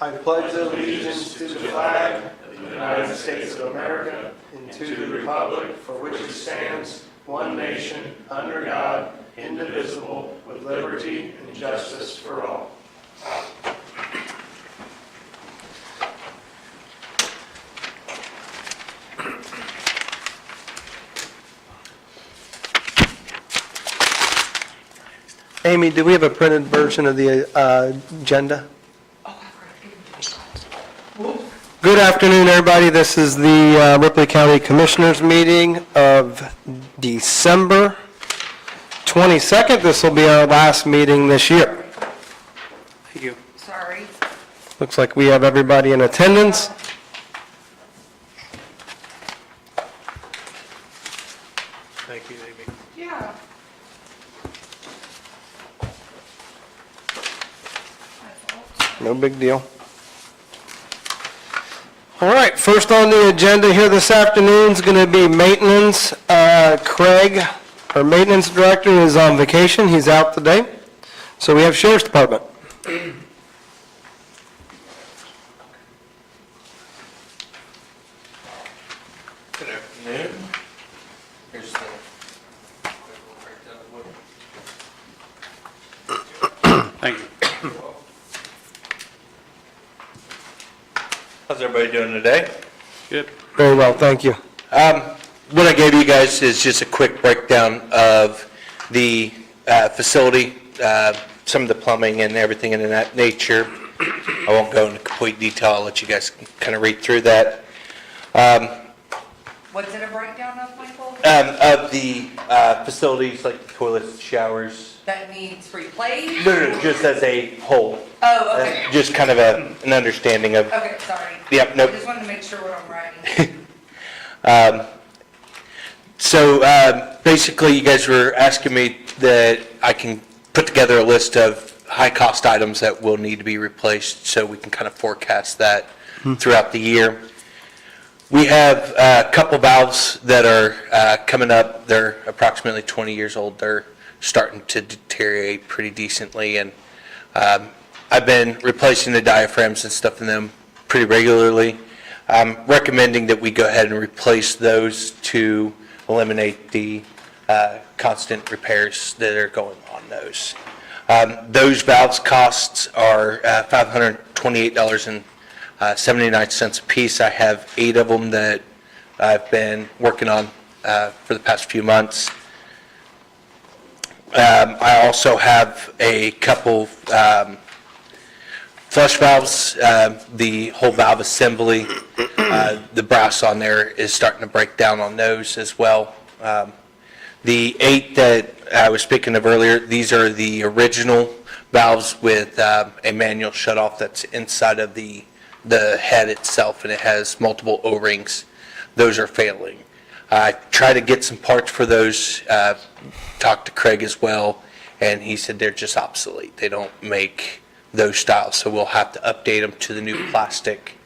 I pledge allegiance to the flag of the United States of America and to the republic for which it stands, one nation, under God, indivisible, with liberty and justice for all. Amy, do we have a printed version of the agenda? Good afternoon, everybody. This is the Ripley County Commissioners meeting of December 22nd. This will be our last meeting this year. Thank you. Sorry. Looks like we have everybody in attendance. Thank you, Amy. Yeah. No big deal. All right, first on the agenda here this afternoon is going to be maintenance. Craig, our maintenance director, is on vacation. He's out today. So we have Sheriff's Department. Good afternoon. Here's the Thank you. How's everybody doing today? Good. Very well, thank you. What I gave you guys is just a quick breakdown of the facility, some of the plumbing and everything in that nature. I won't go into complete detail. I'll let you guys kind of read through that. What's it a breakdown of, Michael? Of the facilities like the toilets, showers. That needs replaced? No, just as a whole. Oh, okay. Just kind of an understanding of. Okay, sorry. Yep, nope. I just wanted to make sure what I'm writing. So basically, you guys were asking me that I can put together a list of high-cost items that will need to be replaced so we can kind of forecast that throughout the year. We have a couple valves that are coming up. They're approximately 20 years old. They're starting to deteriorate pretty decently, and I've been replacing the diaphragms and stuff in them pretty regularly. I'm recommending that we go ahead and replace those to eliminate the constant repairs that are going on those. Those valves costs are $528.79 a piece. I have 8 of them that I've been working on for the past few months. I also have a couple flush valves. The whole valve assembly, the brass on there is starting to break down on those as well. The 8 that I was speaking of earlier, these are the original valves with a manual shutoff that's inside of the head itself, and it has multiple O-rings. Those are failing. I tried to get some parts for those, talked to Craig as well, and he said they're just obsolete. They don't make those styles, so we'll have to update them to the new plastic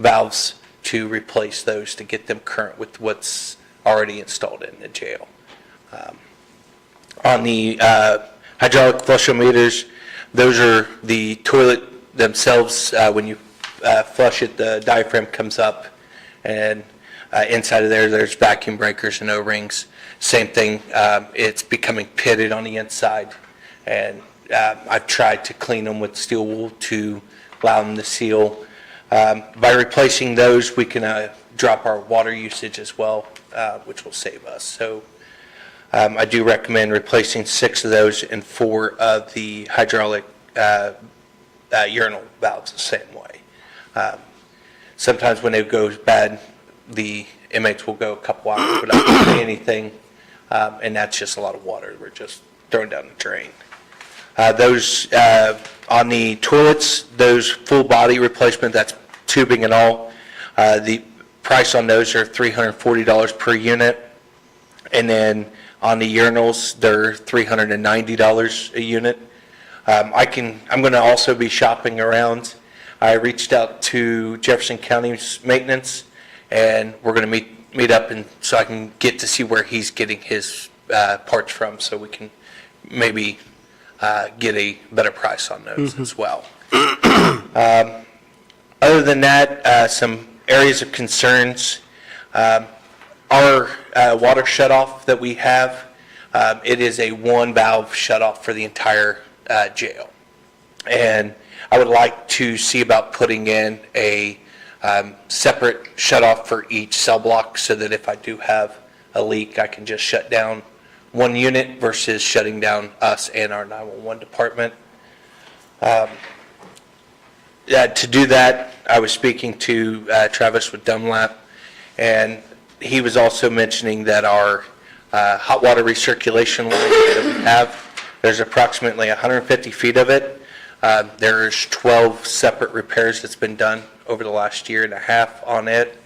valves to replace those to get them current with what's already installed in the jail. On the hydraulic flushometers, those are the toilet themselves. When you flush it, the diaphragm comes up, and inside of there's vacuum breakers and O-rings. Same thing, it's becoming pitted on the inside, and I've tried to clean them with steel wool to allow them to seal. By replacing those, we can drop our water usage as well, which will save us. So I do recommend replacing 6 of those and 4 of the hydraulic urinal valves the same way. Sometimes when it goes bad, the inmates will go a couple hours without doing anything, and that's just a lot of water we're just throwing down the drain. Those on the toilets, those full body replacement, that's tubing and all, the price on those are $340 per unit, and then on the urinals, they're $390 a unit. I'm going to also be shopping around. I reached out to Jefferson County's maintenance, and we're going to meet up, and so I can get to see where he's getting his parts from, so we can maybe get a better price on those as well. Other than that, some areas of concerns. Our water shutoff that we have, it is a one valve shutoff for the entire jail. And I would like to see about putting in a separate shutoff for each cell block so that if I do have a leak, I can just shut down one unit versus shutting down us and our 911 department. To do that, I was speaking to Travis with Dunlap, and he was also mentioning that our hot water recirculation line that we have, there's approximately 150 feet of it. There's 12 separate repairs that's been done over the last year and a half on it.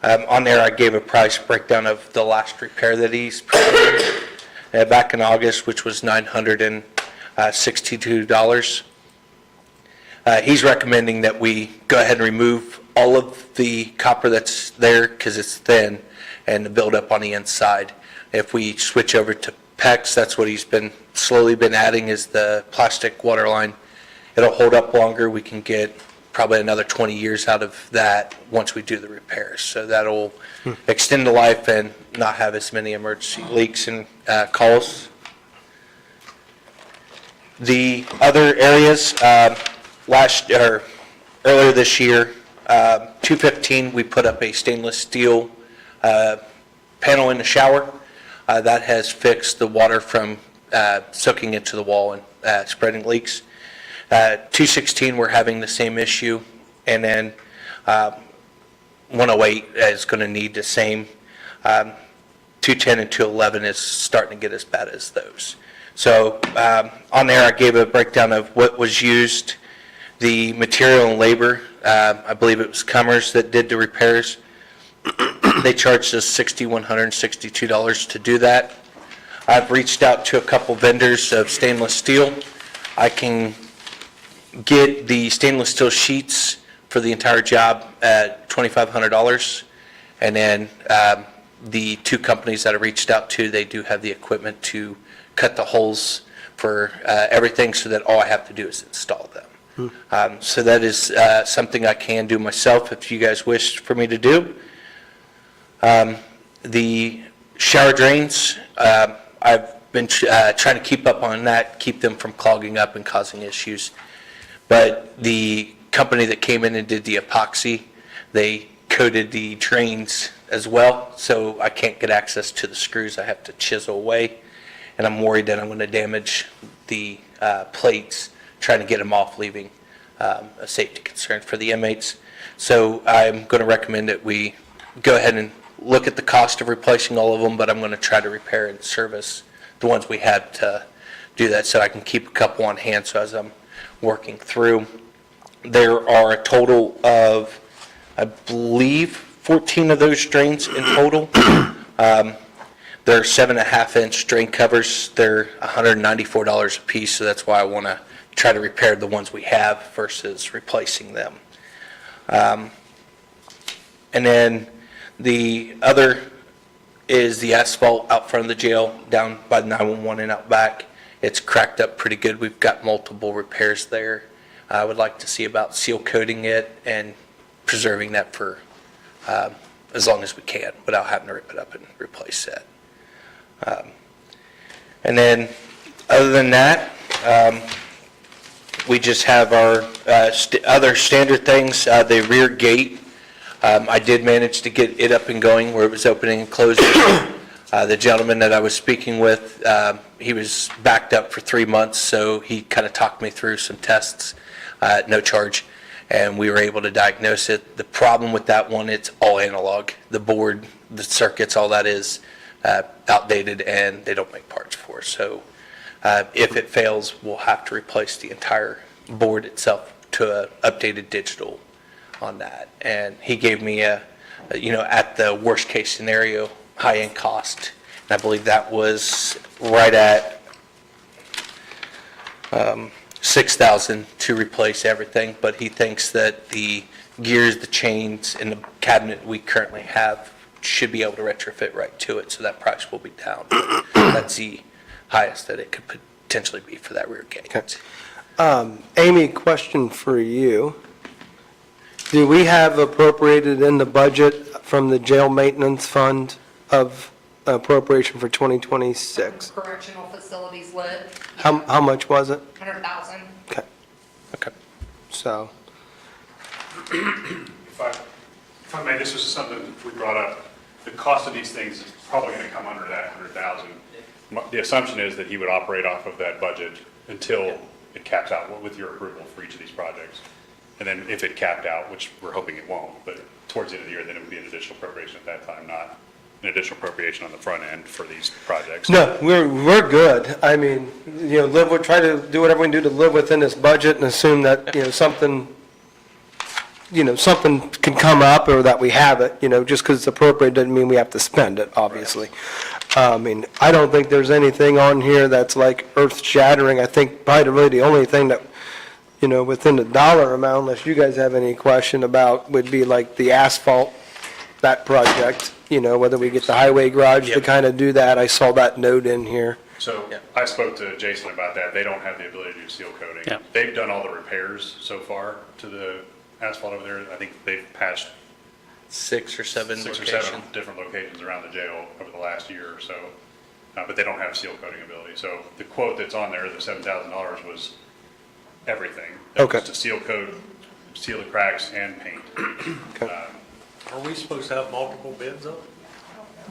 On there, I gave a price breakdown of the last repair that he's performed back in August, which was $962. He's recommending that we go ahead and remove all of the copper that's there because it's thin and the buildup on the inside. If we switch over to PEX, that's what he's slowly been adding is the plastic water line. It'll hold up longer. We can get probably another 20 years out of that once we do the repairs. So that'll extend the life and not have as many emergency leaks and calls. The other areas, earlier this year, 215, we put up a stainless steel panel in the shower. That has fixed the water from soaking into the wall and spreading leaks. 216, we're having the same issue, and then 108 is going to need the same. 210 and 211 is starting to get as bad as those. So on there, I gave a breakdown of what was used, the material and labor. I believe it was Cummers that did the repairs. They charged us $6,162 to do that. I've reached out to a couple vendors of stainless steel. I can get the stainless steel sheets for the entire job at $2,500. And then the two companies that I reached out to, they do have the equipment to cut the holes for everything so that all I have to do is install them. So that is something I can do myself if you guys wish for me to do. The shower drains, I've been trying to keep up on that, keep them from clogging up and causing issues. But the company that came in and did the epoxy, they coated the drains as well, so I can't get access to the screws. I have to chisel away, and I'm worried that I'm going to damage the plates trying to get them off, leaving a safety concern for the inmates. So I'm going to recommend that we go ahead and look at the cost of replacing all of them, but I'm going to try to repair and service the ones we had to do that so I can keep a couple on hand so as I'm working through. There are a total of, I believe, 14 of those drains in total. They're 7.5-inch drain covers. They're $194 a piece, so that's why I want to try to repair the ones we have versus replacing them. And then the other is the asphalt out front of the jail, down by the 911 and out back. It's cracked up pretty good. We've got multiple repairs there. I would like to see about seal coating it and preserving that for as long as we can without having to rip it up and replace it. And then other than that, we just have our other standard things. The rear gate, I did manage to get it up and going where it was opening and closing. The gentleman that I was speaking with, he was backed up for 3 months, so he kind of talked me through some tests at no charge, and we were able to diagnose it. The problem with that one, it's all analog. The board, the circuits, all that is outdated, and they don't make parts for. So if it fails, we'll have to replace the entire board itself to an updated digital on that. And he gave me at the worst case scenario, high-end cost. And I believe that was right at $6,000 to replace everything. But he thinks that the gears, the chains, and the cabinet we currently have should be able to retrofit right to it, so that price will be down. That's the highest that it could potentially be for that rear gate. Okay. Amy, question for you. Do we have appropriated in the budget from the jail maintenance fund of appropriation for 2026? Correctional facilities lit, How much was it? 100,000. Okay, Okay. so, If I may, this was something we brought up. The cost of these things is probably going to come under that 100,000. The assumption is that he would operate off of that budget until it caps out with your approval for each of these projects. And then if it capped out, which we're hoping it won't, but towards the end of the year, then it would be an additional appropriation at that time, not an additional appropriation on the front end for these projects. no, we're good. I mean, try to do whatever we can do to live within this budget and assume that, something can come up or that we have it, just because it's appropriate doesn't mean we have to spend it, obviously. I mean, I don't think there's anything on here that's like earth shattering. I think probably really the only thing that, within the dollar amount, unless you guys have any question about, would be like the asphalt, that project, whether we get the highway garage to Yep. kind of do that. I saw that note in here. So Yeah. I spoke to Jason about that. They don't have the ability to do seal coating. Yeah. They've done all the repairs so far to the asphalt over there. I think they've patched 6 or 7 six or locations. 7 different locations around the jail over the last year or so, but they don't have seal coating ability. So the quote that's on there, the $7,000, was everything. That Okay. was to seal coat, seal the cracks, and paint. Are we supposed to have multiple bids though?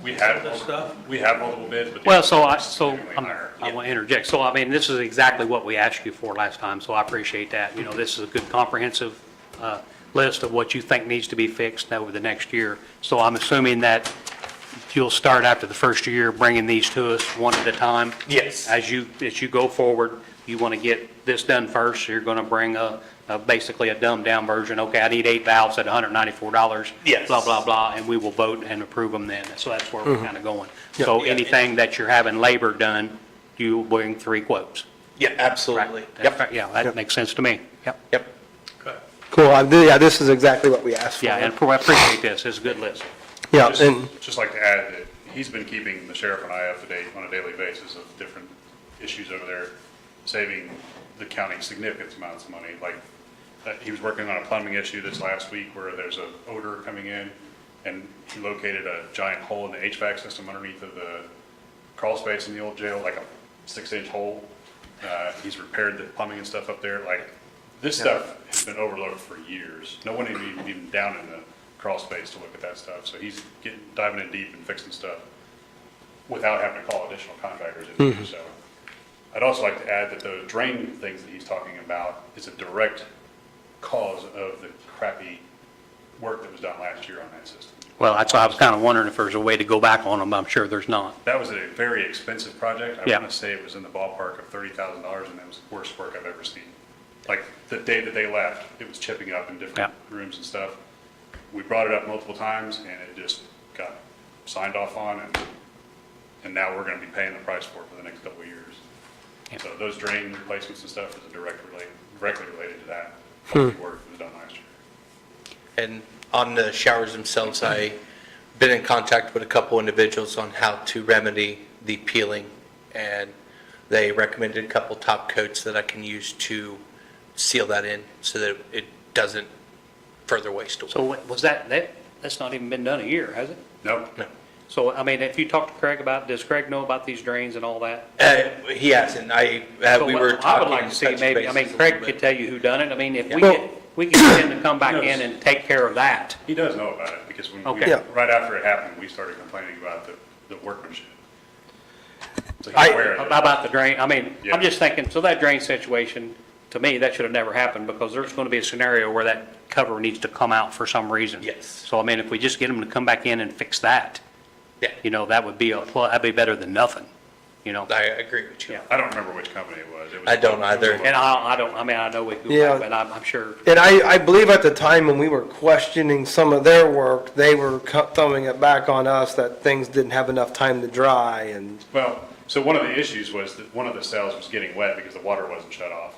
We have, This stuff? we have multiple bids, but. the Well, other so is significantly higher. I want to interject. So, I mean, this is exactly what we asked you for last time, so I appreciate that. This is a good comprehensive list of what you think needs to be fixed over the next year. So I'm assuming that you'll start after the first year bringing these to us one at a time? Yes. As you go forward, you want to get this done first, so you're going to bring basically a dumbed-down version. Okay, I need 8 valves at $194. Yes. Blah, blah, blah, and we will vote and approve them then. So that's where we're kind of going. So Yeah. anything that you're having labor done, you bring 3 quotes. Yeah, absolutely. Right? Yep, Yeah, that makes sense to me. Yep. yep. Cool, yeah, this is exactly what we asked for. Yeah, and I appreciate this. It's a good list. Yeah, Just- and, Just like to add that he's been keeping the sheriff and I up to date on a daily basis of different issues over there, saving the county significant amounts of money. Like, he was working on a plumbing issue this last week where there's an odor coming in, and he located a giant hole in the HVAC system underneath of the crawl space in the old jail, like a 6-inch hole. He's repaired the plumbing and stuff up there. Like, this stuff has been overlooked for years. No one even down in the crawl space to look at that stuff. So he's diving in deep and fixing stuff without having to call additional contractors in to do so. I'd also like to add that the drain things that he's talking about is a direct cause of the crappy work that was done last year on that system. Well, that's why I was kind of wondering if there's a way to go back on them. I'm sure there's not. That was a very expensive project. I Yeah. want to say it was in the ballpark of $30,000, and that was the worst work I've ever seen. Like, the day that they left, it was chipping up in different rooms and stuff. We brought it up multiple times, and it just got signed off on, and now we're going to be paying the price for it for the next couple of years. Yeah. So those drain replacements and stuff is directly related to that work that was done last year. And on the showers themselves, I've been in contact with a couple individuals on how to remedy the peeling, and they recommended a couple top coats that I can use to seal that in so that it doesn't further waste away. So was that's not even been done a year, has it? Nope. No. So, I mean, if you talk to Craig does Craig know about these drains and all that? He hasn't. we So were I talking. would like to see touch maybe, I mean, bases a Craig little could bit. tell you who done it. I mean, if Well- we can get him to come back in and take care of that. He does know about it, because when Okay. Yeah. right after it happened, we started complaining about the workmanship. So he's I- aware of it. About the drain, I mean, Yeah. I'm just thinking, so that drain situation, to me, that should have never happened, because there's going to be a scenario where that cover needs to come out for some reason. Yes. So, I mean, if we just get him to come back in and fix that, Yeah, that would be that'd be better than nothing, I agree with you. Yeah. I don't remember which company it was. It was I don't either. And I don't, I mean, I know we go Yeah. back, but I'm sure. and I believe at the time when we were questioning some of their work, they were throwing it back on us that things didn't have enough time to dry, and, Well, so one of the issues was that one of the cells was getting wet because the water wasn't shut off.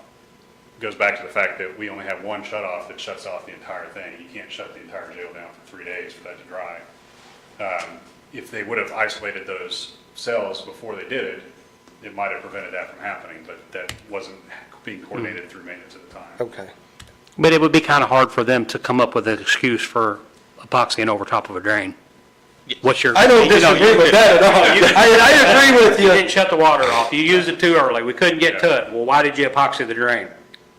It goes back to the fact that we only have one shut off that shuts off the entire thing. You can't shut the entire jail down for 3 days for that to dry. If they would have isolated those cells before they did it, it might have prevented that from happening, but that wasn't being coordinated through maintenance at the time. okay. But it would be kind of hard for them to come up with an excuse for epoxying over top of a drain. What's your? I don't you know, disagree with that at all. I agree with You you. didn't shut the water off. You used it too early. We couldn't get to it. Well, why did you epoxy the drain?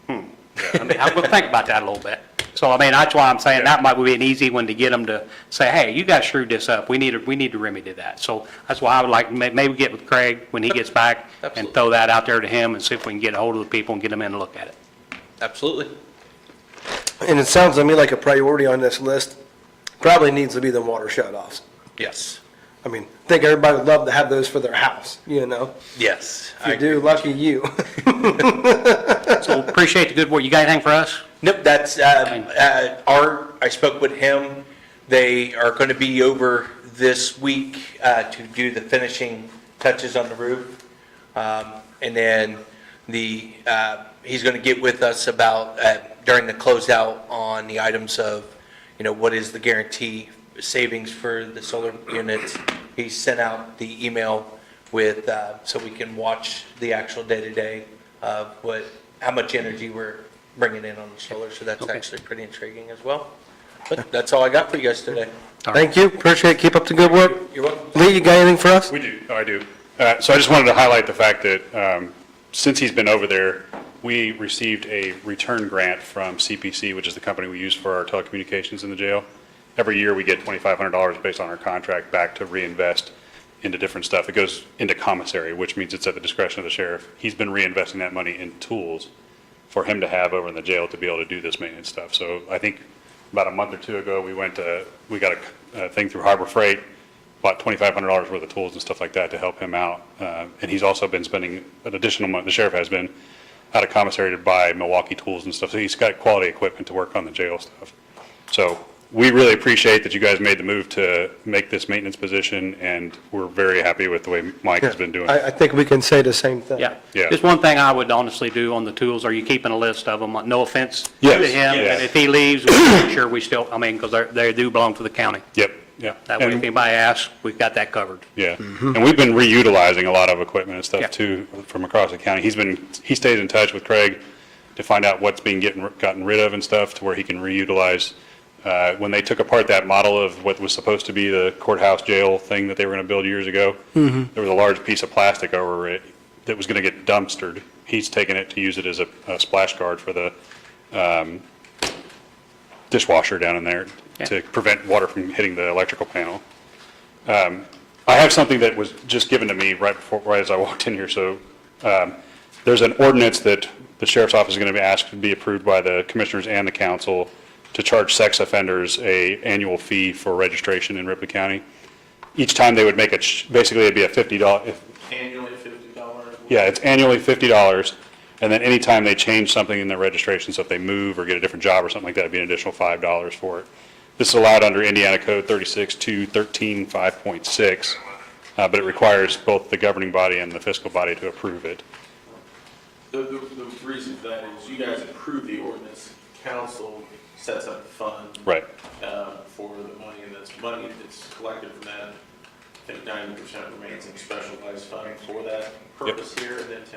I mean, I would think about that a little bit. So, I mean, that's why I'm saying that might be an easy one to get them to say, hey, you guys screwed this up. We need to remedy that. So that's why I would like, maybe get with Craig when he gets back and Absolutely. throw that out there to him and see if we can get a hold of the people and get them in to look at it. Absolutely. And it sounds to me like a priority on this list probably needs to be the water shut-offs. Yes. I mean, I think everybody would love to have those for their house, you know? Yes. If you do, lucky you. So appreciate the good work. You got anything for us? Nope, that's, I spoke with him. They are going to be over this week to do the finishing touches on the roof. And then he's going to get with us about, during the closeout on the items of, what is the guarantee savings for the solar units. He sent out the email with, so we can watch the actual day-to-day of how much energy we're bringing in on the solar, so that's Okay. actually pretty intriguing as well. But that's all I got for you guys today. Thank you, appreciate it, keep up the good work. You're welcome. Lee, you got anything for us? We do, I do. So I just wanted to highlight the fact that since he's been over there, we received a return grant from CPC, which is the company we use for our telecommunications in the jail. Every year, we get $2,500 based on our contract back to reinvest into different stuff. It goes into commissary, which means it's at the discretion of the sheriff. He's been reinvesting that money in tools for him to have over in the jail to be able to do this maintenance stuff. So I think about a month or two ago, we got a thing through Harbor Freight, bought $2,500 worth of tools and stuff like that to help him out. And he's also been spending an additional month, the sheriff has been, out of commissary to buy Milwaukee tools and stuff. So he's got quality equipment to work on the jail stuff. So we really appreciate that you guys made the move to make this maintenance position, and we're very happy with the way Mike has been doing it. I think we can say the same thing. Yeah. Yeah. Just one thing I would honestly do on the tools, are you keeping a list of them? No offense to Yes, him. yes. And if he leaves, we'll make sure we still, because they do belong to the county. Yep, yeah. That way, if And- anybody asks, we've got that covered. Yeah, and we've been reutilizing a lot of equipment and Yeah. stuff too from across the county. He stays in touch with Craig to find out what's being gotten rid of and stuff to where he can reutilize. When they took apart that model of what was supposed to be the courthouse jail thing that they were going to build years ago, there was a large piece of plastic over it that was going to get dumpstered. He's taken it to use it as a splash guard for the dishwasher down in there to prevent water from hitting the electrical panel. I have something that was just given to me right as I walked in here. So there's an ordinance that the sheriff's office is going to be asked to be approved by the commissioners and the council to charge sex offenders a annual fee for registration in Ripley County. Each time they would make basically it'd be a $50. Annually $50? Yeah, it's annually $50. And then anytime they change something in their registration, so if they move or get a different job or something like that, it'd be an additional $5 for it. This is allowed under Indiana Code 36-213-5.6, but it requires both the governing body and the fiscal body to approve it. The reason for that is you guys approve the ordinance, council sets up the fund. Right. For the money, and that's money that's collected from that. I think 90% remains in specialized fund for that purpose here, and then 10%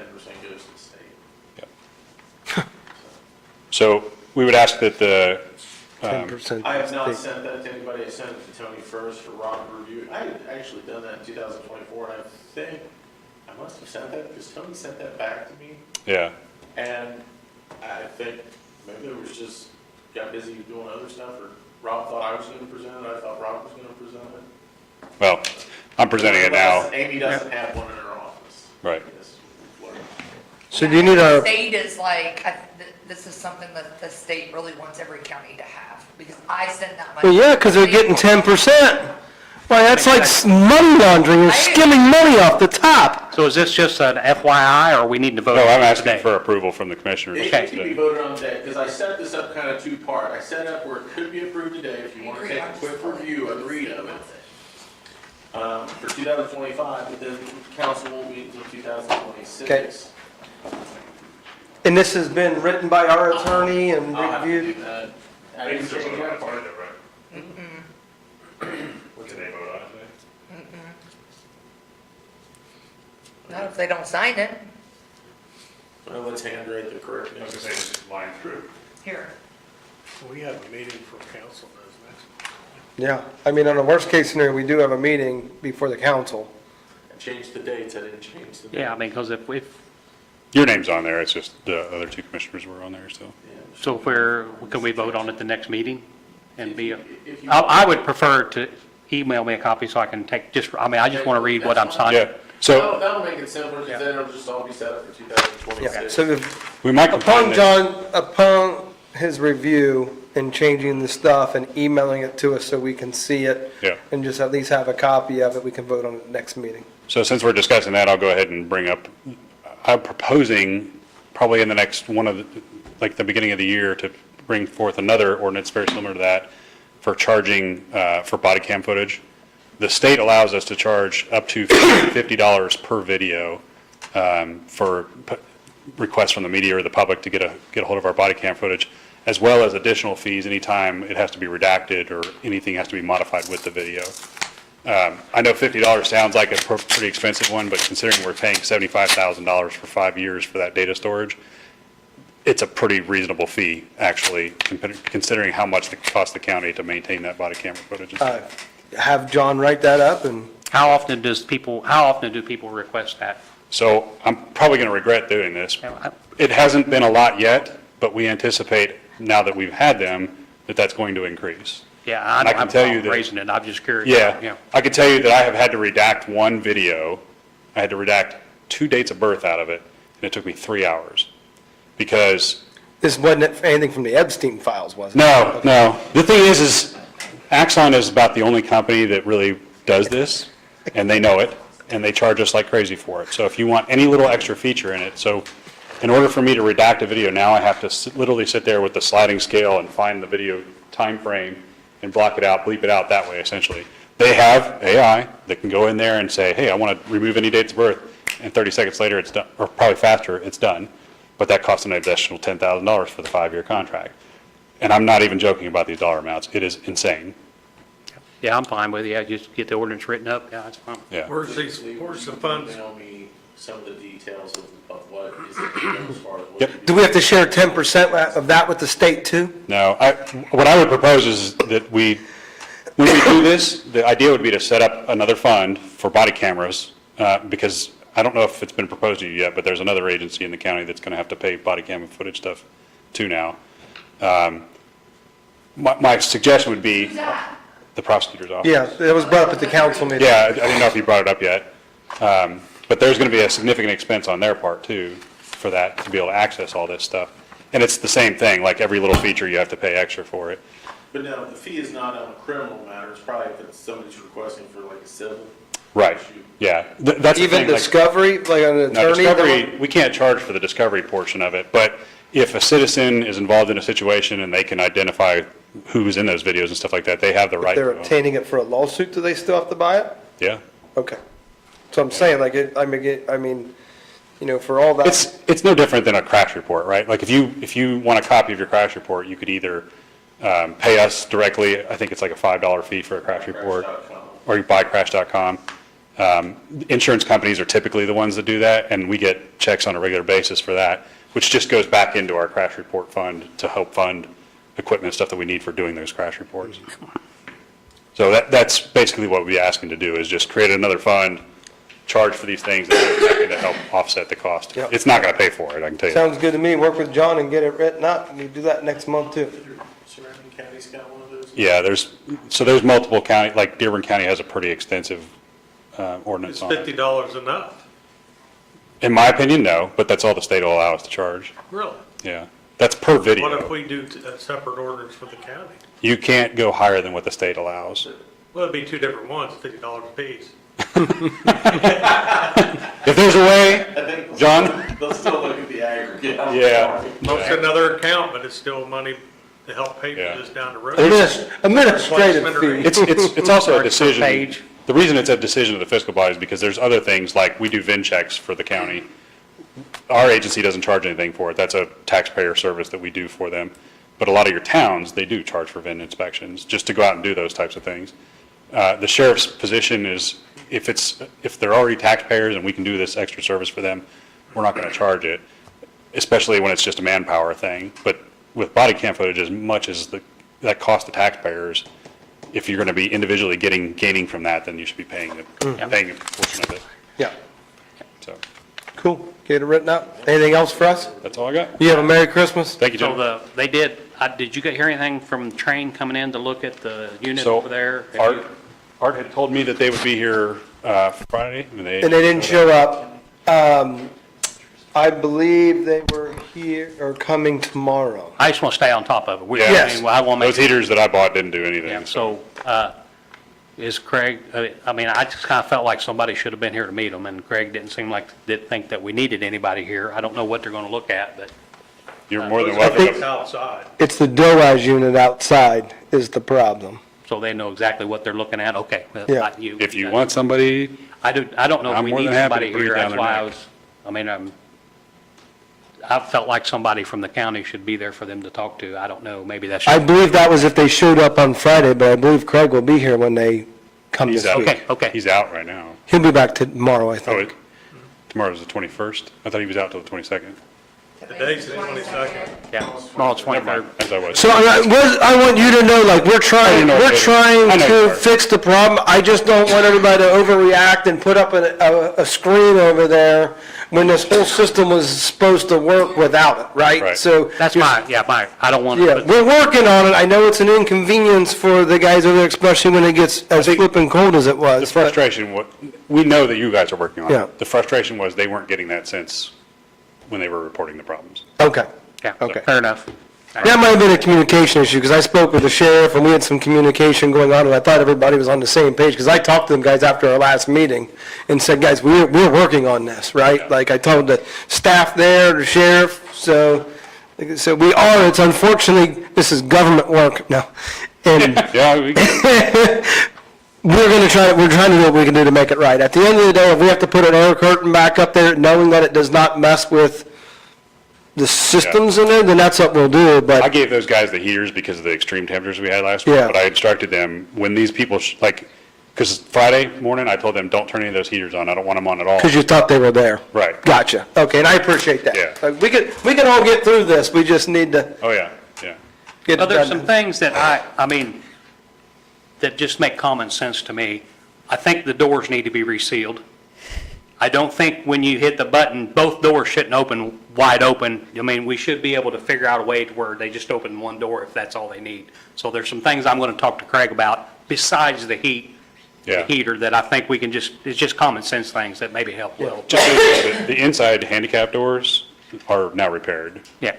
goes to the state. So we would ask that the, 10%. I have not sent that to anybody. I sent it to Tony first for Rob to review. I had actually done that in 2024, and I think I must have sent that because Tony sent that back to me. yeah, And I think maybe it was just got busy doing other stuff, or Rob thought I was going to present it. I thought Rob was going to present it. well, I'm presenting it now. Amy doesn't have one in her office. Right. Yes, we've learned. So do you need The a, state is like, this is something that the state really wants every county to have, because I send that money. well, yeah, because they're getting 10%. Why, that's like money laundering, you're skimming money off the top. So is this just an FYI, or we need to vote? No, on I'm it asking today? for approval from the commissioners. It can be voted on today, because I set this up kind of two-part. I set up where it could be approved today, if you want to take a quick review and read of it, for 2025, but then council will be until 2026. And this has been written by our attorney and I'll have to do reviewed? that. I They didn't still change vote on that it, part. right? Did they vote on it today? Not if they don't sign it. Well, let's handwrite the correct I was notice. gonna say, just line through. Here, We have a meeting for council those next. Yeah, I mean, on a worst-case scenario, we do have a meeting before the council. I changed the dates, I didn't change the. Yeah, I mean, because if, Your name's on there, it's just the other two commissioners were on there, so. so can we vote on it the next meeting? And be, If you- I would prefer to email me a copy so I can take, I just want to read what I'm signing. Yeah, so That'll make it simpler, because then it'll just all be set up for 2026. Yeah, so if, we might combine upon this. upon his review and changing the stuff and emailing it to us so we can see it. Yeah. And just at least have a copy of it, we can vote on it next meeting. So since we're discussing that, I'll go ahead and bring up, I'm proposing probably in the next like the beginning of the year to bring forth another ordinance very similar to that for charging for body cam footage. The state allows us to charge up to $50 per video for requests from the media or the public to get a hold of our body cam footage, as well as additional fees anytime it has to be redacted or anything has to be modified with the video. I know $50 sounds like a pretty expensive one, but considering we're paying $75,000 for 5 years for that data storage, it's a pretty reasonable fee, actually, considering how much it costs the county to maintain that body camera footage. Have John write that up and, How often do people request that? So I'm probably going to regret doing this. I- It hasn't been a lot yet, but we anticipate, now that we've had them, that that's going to increase. Yeah, I And I don't can have a tell you problem that- raising it, I'm just curious. Yeah, I can tell you that I have had to redact one video. I had to redact 2 dates of birth out of it, and it took me 3 hours. Because, this wasn't anything from the Epstein files, was it? no. The thing is Axon is about the only company that really does this, and they know it, and they charge us like crazy for it. So if you want any little extra feature in it, so in order for me to redact a video, now I have to literally sit there with the sliding scale and find the video time frame and block it out, bleep it out that way, essentially. They have AI that can go in there and say, hey, I want to remove any dates of birth, and 30 seconds later it's done, or probably faster, it's done. But that costs an additional $10,000 for the 5-year contract. And I'm not even joking about these dollar amounts. It is insane. Yeah, I'm fine with it, yeah, just get the ordinance written up, yeah, that's fine. Yeah. Where's the funds? Email me some of the details of what is in as far as what. Yep. Do we have to share 10% of that with the state too? No, what I would propose is that when we do this, the idea would be to set up another fund for body cameras, because I don't know if it's been proposed to you yet, but there's another agency in the county that's going to have to pay body cam footage stuff too now. My suggestion would be the prosecutor's office. Yeah, it was brought up at the council meeting. Yeah, I didn't know if you brought it up yet. But there's going to be a significant expense on their part too for that, to be able to access all this stuff. And it's the same thing, like every little feature you have to pay extra for it. But no, the fee is not on a criminal matter, it's probably if it's somebody's requesting for like a civil. Right, issue. yeah. That's the Even thing, like- discovery, like an No, attorney? discovery, we can't charge for the discovery portion of it, but if a citizen is involved in a situation and they can identify who's in those videos and stuff like that, they have the right. They're to- obtaining it for a lawsuit, do they still have to buy it? Yeah. Okay. So I'm saying, like, I mean, you know, for all that. It's no different than a crash report, right? Like if you want a copy of your crash report, you could either pay us directly, I think it's like a $5 fee for a crash report, or you buy crash.com. Insurance companies are typically the ones that do that, and we get checks on a regular basis for that, which just goes back into our crash report fund to help fund equipment and stuff that we need for doing those crash reports. So that's basically what we're asking to do, is just create another fund, charge for these things, and exactly to help offset the cost. Yep. It's not going to pay for it, I can tell you. Sounds good to me. Work with John and get it written up. And you do that next month too. Surrounding counties got one of those? Yeah, there's multiple county, like Dearborn County has a pretty extensive ordinance Is on it. $50 enough? In my opinion, no, but that's all the state will allow us to charge. Really? Yeah, that's per What if video. we do a separate ordinance for the county? You can't go higher than what the state allows. Well, it'd be 2 different ones, $50 a piece. If there's a way, I think John? they'll still look at the aggregate. I'm Yeah. sorry. No, it's another account, but it's still money to help pay Yeah. for this down the road. Administrative Replacement fee. rate. It's also a Charge per decision. page. The reason it's a decision of the fiscal body is because there's other things, like we do VIN checks for the county. Our agency doesn't charge anything for it. That's a taxpayer service that we do for them. But a lot of your towns, they do charge for VIN inspections, just to go out and do those types of things. The sheriff's position is, if they're already taxpayers and we can do this extra service for them, we're not going to charge it, especially when it's just a manpower thing. But with body cam footage, as much as that costs the taxpayers, if you're going to be individually gaining from that, then you should be paying a portion of it. Yeah, So cool. Get it written up. Anything else for us? that's all I got. You have a Merry Christmas? Thank you, So gentlemen. they did, did you hear anything from Train coming in to look at the unit So over there? Have you- Art had told me that they would be here Friday. And they didn't show up. I believe they were here or coming tomorrow. I just want to stay on top of it. Yeah. Yes. I want to Those make, heaters that I bought didn't do anything. yeah, so, is Craig, I mean, I just kind of felt like somebody should have been here to meet them, and Craig didn't think that we needed anybody here. I don't know what they're going to look at, but You're more than I welcome. think- It's outside. It's the DOAS unit outside is the problem. so they know exactly what they're looking at. Okay. well, Yeah. If you want somebody, I don't know if I'm we more need than happy somebody to breathe here. down That's their why neck. I felt like somebody from the county should be there for them to talk to. I don't know, maybe that's. I believe that was if they showed up on Friday, but I believe Craig will be here when they come he's this out. week. Okay. He's out right now. He'll be back tomorrow, I Oh, think. tomorrow's the 21st? I thought he was out till the 22nd. Today's the 22nd. Yeah, tomorrow's 23rd. As I was. So I want you to know, like, we're trying I know you to are. fix the problem. I just don't want everybody to overreact and put up a screen over there when this whole system was supposed to work without it, right? Right. So That's I don't want yeah, to, we're working on it. I know it's an inconvenience for the guys over there, especially when it gets as flipping cold as it was. The but- frustration, we know that you guys are working on Yeah. it. The frustration was they weren't getting that sense when they were reporting the problems. Okay. yeah, Okay. fair enough. That might have been a communication issue, because I spoke with the sheriff, and we had some communication going on, and I thought everybody was on the same page, because I talked to them guys after our last meeting, and said, guys, we're working on this, right? Yeah. Like, I told the staff there, the sheriff, so we are, it's unfortunately, this is government work, no. And Yeah, we're trying to do what we can do to make it right. At the end of the day, if we have to put an air curtain back up there, knowing that it does not mess with the systems in there, then that's what we'll do, I but, gave those guys the heaters because of the extreme temperatures we had last week, Yeah. but I instructed them, when these people, because Friday morning, I told them, don't turn any of those heaters on, I don't want them on at all. because you thought they were there. Right. Gotcha. Okay, and I appreciate that. Yeah. Like, we can all get through this, we just need to Oh, yeah, yeah. get Well, it there's some done. things that that just make common sense to me. I think the doors need to be resealed. I don't think when you hit the button, both doors shouldn't open wide open. I mean, we should be able to figure out a way to where they just open one door if that's all they need. So there's some things I'm going to talk to Craig about besides the Yeah. heater that I think we can it's just common sense things that maybe help Will. Just so you know, the inside handicap doors are now repaired. Yeah.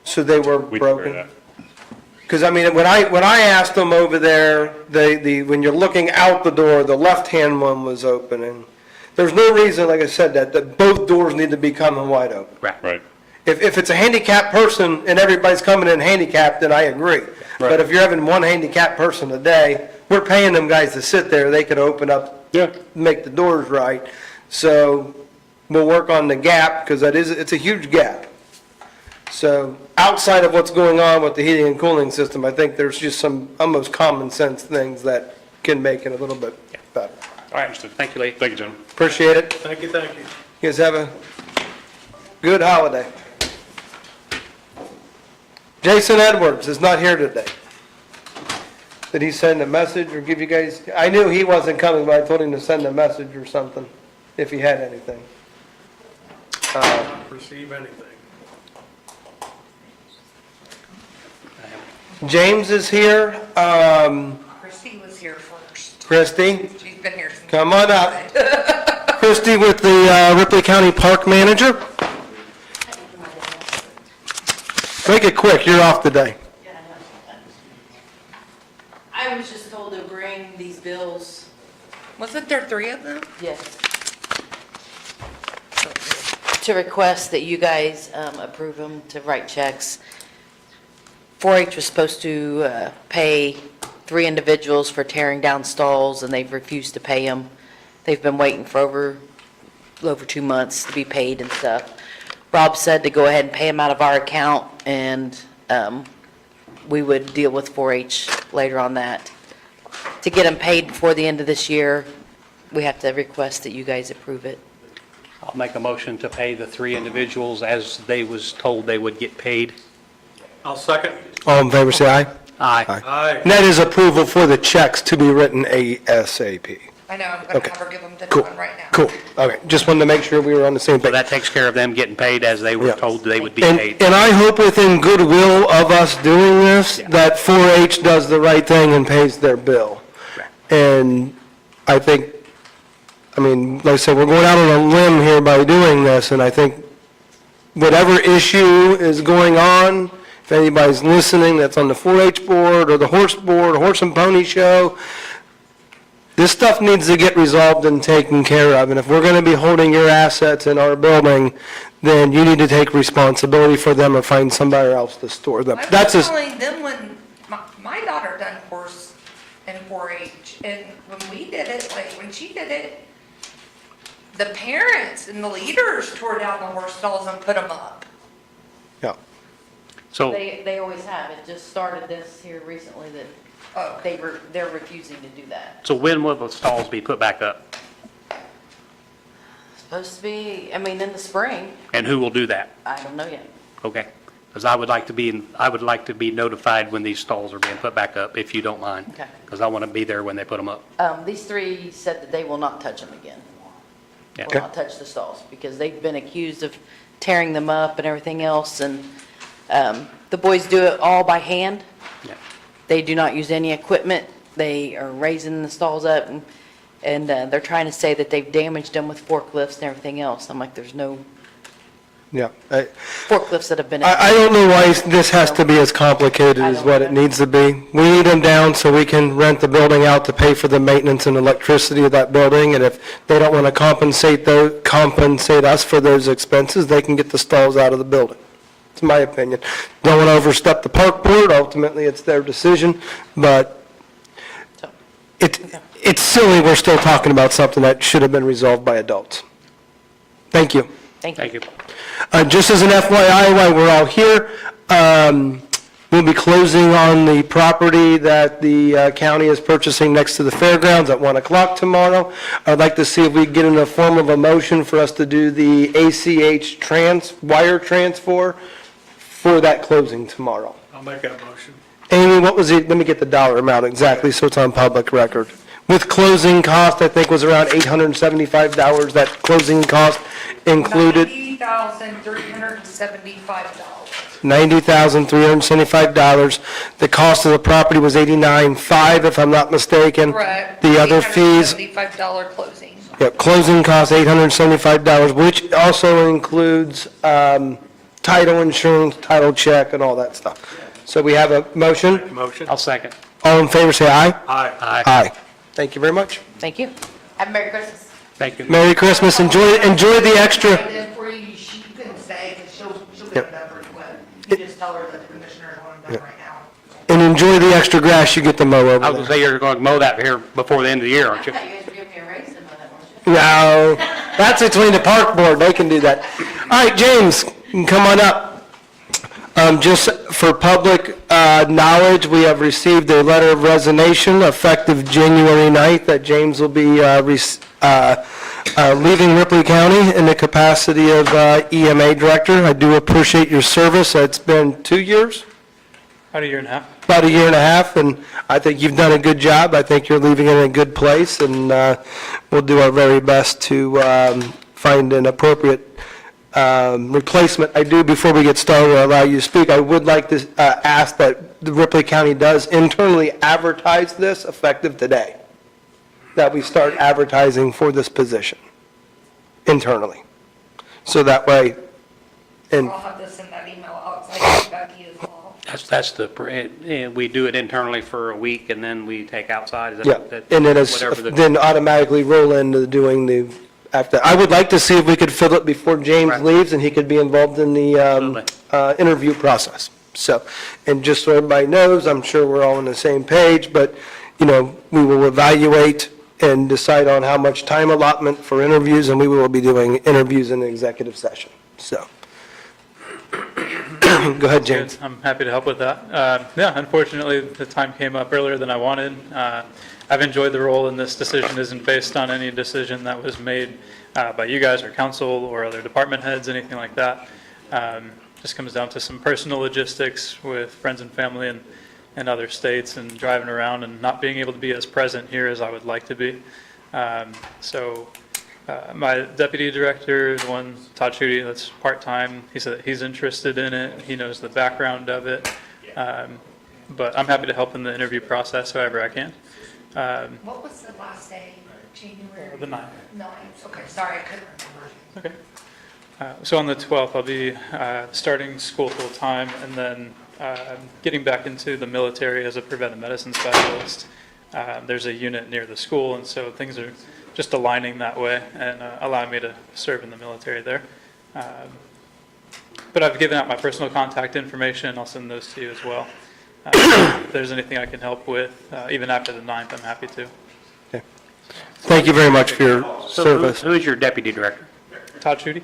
So they were We took care of broken? that. Because, I mean, when I asked them over there, when you're looking out the door, the left-hand one was open, and there's no reason, like I said, that both doors need to be coming wide open. Right. If it's a handicapped person and everybody's coming in handicapped, then I agree. But Right. if you're having one handicapped person a day, we're paying them guys to sit there, they could open up, Yeah. make the doors right. So we'll work on the gap, because it's a huge gap. So outside of what's going on with the heating and cooling system, I think there's just some almost common sense things that can make it a little bit better. All right. Thank you, Lee. Thank you, gentlemen. Appreciate it. Thank you, thank you. You guys have a good holiday. Jason Edwards is not here today. Did he send a message or give you guys, I knew he wasn't coming, but I told him to send a message or something, if he had anything. Not receive anything. James is here. Christie was here first. Christie, She's been here since. come on up. Christie with the Ripley County Park Manager. Make it quick, you're off today. I was just told to bring these bills, Wasn't there three of them? yes, to request that you guys approve them, to write checks. 4-H was supposed to pay 3 individuals for tearing down stalls, and they've refused to pay them. They've been waiting for over 2 months to be paid and stuff. Rob said to go ahead and pay them out of our account, and we would deal with 4-H later on that. To get them paid before the end of this year, we have to request that you guys approve it. I'll make a motion to pay the 3 individuals as they was told they would get paid. I'll second. All in favor, say aye. Aye. Aye. And that is approval for the checks to be written ASAP. I know, I'm gonna Okay. have her give them to Cool, Dawn right now. cool. Okay, just wanted to make sure we were on the same So page. that takes care of them getting paid as they were Yeah. told they would be And, paid. and I hope within goodwill of us doing this, Yeah. that 4-H does the right thing and pays their bill. And I think, I mean, like I said, we're going out on a limb here by doing this, and I think whatever issue is going on, if anybody's listening that's on the 4-H board or the horse board, horse and pony show, this stuff needs to get resolved and taken care of. And if we're going to be holding your assets in our building, then you need to take responsibility for them or find somebody else to store them. I That's was just, telling them when my daughter done horse and 4-H, and when we did it, like, when she did it, the parents and the leaders tore down the horse stalls and put them up. yeah. So, They always have. It just started this here recently that Oh, they're refusing to do that. so when will the stalls be put back up? Supposed to be, I mean, in the spring. And who will do that? I don't know yet. Okay. Because I would like to be notified when these stalls are being put back up, if you don't mind. Okay. Because I want to be there when they put them up. These three said that they will not touch them again. Yeah. Will not touch the stalls because they've been accused of tearing them up and everything else. And the boys do it all by hand. Yeah. They do not use any equipment. They are raising the stalls up and they're trying to say that they've damaged them with forklifts and everything else. I'm like, there's no Yeah. forklifts that have been. I don't know why this has to be as complicated as what it needs to be. We need them down so we can rent the building out to pay for the maintenance and electricity of that building, and if they don't want to compensate us for those expenses, they can get the stalls out of the building. It's my opinion. Don't want to overstep the park board, ultimately it's their decision, but it's silly we're still talking about something that should have been resolved by adults. Thank you. Thank you. Thank you. Just as an FYI, while we're all here, we'll be closing on the property that the county is purchasing next to the fairgrounds at 1 o'clock tomorrow. I'd like to see if we can get in the form of a motion for us to do the ACH wire transfer for that closing tomorrow. I'll make that motion. Amy, what was it, let me get the dollar amount exactly so it's on public record. With closing cost, I think was around $875, that closing cost included. $90,375. $90,375. The cost of the property was $89,500, if I'm not mistaken. Correct. The other fees, $875 closing. yep, closing cost $875, which also includes title insurance, title check, and all that stuff. So we have a motion. Motion? I'll second. All in favor, say aye. Aye. Aye. Aye. Thank you very much. Thank you. Have a Merry Christmas. Thank you. Merry Christmas. Enjoy the extra. And then for you, she couldn't stay, because she'll get it done pretty quick. You just tell her that the commissioners want them done right now. And enjoy the extra grass you get to mow I was over going to there. say you're going to mow that here before the end of the year, aren't you? I thought you guys were giving me a raise in that, weren't you? No, that's between the park board, they can do that. All right, James, you can come on up. Just for public knowledge, we have received a letter of resignation effective January 9th that James will be leaving Ripley County in the capacity of EMA Director. I do appreciate your service. It's been 2 years? About a year and a half. About a year and a half, and I think you've done a good job. I think you're leaving it in a good place, and we'll do our very best to find an appropriate replacement. I do, before we get started, allow you to speak, I would like to ask that the Ripley County does internally advertise this effective today, that we start advertising for this position internally. So that way, and I'll have this in that email outside to Becky as well. That's we do it internally for a week and then we take outside, is that? yeah, and then whatever the- then automatically roll into doing the, after, I would like to see if we could fill it before James Right. leaves and he could be involved in the Absolutely. interview process. So, and just so everybody knows, I'm sure we're all on the same page, but, you know, we will evaluate and decide on how much time allotment for interviews, and we will be doing interviews in the executive session, so. Go ahead, James. I'm happy to help with that. Yeah, unfortunately, the time came up earlier than I wanted. I've enjoyed the role, and this decision isn't based on any decision that was made by you guys or council or other department heads, anything like that. Just comes down to some personal logistics with friends and family and other states and driving around and not being able to be as present here as I would like to be. So my deputy director, the one, Todd Schutte, that's part-time, he said that he's interested in it. He knows the background of it. But I'm happy to help in the interview process however I can. What was the last day? January? The 9th. 9th, okay, sorry, I couldn't remember. Okay. So on the 12th, I'll be starting school full-time and then getting back into the military as a preventive medicine specialist. There's a unit near the school, and so things are just aligning that way and allowing me to serve in the military there. But I've given out my personal contact information. I'll send those to you as well. If there's anything I can help with, even after the 9th, I'm happy to. Thank you very much for your So service. who is your deputy director? Todd Schutte?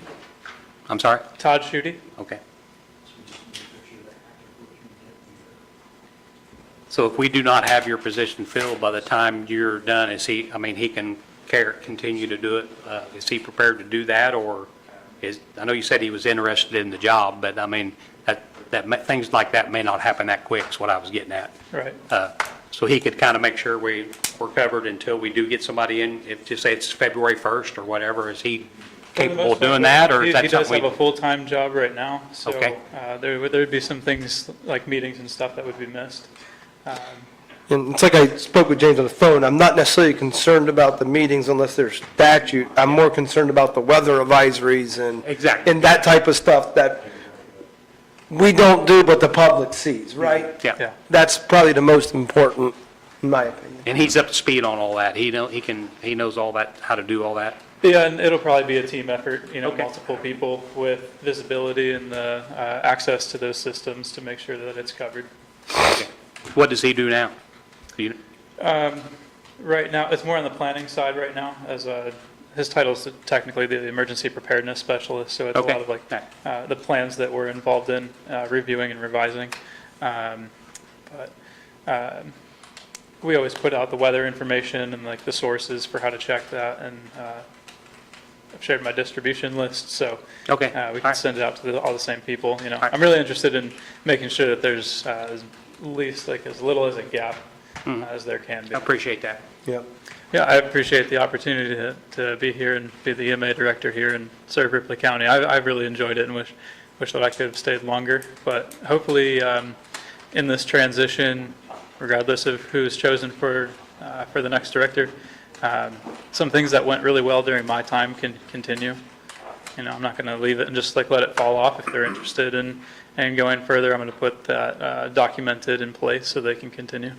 I'm sorry? Todd Schutte? Okay. So if we do not have your position filled by the time you're done, is he, I mean, he can continue to do it? Is he prepared to do that, or I know you said he was interested in the job, but I mean, things like that may not happen that quick, is what I was getting at. Right. So he could kind of make sure we're covered until we do get somebody in, if, just say it's February 1st or whatever, is he capable of doing that, or is He that does something have a we? full-time job right now, so Okay. there'd be some things like meetings and stuff that would be missed. And it's like I spoke with James on the phone, I'm not necessarily concerned about the meetings unless there's statute. I'm more concerned about the weather advisories and. Exactly. And that type of stuff that we don't do, but the public sees, right? Yeah, That's probably the most important, in my opinion. and he's up to speed on all that. He knows all that, how to do all that. Yeah, and it'll probably be a team effort, Okay. multiple people with visibility and the access to those systems to make sure that it's covered. Okay. What does he do now? Do you- Right now, it's more on the planning side right now, as his title is technically the emergency preparedness specialist, so it's a Okay. lot of like the plans that we're involved in, reviewing and revising. We always put out the weather information and like the sources for how to check that, and I've shared my distribution list, so Okay. we All can right. send it out to all the same people. right. I'm really interested in making sure that there's as least like as little as a gap as there can be. I appreciate that. Yeah. Yeah, I appreciate the opportunity to be here and be the EMA director here and serve Ripley County. I've really enjoyed it and wish that I could have stayed longer. But hopefully, in this transition, regardless of who is chosen for the next director, some things that went really well during my time can continue. I'm not going to leave it and just like let it fall off. If they're interested in going further, I'm going to put that documented in place so they can continue.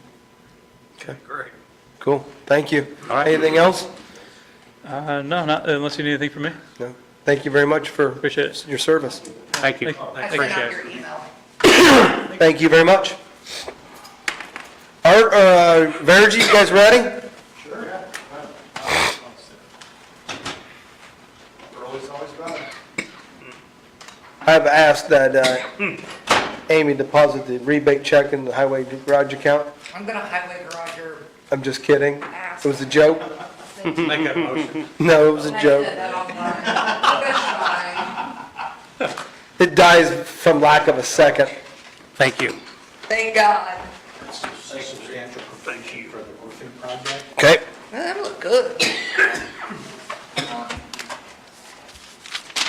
Okay. Great. Cool, thank you. All right. Anything else? No, not unless you need anything from me. No. Thank you very much for Appreciate it. your service. Thank you. I sent Appreciate out it. your email. Thank you very much. Art, Vergy, you guys ready? I've asked that Amy deposit the rebate check in the highway garage account. I'm gonna highway garage your I'm just kidding. It was a joke. Make that motion. No, it was a I joke. said that online. I'm gonna try. It dies from lack of a second. Thank you. Thank God. A substantial completion for the roofing project. Okay. That look good.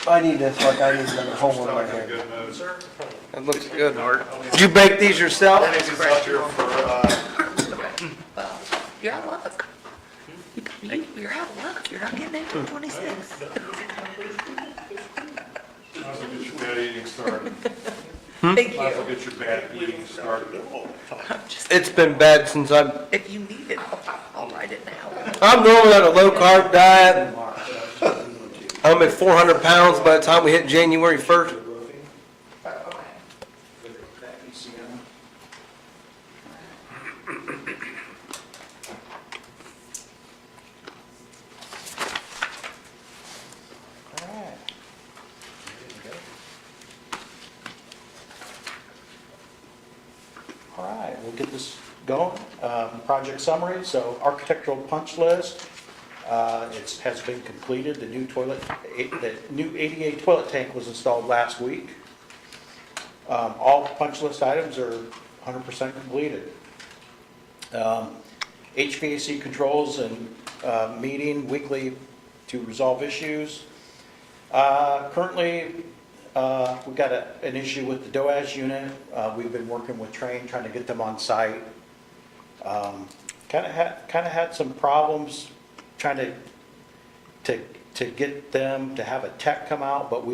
I need this, like I need another whole one right here. Good move, sir. That looks good. Did you bake these yourself? Well, you're out of luck. You're out of luck. You're not getting into 26. Might as well get your bad eating started. Thank Might as well you. get your bad eating started. I'm just, It's been bad since if you need it, I'll write it now. I'm normally on a low carb diet. I'm at 400 pounds by the time we hit January 1st. Okay. All right, we'll get this going. Project summary, so architectural punch list. It has been completed. The new ADA toilet tank was installed last week. All punch list items are 100% completed. HVAC controls and meeting weekly to resolve issues. Currently, we've got an issue with the DOAS unit. We've been working with Train, trying to get them on site. Kind of had some problems trying to get them to have a tech come out, but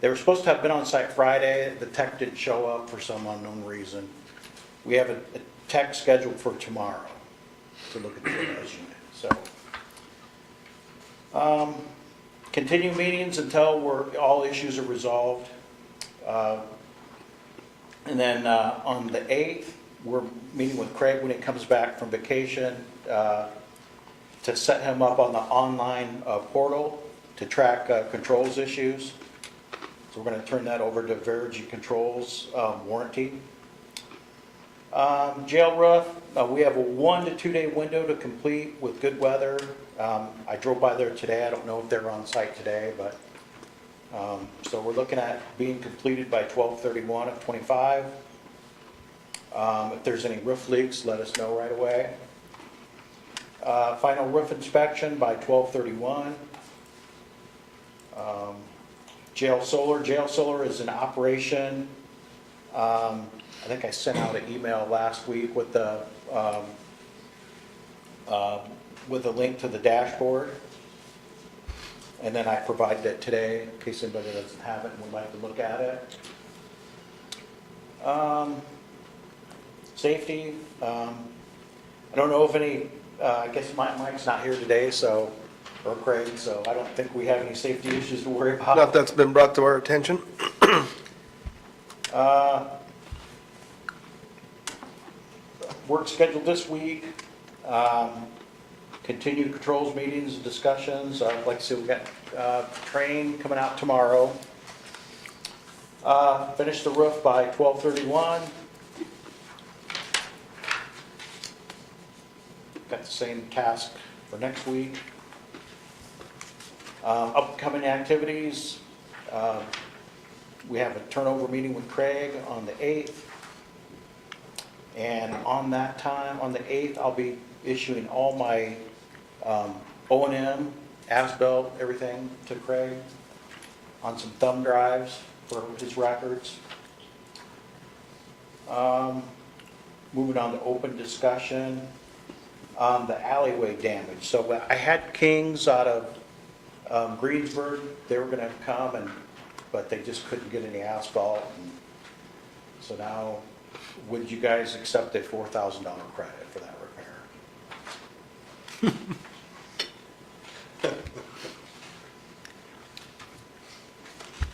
they were supposed to have been on site Friday. The tech didn't show up for some unknown reason. We have a tech scheduled for tomorrow to look at the DOAS unit, so. Continue meetings until all issues are resolved. And then on the 8th, we're meeting with Craig when he comes back from vacation to set him up on the online portal to track controls issues. So we're going to turn that over to Verigy Controls warranty. Jail roof, we have a 1 to 2 day window to complete with good weather. I drove by there today. I don't know if they're on site today, but so we're looking at being completed by 12/31 of '25. If there's any roof leaks, let us know right away. Final roof inspection by 12/31. Jail solar is in operation. I think I sent out an email last week with a link to the dashboard. And then I provided it today in case anybody doesn't have it and would like to look at it. Safety, I don't know if any, I guess Mike's not here today, or Craig, so I don't think we have any safety issues to worry about. Not that's been brought to our attention. Work scheduled this week. Continued controls meetings and discussions. Like I said, we've got Train coming out tomorrow. Finish the roof by 12/31. Got the same task for next week. Upcoming activities. We have a turnover meeting with Craig on the 8th. And on that time, on the 8th, I'll be issuing all my O&M, as-built, everything to Craig on some thumb drives for his records. Moving on to open discussion on the alleyway damage. So I had Kings out of Greensburg. They were going to come, but they just couldn't get any asphalt. And so now, would you guys accept a $4,000 credit for that repair?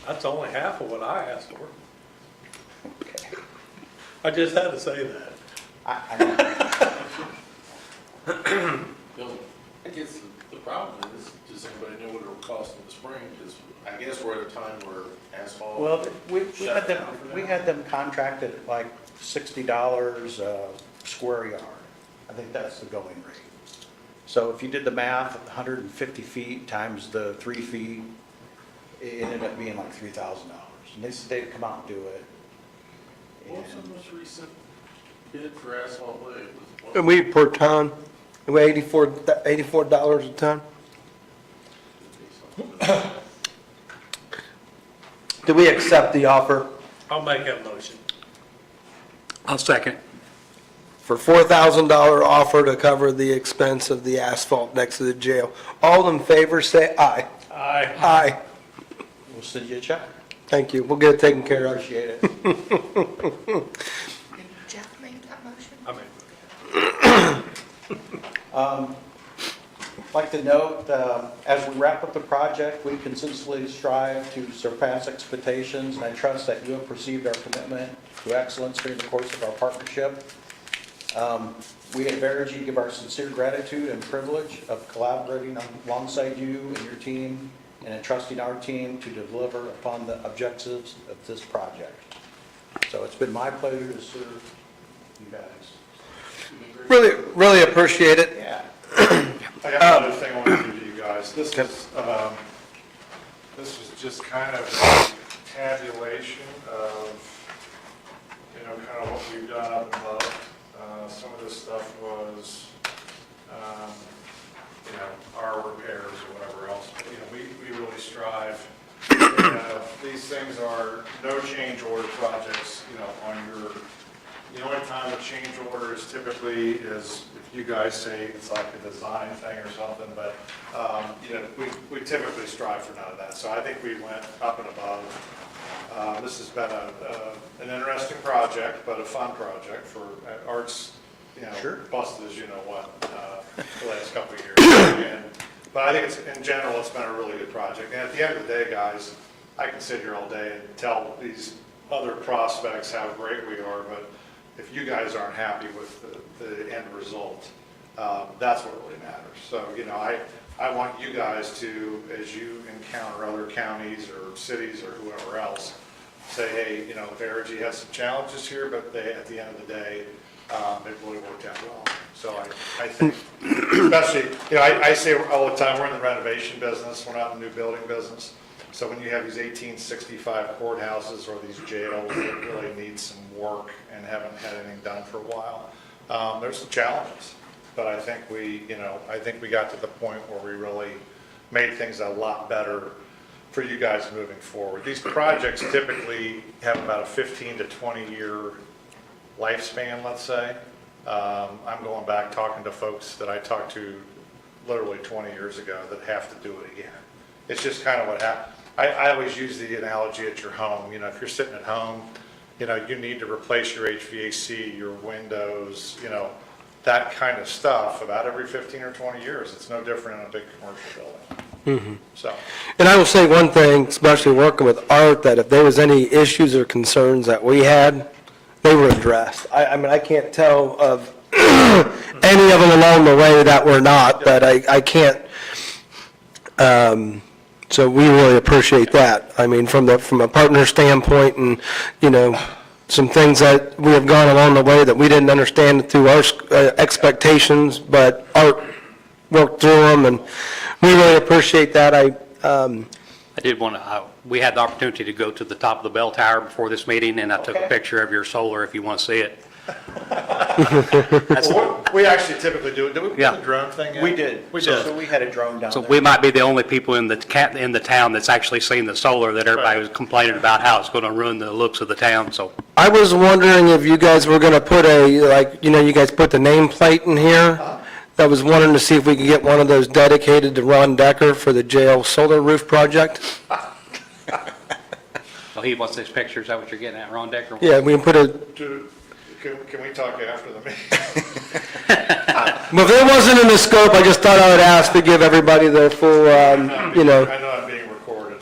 That's only half of what I asked for. Okay. I just had to say that. I I guess the problem is, does anybody know what it will cost in the spring? Because I guess we're at a time where asphalt. Well, we shut down for we that. had them contracted at like $60 a square yard. I think that's the going rate. So if you did the math, 150 feet times the 3 feet, it ended up being like $3,000. And they said they'd come out and do it. What was the most recent bid for asphalt lay? And we per ton, we $84 a ton. Do we accept the offer I'll make that motion. I'll second. for $4,000 offer to cover the expense of the asphalt next to the jail? All in favor, say aye. Aye. Aye. We'll send you a check. Thank you. We'll get it taken care of. Appreciate it. Did Jeff make that motion? I mean, I'd like to note, as we wrap up the project, we consistently strive to surpass expectations, and I trust that you have perceived our commitment to excellence during the course of our partnership. We at Verigy give our sincere gratitude and privilege of collaborating alongside you and your team and entrusting our team to deliver upon the objectives of this project. So it's been my pleasure to serve you guys. Really, really appreciate it. Yeah. I got another thing I want to do to you guys. This is just kind of tabulation of, kind of what we've done up above. Some of this stuff was, our repairs or whatever else. But, we really strive. These things are no change order projects, on your, the only time a change order is typically is if you guys say it's like a design thing or something, but, we typically strive for none of that. So I think we went up and above. This has been an interesting project, but a fun project for Art's, busted as you know what, the last couple of years. But I think in general, it's been a really good project. And at the end of the day, guys, I can sit here all day and tell these other prospects how great we are, but if you guys aren't happy with the end result, that's what really matters. So, I want you guys to, as you encounter other counties or cities or whoever else, say, hey, Verigy has some challenges here, but at the end of the day, it really worked out well. So I think, especially, I say all the time, we're in the renovation business, we're not in the new building business. So when you have these 1865 courthouses or these jails that really need some work and haven't had anything done for a while, there's some challenges. But I think we got to the point where we really made things a lot better for you guys moving forward. These projects typically have about a 15 to 20 year lifespan, let's say. I'm going back talking to folks that I talked to literally 20 years ago that have to do it again. It's just kind of what happened. I always use the analogy at your home. If you're sitting at home, you need to replace your HVAC, your windows, that kind of stuff about every 15 or 20 years. It's no different in a big commercial building. So. And I will say one thing, especially working with Art, that if there was any issues or concerns that we had, they were addressed. I mean, I can't tell of any of them along the way that were not, but I can't, so we really appreciate that. I mean, from a partner standpoint and, some things that we have gone along the way that we didn't understand through our expectations, but Art worked through them, and we really appreciate that. I did want to, we had the opportunity to go to the top of the bell tower before this meeting, and I took a picture of your solar if you want to see it. Well, we actually typically do it. Did we put Yeah. the drone thing in? We did. We did. So we had a drone down So there. we might be the only people in the town that's actually seen the solar, that everybody was complaining about how it's going to ruin the looks of the town, so. I was wondering if you guys were going to put you guys put the nameplate in here. I was wanting to see if we could get one of those dedicated to Ron Decker for the jail solar roof project. So he wants this picture, is that what you're getting at, Ron Decker? Yeah, we can put a, Can we talk after the meeting? well, if it wasn't in the scope, I just thought I would ask to give everybody their full, I know I'm being recorded.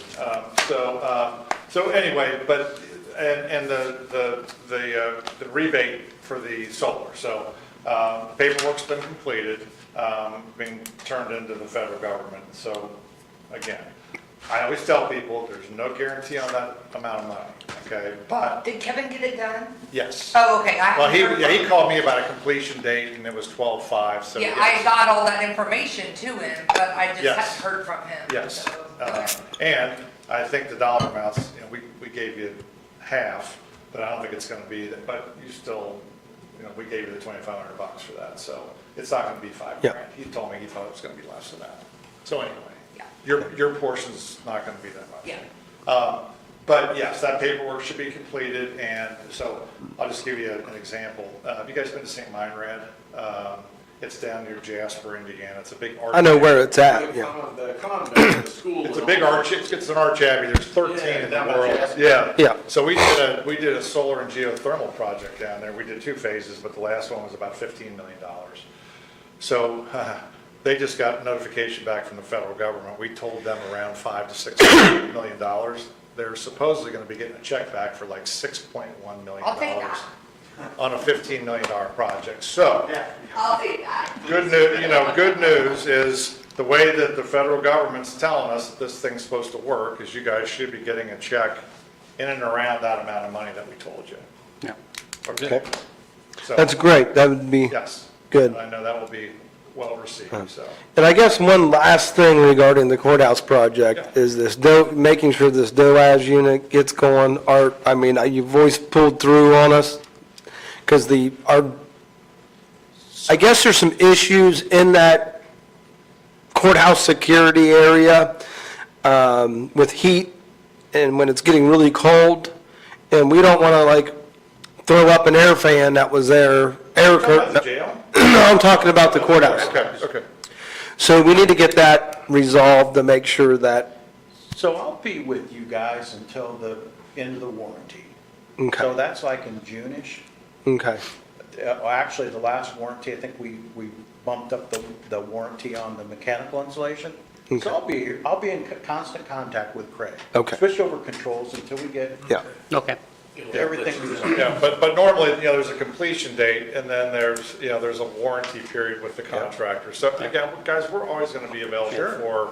So anyway, but, and the rebate for the solar. So paperwork's been completed, being turned into the federal government. So again, I always tell people there's no guarantee on that amount of money, okay? But Did Kevin get it done? yes. Oh, okay. Well, he called me about a completion date and it was 12/5, so Yeah, yes. I got all that information to him, but I just Yes. hadn't heard from him. Yes. So, okay. And I think the dollar amounts, we gave you half, but I don't think it's going to be that, but you still, we gave you the $2,500 for that, so it's not going to be $5 Yeah. grand. He told me he thought it was going to be less than that. So anyway, Yeah. your portion's not going to be that much. Yeah. But yes, that paperwork should be completed, and so I'll just give you an example. Have you guys been to St. Meinrad? It's down near Jasper, Indiana. It's a big art. I know where it's at, yeah. The convent, the school. It's a big arch, it's an arch abbey, there's 13 in the down by world. Jasper. Yeah. Yeah. So we did a solar and geothermal project down there. We did 2 phases, but the last one was about $15 million. So they just got notification back from the federal government. We told them around $5 to $6 million. They're supposedly going to be getting a check back for like $6.1 million I'll take that. on a $15 million project. So I'll take that. good news is the way that the federal government's telling us that this thing's supposed to work is you guys should be getting a check in and around that amount of money that we told you. Yeah. Okay? So, That's great, that would be yes. good. I know that will be well received, so. And I guess one last thing regarding the courthouse project is this, making sure this DOAS unit gets going. Art, I mean, you've always pulled through on us, because I guess there's some issues in that courthouse security area with heat, and when it's getting really cold, and we don't want to like throw up an air fan that was there. About the jail? No, I'm talking about the courthouse. Okay. So we need to get that resolved to make sure that, So I'll be with you guys until the end of the warranty. Okay. So that's like in June-ish. okay, Actually, the last warranty, I think we bumped up the warranty on the mechanical insulation. Okay. So I'll be in constant contact with Craig. Okay. Switch over controls until we get yeah. Okay. everything resolved. Yeah, but normally, there's a completion date, and then there's a warranty period with the contractor. So again, guys, we're always gonna be available for,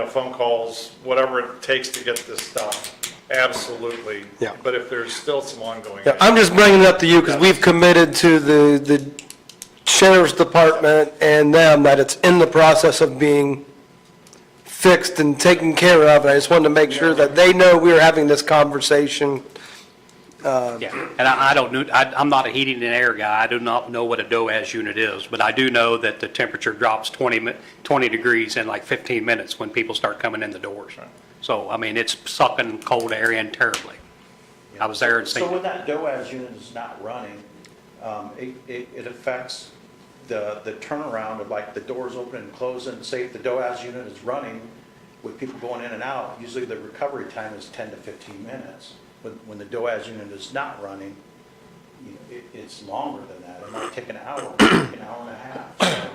phone calls, whatever it takes to get this done. Absolutely. Yeah. But if there's still some ongoing. Yeah, I'm just bringing it up to you because we've committed to the sheriff's department and them that it's in the process of being fixed and taken care of. And I just wanted to make sure that they know we're having this conversation. Yeah, and I don't know, I'm not a heating and air guy. I do not know what a DOAS unit is, but I do know that the temperature drops 20 degrees in like 15 minutes when people start coming in the doors. So, I mean, it's sucking cold air in terribly. I was there and So seen when it. that DOAS unit is not running, it affects the turnaround of like the doors open and closing. Say if the DOAS unit is running with people going in and out, usually the recovery time is 10 to 15 minutes. When the DOAS unit is not running, it's longer than that. It might take an hour, an hour and a half.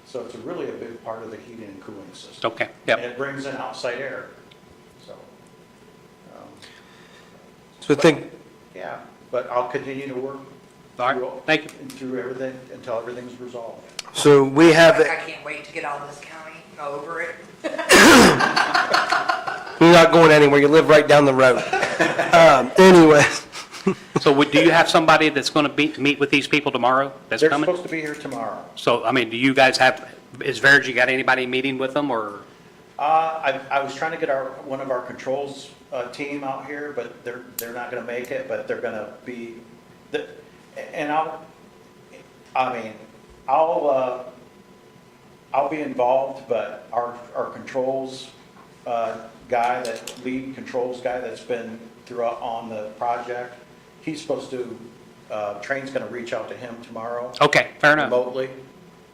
So it's really a big part of the heating and cooling system. Okay, And yep. it brings in outside air. So, So I think, yeah, but I'll continue to work. All right, through- thank you. Through everything, until everything's resolved. so we have, I can't wait to get out of this county, over it. you're not going anywhere, you live right down the road. Anyway, So do you have somebody that's going to meet with these people tomorrow that's They're coming? supposed to be here tomorrow. So, I mean, do you guys have, is Verigy got anybody meeting with them, or? I was trying to get one of our controls team out here, but they're not gonna make it, but they're gonna be, and I'll be involved, but our controls guy, that lead controls guy that's been throughout on the project, he's supposed to, Train's gonna reach out to him tomorrow. Okay, fair enough. Remotely,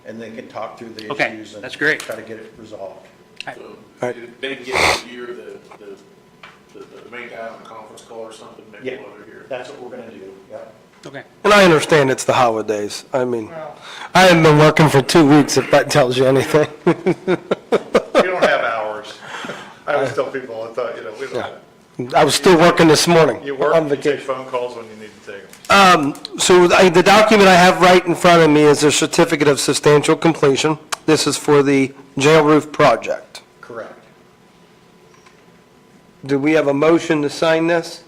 and they can talk through the Okay, issues and that's great. try to get it resolved. So Right. they can get you the main guy on a conference call or something, maybe Yeah, while they're here. that's what we're gonna do, yeah. Okay. and I understand it's the holidays. I mean, I haven't been working for 2 weeks, if that tells you anything. You don't have hours. I always tell people, we don't Yeah. have. I was still working this morning. You work, on you take vacation. phone calls when you need to take them. So the document I have right in front of me is a certificate of substantial completion. This is for the jail roof project. Correct. Do we have a motion to sign this?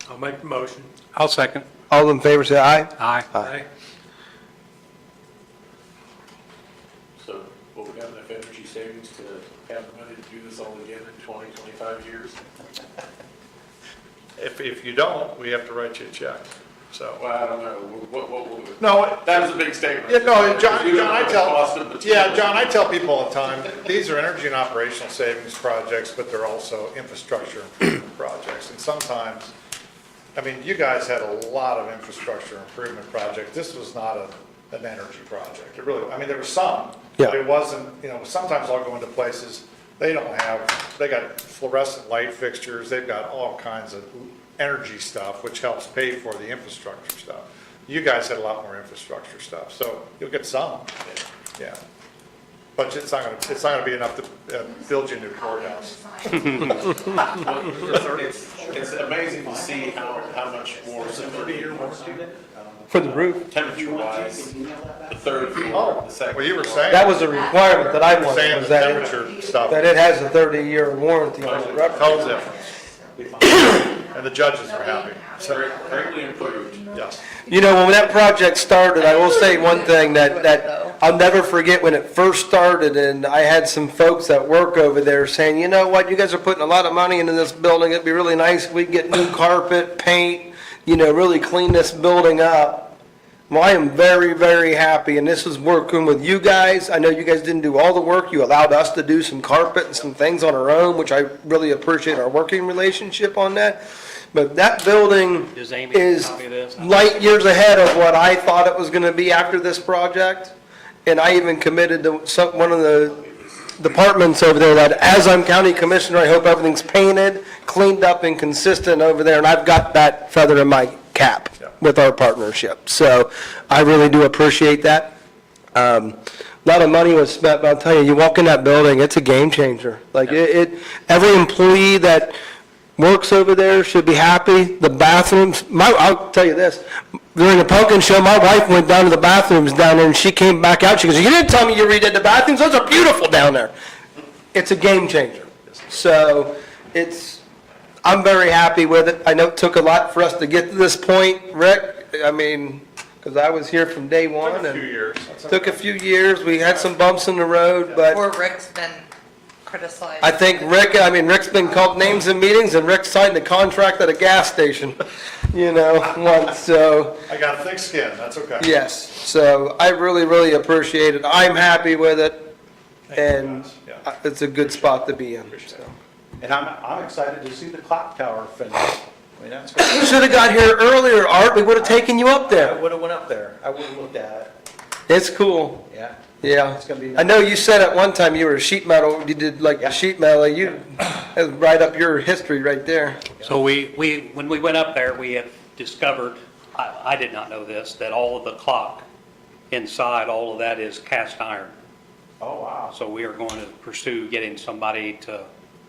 I'll make the motion. I'll second. All in favor, say aye. Aye. Aye. So will we have enough energy savings to have the money to do this all again in 20, 25 years? If you don't, we have to write you a check, so. Well, I don't know. What will we? No, That was a big statement. Yeah, no, John, We don't know I the cost of tell, materials. John, I tell people all the time, these are energy and operational savings projects, but they're also infrastructure improvement projects. And sometimes, I mean, you guys had a lot of infrastructure improvement projects. This was not an energy project. It really, I mean, there were some, but Yeah. it wasn't, sometimes I'll go into places, they got fluorescent light fixtures, they've got all kinds of energy stuff, which helps pay for the infrastructure stuff. You guys had a lot more infrastructure stuff, so you'll get some, yeah. But it's not gonna be enough to build you a new courthouse. It's amazing to see how much more simpler For the roof? temperature wise, the third floor, the second. Well, you were floor. saying. That was a requirement that I You were wanted, saying was the that it, temperature stuff. that it has a 30-year warranty on the rubber. Total difference. and the judges were happy. So, Greatly improved. yes. You know, when that project started, I will say one thing that I'll never forget when it first started, and I had some folks that work over there saying, you know what, you guys are putting a lot of money into this building, it'd be really nice if we could get new carpet, paint, really clean this building up. Well, I am very, very happy, and this is working with you guys. I know you guys didn't do all the work. You allowed us to do some carpet and some things on our own, which I really appreciate our working relationship on that. But that building Does Amy have a is copy of this? light years ahead of what I thought it was gonna be after this project. And I even committed to one of the departments over there that as I'm county commissioner, I hope everything's painted, cleaned up and consistent over there. And I've got that feather in my cap with our partnership. So I really do appreciate that. A lot of money was spent, but I'll tell you, you walk in that building, it's a game changer. Like every employee that works over there should be happy. The bathrooms, I'll tell you this, during the pumpkin show, my wife went down to the bathrooms down there and she came back out. She goes, you didn't tell me you redid the bathrooms. Those are beautiful down there. It's a game changer. So I'm very happy with it. I know it took a lot for us to get to this point, Rick. I mean, because I was here from day one. Took a and few years. Took a few years. We had some bumps in the road, but Or Rick's been criticized. I think Rick's been called names in meetings, and Rick signed a contract at a gas station, once, so, I got a thick skin, that's okay. yes. So I really, really appreciate it. I'm happy with it, and Yeah. it's a good spot to be in. so. And I'm excited to see the clock tower finished. I mean, that's great. You should have got here earlier, Art. We would have taken you up I there. would have went up there. I would have looked at It's cool. it. Yeah. Yeah. It's gonna be I know you said at one time you were a sheet metal, you did like the Yeah. sheet metal, that's right up your history right there. So when we went up there, we have discovered, I did not know this, that all of the clock inside, all of that is cast iron. Oh, wow. So we are going to pursue getting somebody to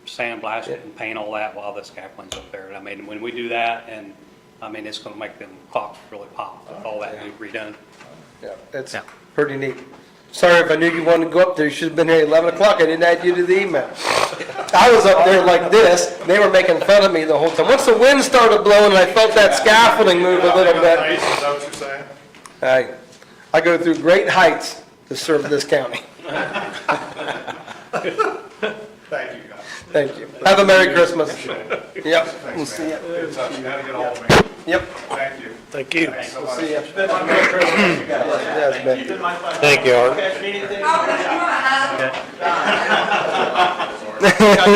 sandblast it and paint all that while the scaffolding's up there. I mean, when we do that, and, I mean, it's going to make them clocks really pop with all that redone. Yeah, it's Yeah. pretty neat. Sorry if I knew you wanted to go up there, you should have been here at 11 o'clock, I didn't add you to the email. I was up there like this, they were making fun of me the whole time. Once the wind started blowing and I felt that scaffolding move a little bit, Nice, is that what you're saying? I go through great heights to serve this county. Thank you, guys. Thank you. Have a Merry Christmas. Yep, we'll Thanks, see man. you. Good touch, you had to get a hold of me. Yep, Thank you. Thank you. Thanks so much. see you. Merry Christmas, you guys. Yes, Ben. Thank you, Art. Catch me anything? Oh, you want a hug?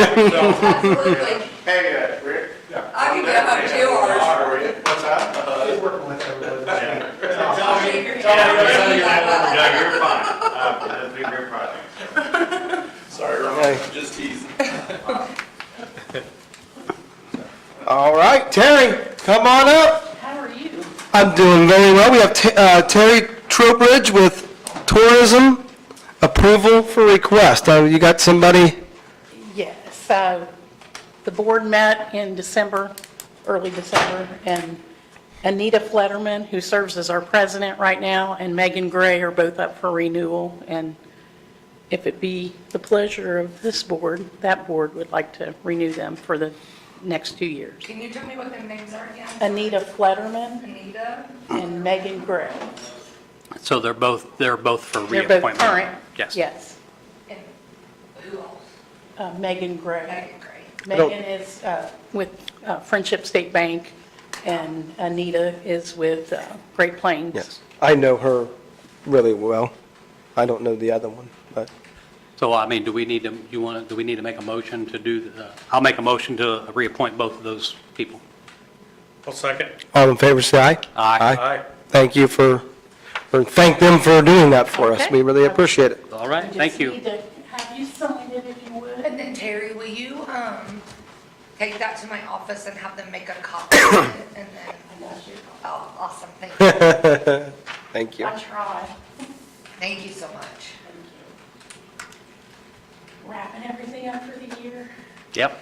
Absolutely. Hey, Rick. I can get a hug too, Art. How are you? What's that? I'll shake your hand. No, you're fine. It's been a great project. Sorry, Hey. Just teasing. All right, Terry, come on up. How are you? I'm doing very well. We have Terry Trowbridge with Tourism Approval for Request. You got somebody? Yes, the board met in December, early December, and Anita Fletterman, who serves as our president right now, and Megan Gray are both up for renewal. And if it be the pleasure of this board, that board would like to renew them for the next 2 years. Can you tell me what their names are again? Anita Fletterman Anita? and Megan Gray. So they're both for They're reappointment? both current. Yes. Yes. And who else? Megan Gray. Megan Gray. Megan is with Friendship State Bank, and Anita is with Great Plains. Yes. I know her really well. I don't know the other one, but So, I mean, do we need to make a motion to do, I'll make a motion to reappoint both of those people. I'll second. all in favor, say aye. Aye. Aye. Thank you thank them for doing that for us. Okay. We really appreciate it. All right, thank you. Just need to have you sign it if you would. And then Terry, will you, take that to my office and have them make a copy of it? And then, oh, awesome, thank you. Thank you. I try. Thank you so much. Wrapping everything up for the year. Yep.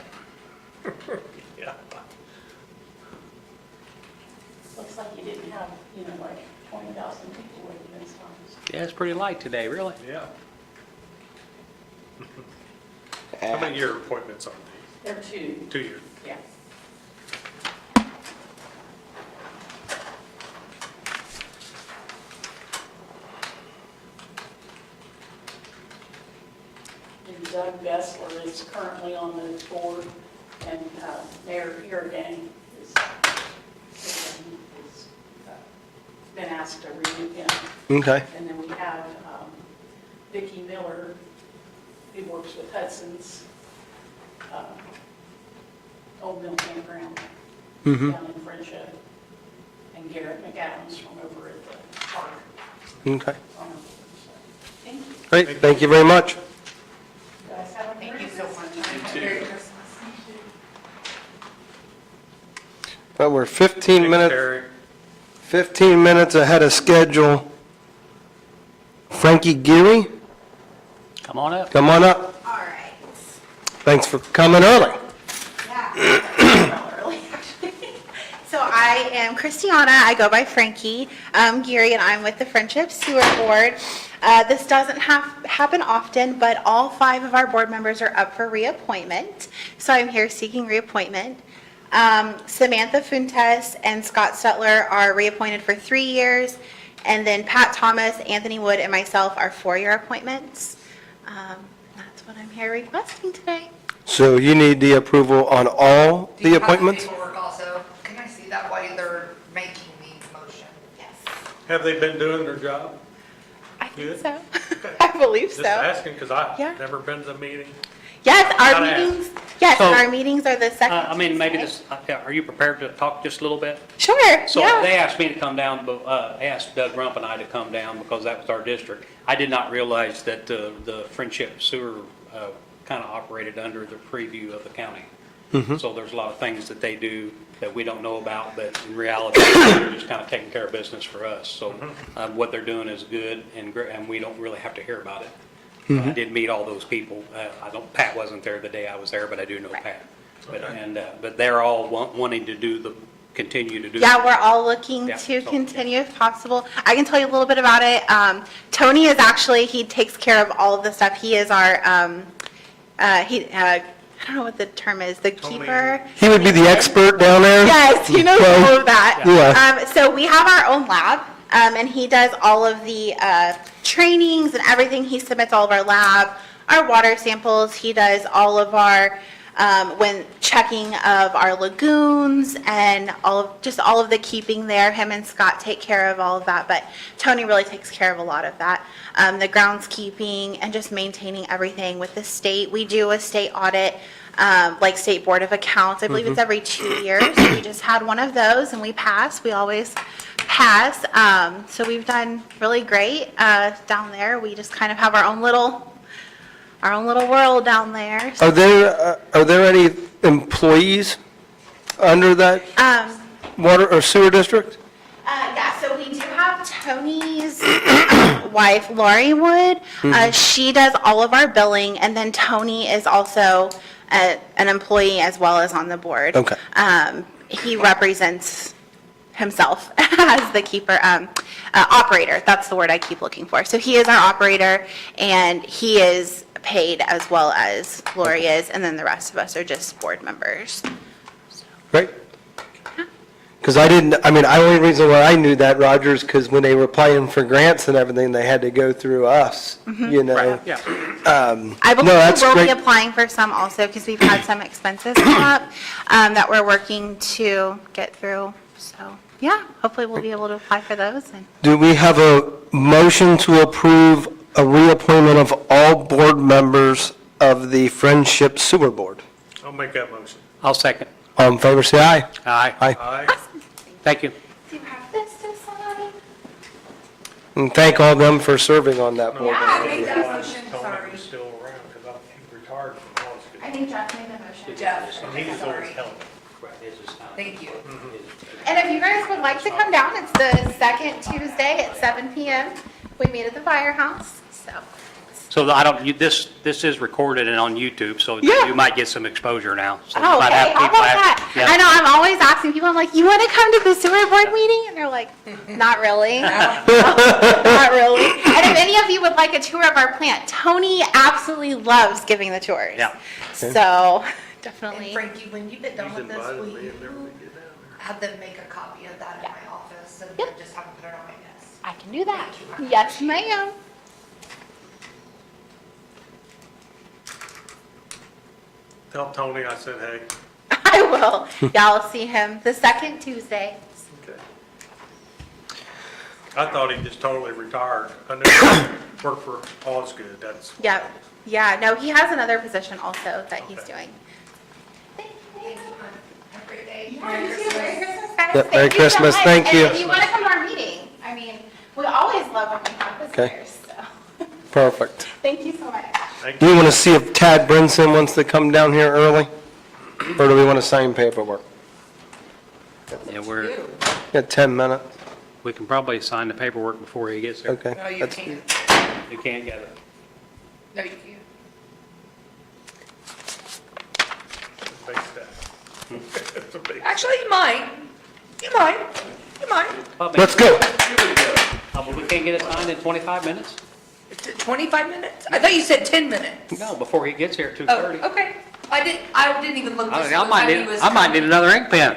Yeah. Looks like you didn't have, like 20,000 people waiting this time. Yeah, it's pretty light today, really. Yeah. How many year appointments are these? There are two. 2 years. Yeah. Doug Gessler is currently on the board, and Mayor Irrigan is been asked to remove him. Okay. And then we have Vicki Miller, who works with Hudson's Old Mill Campground down in Friendship, and Garrett McAdams from over at the park. Okay. Thank you. Great, thank you very much. You guys have a Thank great you so much. Christmas. Merry Christmas. Well, we're 15 minutes, Terry. 15 minutes ahead of schedule. Frankie Geary, Come on up. come on up. All right. Thanks for coming early. Yeah. Early, actually. So I am Christiana. I go by Frankie Geary, and I'm with the Friendship Sewer Board. This doesn't happen often, but all 5 of our board members are up for reappointment. So I'm here seeking reappointment. Samantha Funtes and Scott Stetler are reappointed for 3 years, and then Pat Thomas, Anthony Wood, and myself are 4-year appointments. That's what I'm here requesting today. So you need the approval on all Do the you have appointments? paperwork also? Can I see that while they're making the motion? Yes. Have they been doing their job? I think Good. so. I believe Just so. asking, because Yeah. I've never been to a meeting. Yes, Gotta our ask. meetings, yes, So, our meetings are the second I mean, maybe Tuesday. this, are you prepared to talk just a little bit? Sure, So yeah. they asked me to come down, but asked Doug Rump and I to come down because that was our district. I did not realize that the Friendship Sewer kind of operated under the preview of the county. So there's a lot of things that they do that we don't know about, but in reality, they're just kind of taking care of business for us. So what they're doing is good, and we don't really have to hear about it. I did meet all those people. Pat wasn't there the day I was there, but I do know Pat. But they're all wanting to continue to do. Yeah, we're all looking Yeah, to so, continue if possible. I can tell you a little bit about it. Tony is actually, he takes care of all of the stuff. He is our, I don't know what the term is, the keeper. He would be the expert down there? Yes, he knows Well, all of that. yeah. So we have our own lab, and he does all of the trainings and everything. He submits all of our lab, our water samples. He does all of our, when checking of our lagoons and all of the keeping there. Him and Scott take care of all of that, but Tony really takes care of a lot of that. The groundskeeping and just maintaining everything with the state. We do a state audit, like State Board of Accounts. I believe it's every 2 years. We just had one of those and we passed. We always pass. So we've done really great down there. We just kind of have our own little world down there. Are there any employees under that water or sewer district? Yeah, so we do have Tony's wife, Lori Wood. She does all of our billing, and then Tony is also an employee as well as on the board. Okay. He represents himself as the keeper, operator. That's the word I keep looking for. So he is our operator, and he is paid as well as Lori is, and then the rest of us are just board members. Great. Because the only reason why I knew that, Roger, is because when they were applying for grants and everything, they had to go through us, you know? Yeah. I believe No, that's we'll be great. applying for some also, because we've had some expenses come up that we're working to get through. So, yeah, hopefully we'll be able to apply for those. And Do we have a motion to approve a reappointment of all board members of the Friendship Sewer Board? I'll make that motion. I'll second. All in favor, say aye. Aye. Aye. Aye. Thank you. do you have this to sign? And thank all them for serving on that board. Yeah, I made that motion, Tony sorry. was still around, because he retired from law school. I think Jeff made the motion. Jeff, And he was always sorry. helping. Thank you. And if you guys would like to come down, it's the second Tuesday at 7 p.m. We meet at the firehouse, so. So this is recorded and on YouTube, so Yeah. you might get some exposure now. So you Oh, might okay, have how people about ask- that? yeah. I know, I'm always asking people, I'm like, you want to come to the sewer board meeting? And they're like, not really. Not really. And if any of you would like a tour of our plant, Tony absolutely loves giving the tours. Yeah. So, And definitely. Frankie, when you get done with this, will invited me you and never did get down there. have them make a copy of that in my office and Yep. just have them put it on my desk? I can do that. Thank you. Yes, ma'am. Tell Tony I said, hey. I will. Y'all see him the second Tuesday. Okay. I thought he just totally retired. I knew he worked for Osgood, that's. Yep. Yeah, no, he has another position also that he's Okay. doing. Have a great day. Merry Christmas, guys. Yep, Merry Thank you so Christmas. much. Thank you. And if you want to come to our meeting, I mean, we always love when we have Okay. visitors, so. Perfect. Thank you so much. Do you want to see if Tad Brinson wants to come down here early? Or do we want to sign paperwork? Yeah, Got 10 minutes. we can probably sign the paperwork before he gets there. Okay. No, you That's- can't. You can't get it. No, you can't. Big step. It's a big. Actually, you might. You might. You might. Let's go. But we can't get it signed in 25 minutes? 25 minutes? I thought you said 10 minutes. No, before he gets here at Oh, 2:30. okay. I didn't even look to see I what might time he need, was I might need coming. another ink pen.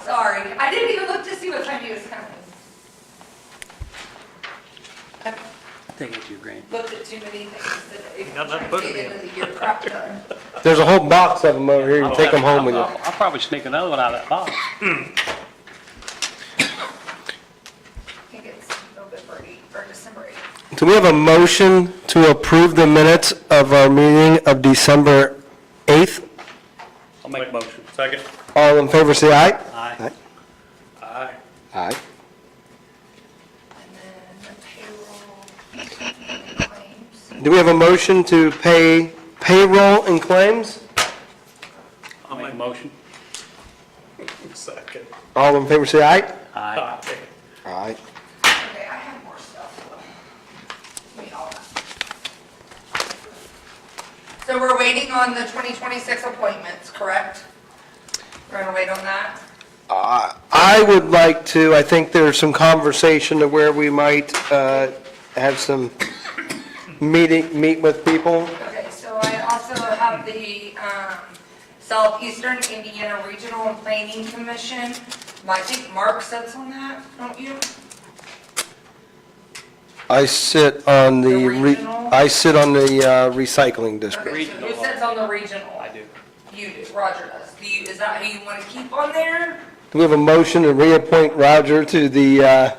Sorry, I didn't even look to see what time he was coming. I I think it's you, Grant. looked at too many things today. Got nothing Trying to to put get it in. into the year crap done. There's a whole box of them over here. You can take them home with you. I'll probably sneak another one out of that box. I think it's November 8th or December 8th. Do we have a motion to approve the minutes of our meeting of December 8th? I'll make a motion. Second. All in favor, say aye. Aye. Aye. Aye. And then the payroll and claims. Do we have a motion to pay payroll and claims? I'll make a motion. Second. All in favor, say aye. Aye. Aye. Aye. Okay, I have more stuff. Give me all that. So we're waiting on the 2026 appointments, correct? We're gonna wait on that? I would like to, I think there's some conversation to where we might have some meet with people. Okay, so I also have the Southeastern Indiana Regional Planning Commission. I think Mark sits on that, don't you? I sit on The regional? I sit on the recycling district. Okay, so who sits on the regional? I do. You do, Roger does. Is that who you want to keep on there? Do we have a motion to reappoint Roger to the SIRP?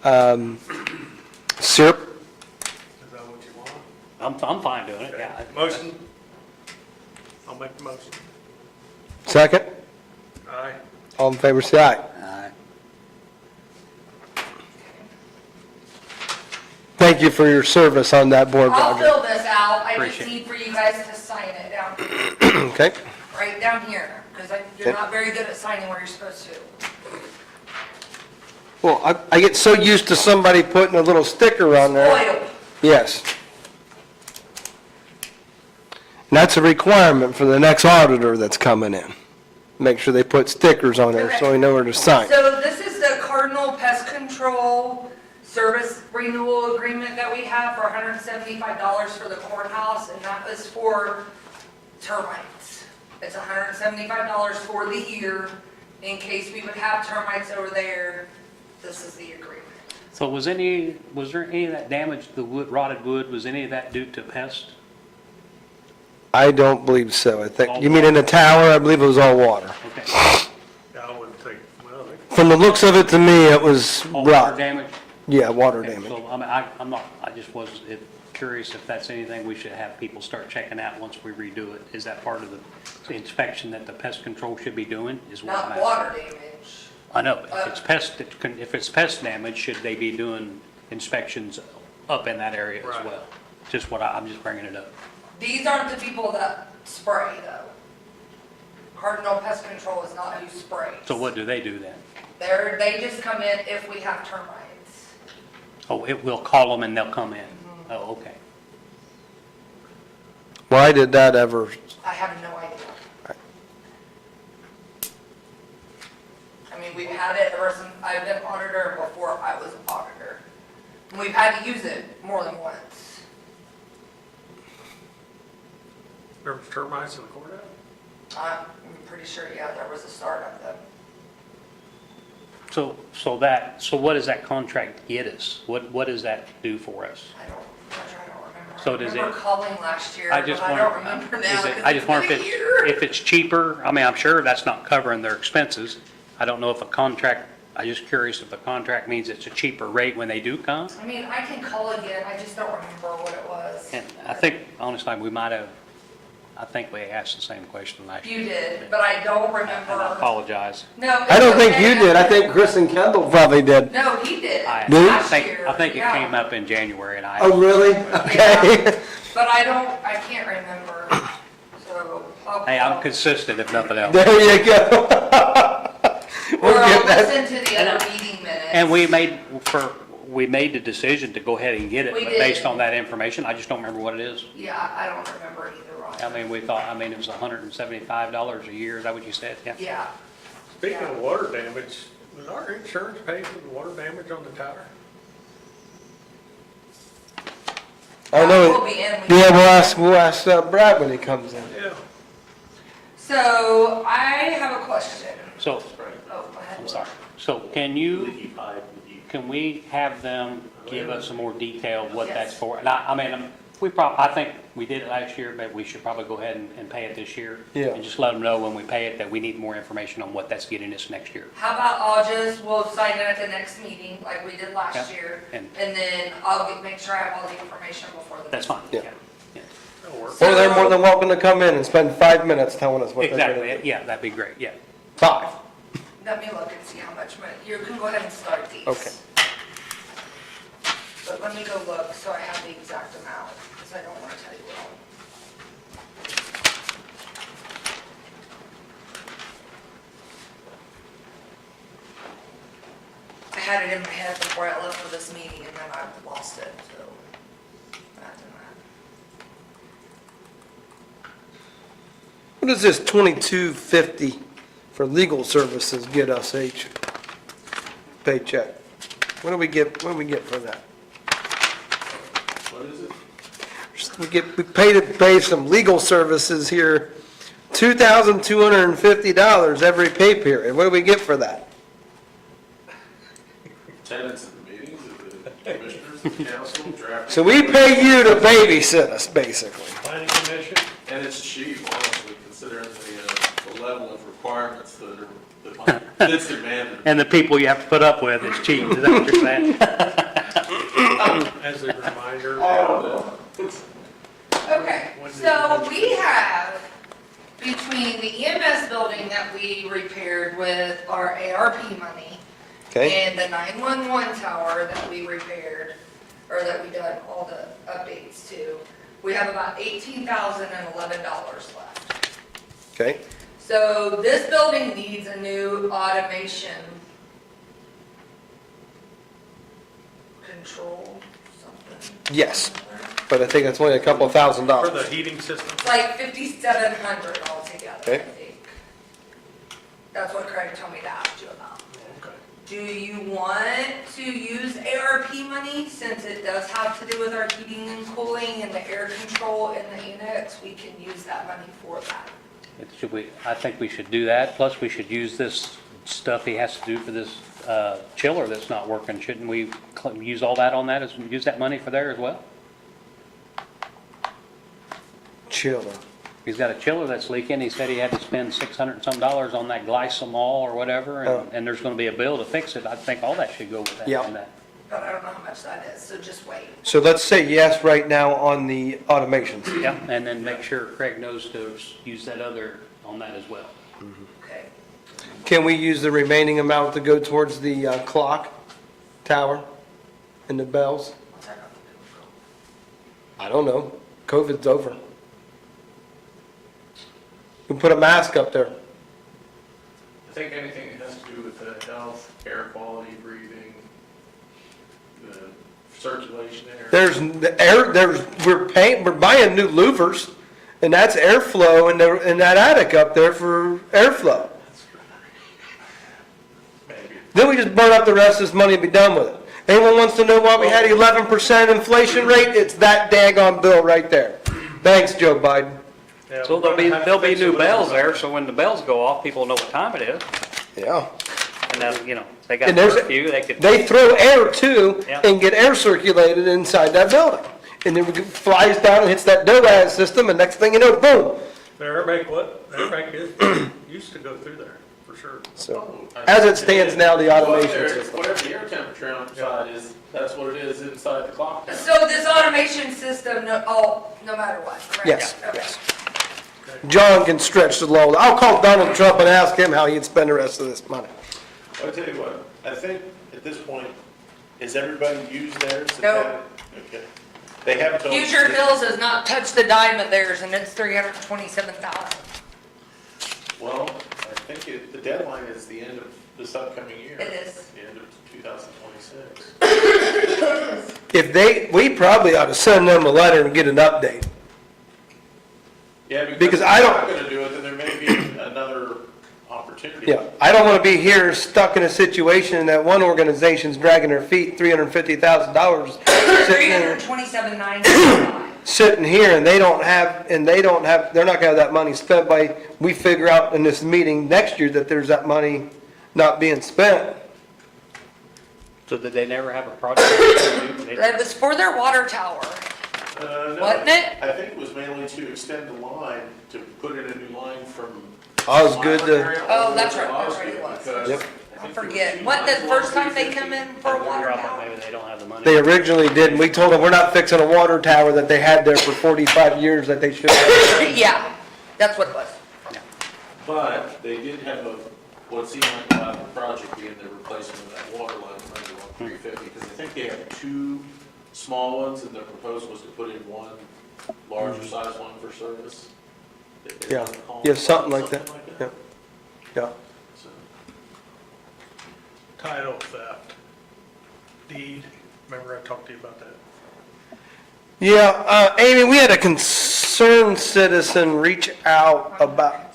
Is that what you want? I'm fine doing it, yeah. Motion? I'll make the motion. Second? Aye. All in favor, say aye. Aye. Thank you for your service on that board, I'll Roger. fill this out. I just Appreciate it. need for you guys to sign it down here, Okay? right down here, because you're Okay. not very good at signing where you're supposed to. Well, I get so used to somebody putting a little sticker on there. Oil. Yes. And that's a requirement for the next auditor that's coming in. Make sure they put stickers on there so we know where to sign. So this is the Cardinal Pest Control Service Renewal Agreement that we have for $175 for the courthouse, and that was for termites. It's $175 for the year in case we would have termites over there. This is the agreement. So was there any of that damage, the wood, rotted wood, was any of that due to pest? I don't believe so. I think, you mean in the tower? I believe it was all water. Okay. Yeah, I wouldn't think, well, From the looks of it to me, it was All water rot. damage? Yeah, water Okay, damage. So, I mean, I'm not, I just was curious if that's anything we should have people start checking out once we redo it. Is that part of the inspection that the pest control should be doing, is what I'm Not asking? water damage. I know, if it's pest damage, should they be doing inspections up in that area as Right. well? Just what I'm just bringing it up. These aren't the people that spray though. Cardinal Pest Control is not who sprays. So what do they do then? They just come in if we have termites. Oh, we'll call them and they'll come in? Oh, okay. Why did that ever, I have no idea. I mean, we've had it ever since I've been auditor before I was auditor. And we've had to use it more than once. there was termites in the courthouse? I'm pretty sure, yeah, there was a start of them. So what does that contract get us? What does that do for us? I don't remember. So does it? I remember calling last year, I but just I wonder, don't remember now. is it, 'cause I just wonder it's been a year. if it's cheaper, I mean, I'm sure that's not covering their expenses. I don't know if a contract, I'm just curious if a contract means it's a cheaper rate when they do come. I mean, I can call again, I just don't remember what it was. And I think, honestly, we might have, I think we asked the same question last year. You did, but I don't And I remember. apologize. No. I don't it's think you okay. did. I think Chris and Kendall probably did. No, he did. I Last think, year, I think it yeah. came up in January and I. Oh, really? Okay. Yeah. But I can't remember, so. Hey, I'm consistent if nothing else. There you go. We'll Or I'll get that. listen to the other meeting minutes. And we made the decision to go ahead and get it, We but did. based on that information, I just don't remember what it is. Yeah, I don't remember either, Ron. I mean, we thought, I mean, it was $175 a year, is that what you said? Yeah. Yeah. Speaking of water damage, was our insurance pay for the water damage on the tower? I know. We'll be in. Yeah, we'll ask Brad when he comes in. Yeah. So I have a question. So, Oh, go ahead. I'm sorry. So can we have them give us some more detail what that's Yes. for? And I mean, I think we did it last year, but we should probably go ahead and pay it this year. Yeah. And just let them know when we pay it that we need more information on what that's getting us next year. How about we'll sign it at the next meeting like we did last Yeah. year. And- And then I'll make sure I have all the information before the. That's fine. Yeah. Yeah. That'll work. Or they're more than welcome to come in and spend 5 minutes telling us what they're Exactly, going to do. yeah, that'd be great, yeah. 5. Let me look and see how much money, you can go ahead and start these. Okay. But let me go look so I have the exact amount, because I don't want to tell you wrong. I had it in my head before I left for this meeting, and then I lost it, so. Imagine that. What does this $22.50 for legal services get us each paycheck? What do we get for that? What is it? We pay some legal services here, $2,250 every pay period. What do we get for that? Attendance at the meetings of the commissioners, the council, drafting. So we pay you to babysit us, basically. Planning commission? And it's cheap, honestly, considering the level of requirements that's demanded. And the people you have to put up with is cheap, is that what you're saying? As a reminder. Okay, so we have, between the EMS building that we repaired with our ARP money, Okay? and the 911 tower that we repaired, or that we done all the updates to, we have about $18,011 left. Okay? So this building needs a new automation control something. Yes, but I think it's only a couple of For $1,000. the heating system? It's like 5,700 altogether, I Okay. think. That's what Craig told me to ask you about. Okay. Do you want to use ARP money, since it does have to do with our heating and cooling and the air control in the annex? We can use that money for that. I think we should do that, plus we should use this stuff he has to do for this chiller that's not working. Shouldn't we use all that on that, use that money for there as well? Chiller. He's got a chiller that's leaking, he said he had to spend $600 and some on that glycol or whatever, Oh. and there's gonna be a bill to fix it. I think all that should go with that. Yeah. on that. But I don't know how much that is, so just wait. So let's say yes right now on the automations. Yeah, and then make sure Craig knows to use that other on that as well. Okay. Can we use the remaining amount to go towards the clock tower and the bells? What's that? I don't know. COVID's over. We put a mask up there. I think anything that has to do with health, air quality, breathing, the circulation air. There's the air, we're buying new louvers, and that's airflow in that attic up there for airflow. Maybe. Then we just burn up the rest of this money and be done with it. Anyone wants to know why we had 11% inflation rate? It's that daggone bill right there. Thanks, Joe Biden. Yeah, So we're gonna have to there'll be fix it new with bells the- there, so when the bells go off, people know what time it is. Yeah. And then, they got And there's, curfew, they could. they throw air too Yeah. and get air circulated inside that building. and then it flies down and hits that DOAS system, and next thing you know, boom. Everybody used to go through there, for sure. So, as it stands now, the Go up automation there, system. whatever the air temperature outside is, that's what it is inside the clock tower. So this automation system, no matter what, correct? Yes, Okay. yes. John can stretch the law. I'll call Donald Trump and ask him how he'd spend the rest of this money. I'll tell you what, I think at this point, is everybody used theirs? Nope. Okay. They haven't told. Future Hills has not touched a dime of theirs, and it's 327,000. Well, I think the deadline is the end of this upcoming year. It is. The end of 2026. We probably ought to send them a letter and get an update. Yeah, Because because if I they're don't- not gonna do it, then there may be another opportunity. Yeah, I don't want to be here stuck in a situation that one organization's dragging their feet, $350,000 sitting here, and they're not gonna have that money spent by, we figure out in this meeting next year that there's that money not being spent. So did they never have a project? That was for their water tower, No, wasn't it? I think it was mainly to extend the line, to put in a new line from. Osgood to- Oh, that's right, that's right, it was. Because Yep. I forget. What, the first time they come in for a water tower? Maybe they don't have the money. They originally did, and we told them, we're not fixing a water tower that they had there for 45 years that they should have. Yeah, that's what it was. But they did have what seemed like a lot of the project being the replacement of that water line from 350, because I think they have two small ones, and the proposal was to put in one larger size one for service. They Yeah, wanted to call yeah, it something like that, yeah, yeah. So, Title theft, deed, remember I talked to you about that? Yeah, Amy, we had a concerned citizen reach out about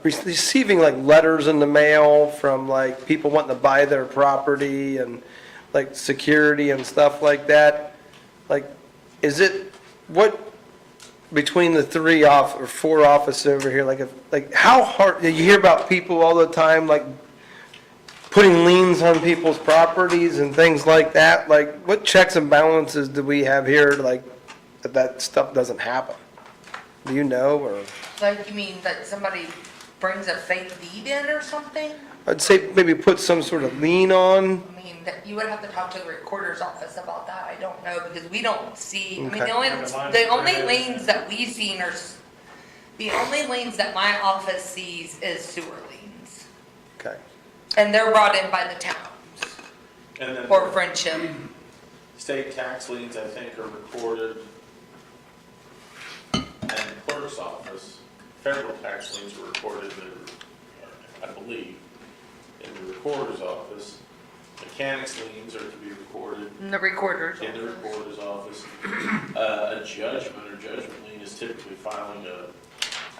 receiving like letters in the mail from like people wanting to buy their property and like security and stuff like that. Like, is it, what, between the or four offices over here, like how hard, you hear about people all the time, like putting liens on people's properties and things like that? Like, what checks and balances do we have here, like, that stuff doesn't happen? Do you know, or? Like, you mean that somebody brings a fake deed in or something? I'd say maybe put some sort of lien on. I mean, that you would have to talk to the recorder's office about that. I don't know, because we don't see, I mean, Okay. the only liens that we've seen the only liens that my office sees is sewer liens. Okay. And they're brought in by the towns and then or Friendship. state tax liens, I think, are recorded in the clerk's office. Federal tax liens are recorded, I believe, in the recorder's office. Mechanics liens are to be recorded In the recorder's in the office. recorder's office. A judgment or judgment lien is typically filing a,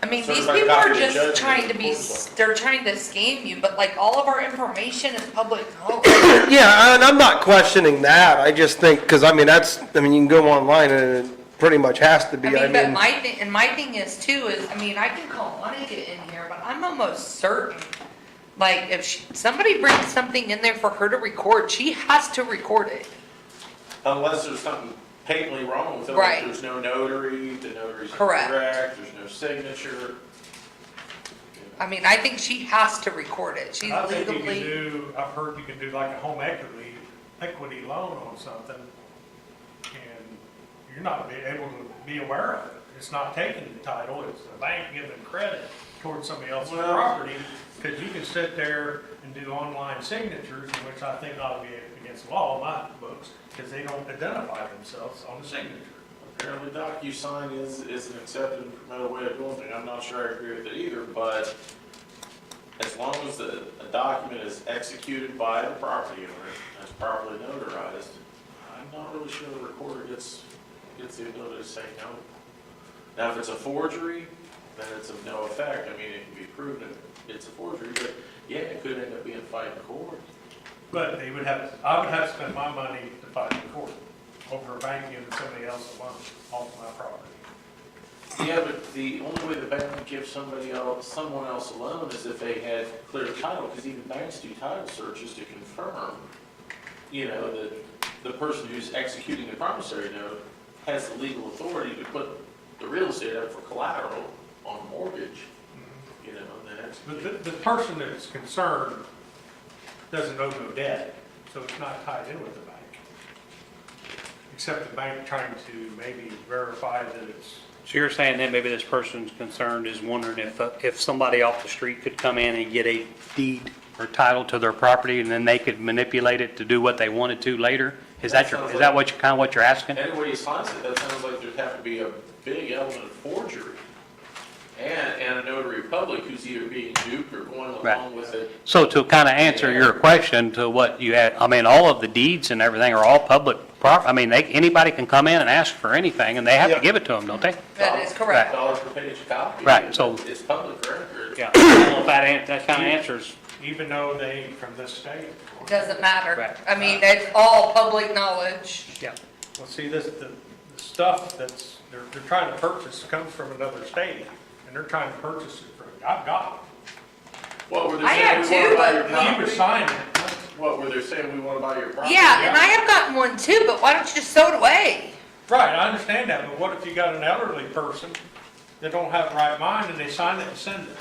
I mean, these certified people are copy of the just judgment trying to in the be, court's office. they're trying to scam you, but like all of our information is public knowledge. Yeah, and I'm not questioning that. I just think, because I mean, you can go online and it pretty much has to be. I mean, but my thing is too, is, I mean, I can call Monica in here, but I'm almost certain, like, if somebody brings something in there for her to record, she has to record it. unless there's something patently wrong with it. Right. Like there's no notary, the notary's Correct. incorrect, there's no signature. I mean, I think she has to record it. She's I think you can legally, do, I've heard you can do like a home equity loan on something, and you're not able to be aware of it. It's not taking the title, it's the bank giving credit towards somebody else's Well- property, because you can sit there and do online signatures, which I think ought to be against the law in my books, because they don't identify themselves on the signature. Apparently DocuSign is an accepted and promoted way of doing things. I'm not sure I agree with it either, but as long as a document is executed by the property owner, and it's properly notarized, I'm not really sure the recorder gets the ability to say no. Now, if it's a forgery, then it's of no effect. I mean, it can be proven it's a forgery, but yeah, it could end up being fight in court. But I would have to spend my money to fight in court over a bank giving somebody else a loan off my property. Yeah, but the only way the bank would give someone else a loan is if they had clear title, because even banks do title searches to confirm, that the person who's executing the promissory note has the legal authority to put the real estate up for collateral on the mortgage, you know, and then execute. The person that's concerned doesn't owe no debt, so it's not tied in with the bank. Except the bank trying to maybe verify that it's, So you're saying that maybe this person's concerned is wondering if somebody off the street could come in and get a deed or title to their property, and then they could manipulate it to do what they wanted to later? Is that your, is that what you, kind of what you're asking? Any way you slice it, that sounds like there'd have to be a big element of forgery. And a notary public who's either being duped or going along with it. So to kind of answer your question to what you had, I mean, all of the deeds and everything are all public I mean, anybody can come in and ask for anything, and they have to give it to them, don't they? That is correct. $1 per page copy. Right, so- It's public record. Yeah, I don't know if that kind of answers. even though they ain't from this state. Doesn't matter. Right. I mean, it's all public knowledge. Yeah. Well, see, the stuff that's, they're trying to purchase comes from another state, and they're trying to purchase it from, I've got What were they I saying, have we want too, to buy your it. You property? were signing it. What were they saying, we want to buy your property? Yeah, and I have gotten one too, but why don't you just throw it away? Right, I understand that, but what if you got an elderly person that don't have the right mind and they sign it and send it?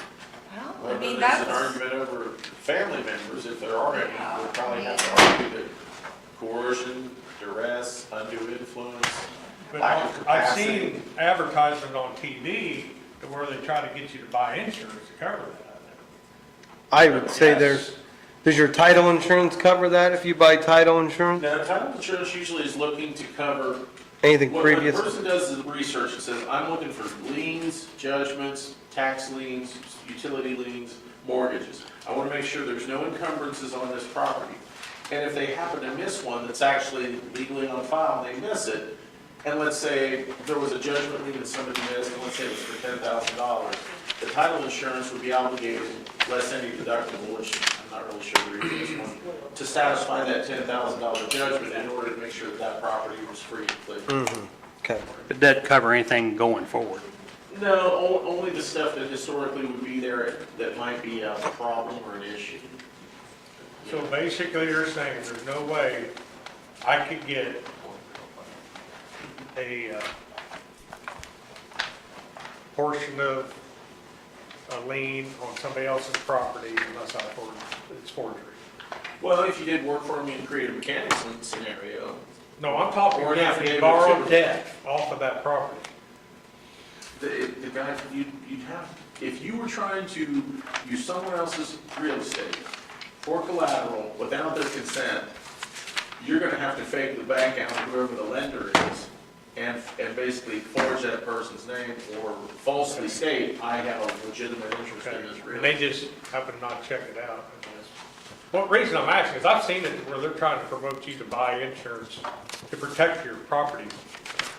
Well, Well, I mean, there's an that's, argument over family members, if there are any, we'll probably have to argue that coercion, duress, undue influence, But lack of I've capacity. seen advertisement on TV to where they try to get you to buy insurance to cover that. I would say Yes. does your title insurance cover that if you buy title insurance? Now, title insurance usually is looking to cover, Anything what previous? the person does is research and says, I'm looking for liens, judgments, tax liens, utility liens, mortgages. I want to make sure there's no encumbrances on this property. And if they happen to miss one that's actually legally on file, and they miss it, and let's say there was a judgment lien that somebody missed, and let's say it was for $10,000, the title insurance would be obligated, less any deductible, which I'm not really sure the reason is one, to satisfy that $10,000 judgment in order to make sure that that property was free and clear. Okay. It doesn't cover anything going forward. No, only the stuff that historically would be there that might be a problem or an issue. So basically, you're saying there's no way I could get a portion of a lien on somebody else's property unless it's forgery. Well, if you did work for me and create a mechanics lien scenario, No, I'm talking Or an if you affidavit borrowed too. debt off of that property. the guy, you'd have, if you were trying to use someone else's real estate for collateral without their consent, you're gonna have to fake the bank out, whoever the lender is, and basically forge that person's name or falsely state, I have a legitimate interest in this real And they estate. just happen to not check it out, I guess. What reason I'm asking is I've seen it where they're trying to promote you to buy insurance to protect your property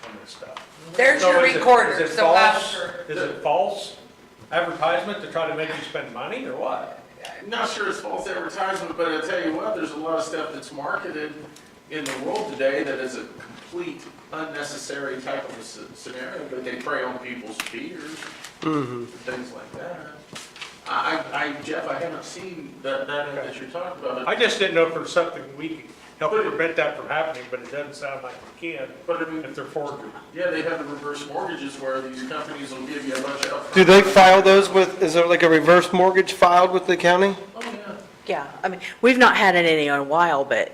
on this stuff. there's So your is it- recorder, is it so false? after. Is it false advertisement to try to make you spend money or what? Not sure it's false advertisement, but I tell you what, there's a lot of stuff that's marketed in the world today that is a complete unnecessary type of a scenario, but they prey on people's fears, things like that. Jeff, I haven't seen that that you're talking about. I just didn't know if there's something we can help prevent that from happening, but it doesn't sound like we can, But I mean, if they're forgery. yeah, they have the reverse mortgages where these companies will give you a bunch of upfront. Do they file those with, is there like a reverse mortgage filed with the county? Oh, yeah. Yeah, I mean, we've not had any in a while, but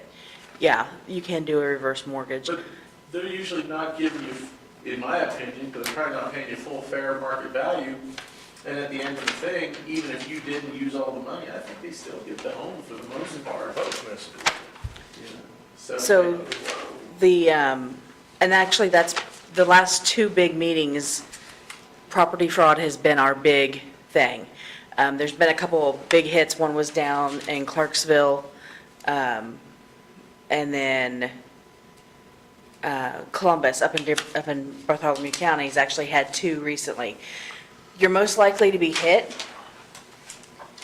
yeah, you can do a reverse mortgage. But they're usually not giving you, in my opinion, because they're probably not paying you full fair market value. And at the end of the thing, even if you didn't use all the money, I think they still get the home for the most part. Both missed it. So and actually, that's, the last two big meetings, property fraud has been our big thing. There's been a couple of big hits. One was down in Clarksville, and then Columbus, up in Bartholomew County, has actually had two recently. You're most likely to be hit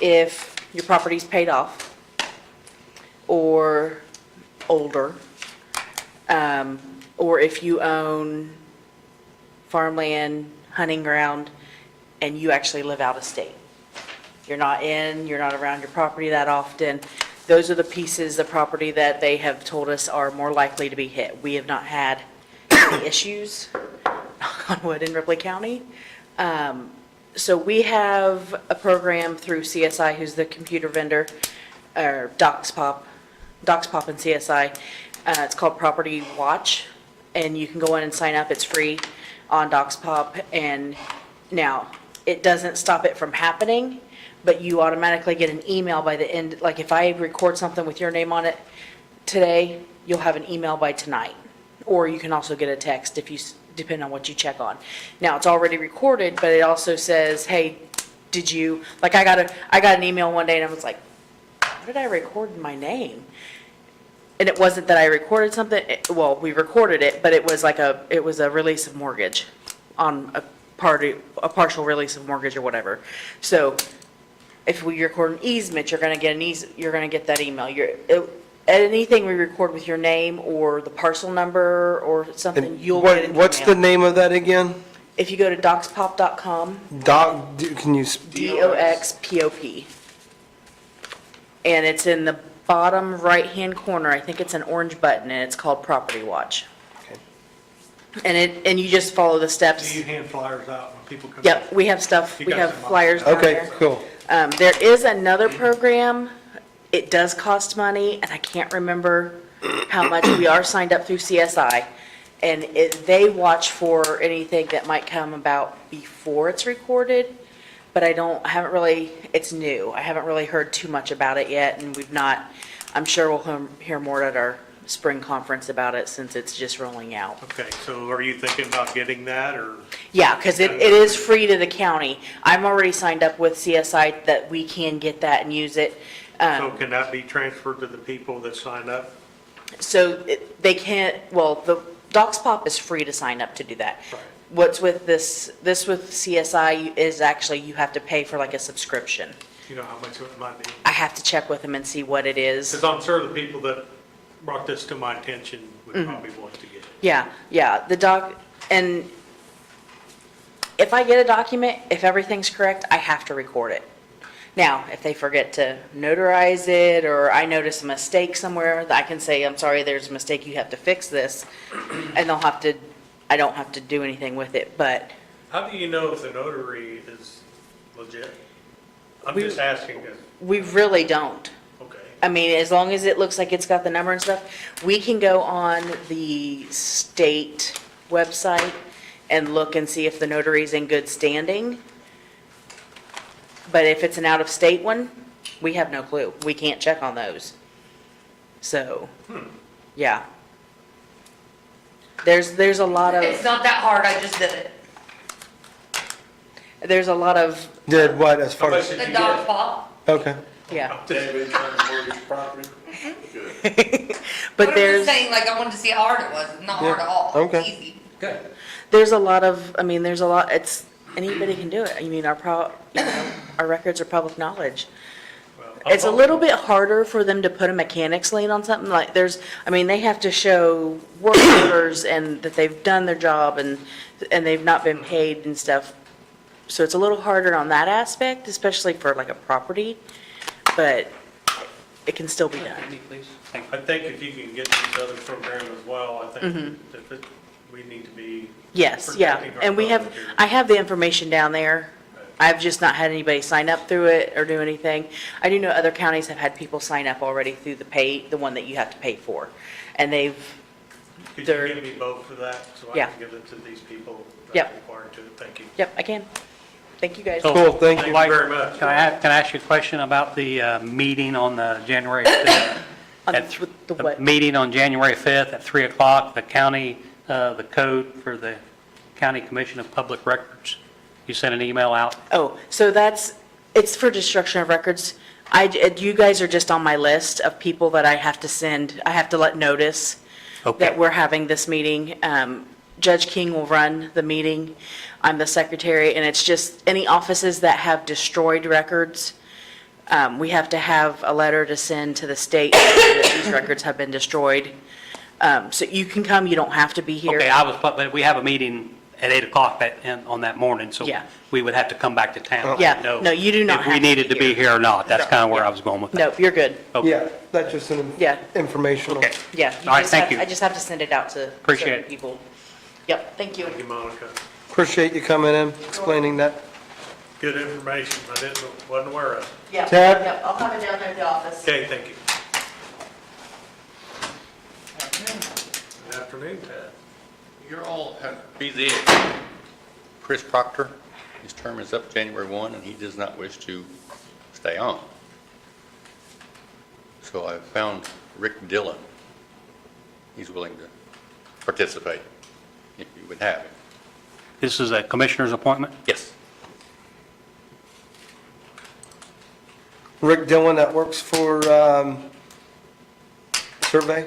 if your property's paid off or older, or if you own farmland, hunting ground, and you actually live out of state. You're not around your property that often. those are the pieces of property that they have told us are more likely to be hit. We have not had any issues, knock on wood, in Ripley County. So we have a program through CSI, who's the computer vendor, or DocsPop and CSI. It's called Property Watch, and you can go in and sign up. It's free on DocsPop. And now, it doesn't stop it from happening, but you automatically get an email by the end. Like if I record something with your name on it today, you'll have an email by tonight. Or you can also get a text if you, depending on what you check on. Now, it's already recorded, but it also says, hey, did you, like I got an email one day and I was like, what did I record in my name? And it wasn't that I recorded something, well, we recorded it, but it was like it was a release of mortgage on a partial release of mortgage or whatever. So if we record an easement, you're gonna get that email. Anything we record with your name or the parcel number or something, And you'll get an email. what's the name of that again? If you go to docspop.com, Can you, DOXPOP. And it's in the bottom right-hand corner. I think it's an orange button, and it's called Property Watch. Okay. And you just follow the steps. Do you hand flyers out when people come? Yep, we have stuff, You we got have some flyers down okay, there. cool. There is another program. It does cost money, and I can't remember how much. We are signed up through CSI, and they watch for anything that might come about before it's recorded, but haven't really, it's new. I haven't really heard too much about it yet, and I'm sure we'll hear more at our spring conference about it since it's just rolling out. Okay, so are you thinking about getting that, or? Yeah, because it is free to the county. I'm already signed up with CSI that we can get that and use it. So can that be transferred to the people that sign up? So they can't, well, the DocsPop is free to sign up to do that. Right. What's with this with CSI is actually you have to pay for like a subscription. You know how much it might be? I have to check with them and see what it is. Because I'm sure the people that brought this to my attention would probably want to get it. Yeah, and if I get a document, if everything's correct, I have to record it. Now, if they forget to notarize it, or I notice a mistake somewhere, I can say, I'm sorry, there's a mistake, you have to fix this, and I don't have to do anything with it, but How do you know if the notary is legit? I'm just asking, we really don't. okay. I mean, as long as it looks like it's got the number and stuff, we can go on the state website and look and see if the notary's in good standing. But if it's an out-of-state one, we have no clue. We can't check on those. So, yeah. There's a lot It's of, not that hard, I just did it. there's a lot of, Did what as far How as, much The did you dog get? spot. okay. yeah. David trying to mortgage property? Good. But I'm there's, just saying, like, I wanted to see how hard it was. It's not hard Yeah, at all. okay. It's easy. there's a lot of, it's, anybody can do it. I mean, our records are public knowledge. It's a little bit harder for them to put a mechanics lien on something like they have to show work orders and that they've done their job and they've not been paid and stuff. So it's a little harder on that aspect, especially for like a property, but it can still be done. Please. Thank you. I think if you can get these other programs as well, I think that we need to be. Yes, yeah, protecting our and public here. I have the information down there. I've just not had anybody sign up through it or do anything. I do know other counties have had people sign up already through the one that you have to pay for. And Could they're- you give me both for that, so I Yeah. can give it to these people Yep. that required to? Thank you. Yep, I can. Thank you, guys. So- Cool, thank you. Thank you very much. Can I ask you a question about the meeting on the January 5th? On At the what? Meeting on January 5th at 3 o'clock, the county, the code for the County Commission of Public Records. You sent an email out? Oh, so it's for destruction of records. You guys are just on my list of people that I have to let notice Okay. that we're having this meeting. Judge King will run the meeting. I'm the secretary, and it's just any offices that have destroyed records. We have to have a letter to send to the state that these records have been destroyed. So you can come, you don't have to be here. Okay, but we have a meeting at 8 o'clock on that morning, so Yeah. we would have to come back to town. and Yeah, know no, you do not If have we to be needed to be here. here or not. That's kind of where I was going with that. Nope, you're good. Okay. Yeah, that's just an Yeah. informational. Okay. Yeah. All right, thank you. I just have to send it out to Appreciate certain it. people. Yep, thank you. Thank you, Monica. Appreciate you coming in, explaining that. Good information. Wasn't aware of. Yeah. Ted? Yep, I'll have it down there at the office. Okay, thank you. Good afternoon, Ted. You're all busy. Chris Proctor, his term is up January 1, and he does not wish to stay on. So I found Rick Dillon. He's willing to participate, if you would have him. This is a commissioner's appointment? Yes. Rick Dillon that works for Survey?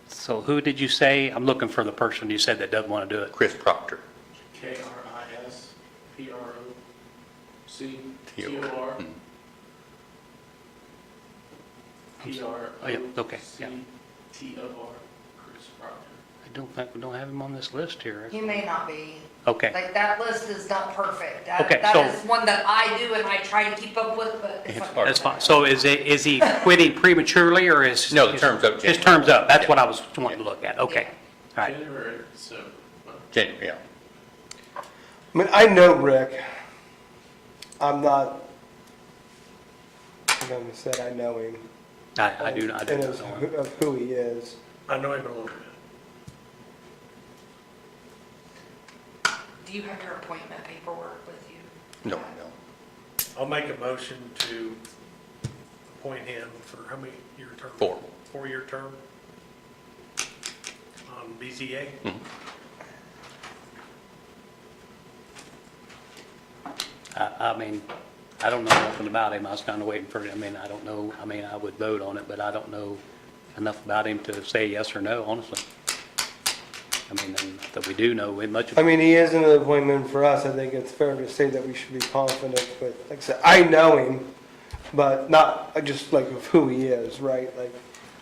So who did you say? I'm looking for the person you said that doesn't want to do it. Chris Proctor. KrisProctor. Oh, yeah, okay, yeah. T-O-R, Chris Proctor. I don't have him on this list here. He may not be. Okay. Like, that list is not perfect. Okay, That so- is one that I do and I try to keep up with, but it's not. That's fine. So is he quitting prematurely, or is? No, the term's up His January. term's up. That's Yeah. what I was wanting to look at. Okay. All right. January, so, January, yeah. I mean, I know Rick. I'm not, like I said, I know him. I do not And know of him. of who he is. I know him a little bit. Do you have your appointment paperwork with you? No, no. I'll make a motion to appoint him for how many year term? 4. 4-year term on BZA. I mean, I don't know nothing about him. I was kind of waiting for, I mean, I don't know, I mean, I would vote on it, but I don't know enough about him to say yes or no, honestly. I mean, and that we do know much I about. mean, he is an appointment for us. I think it's fair to say that we should be confident, but like I said, I know him, but not just like of who he is, right? Like,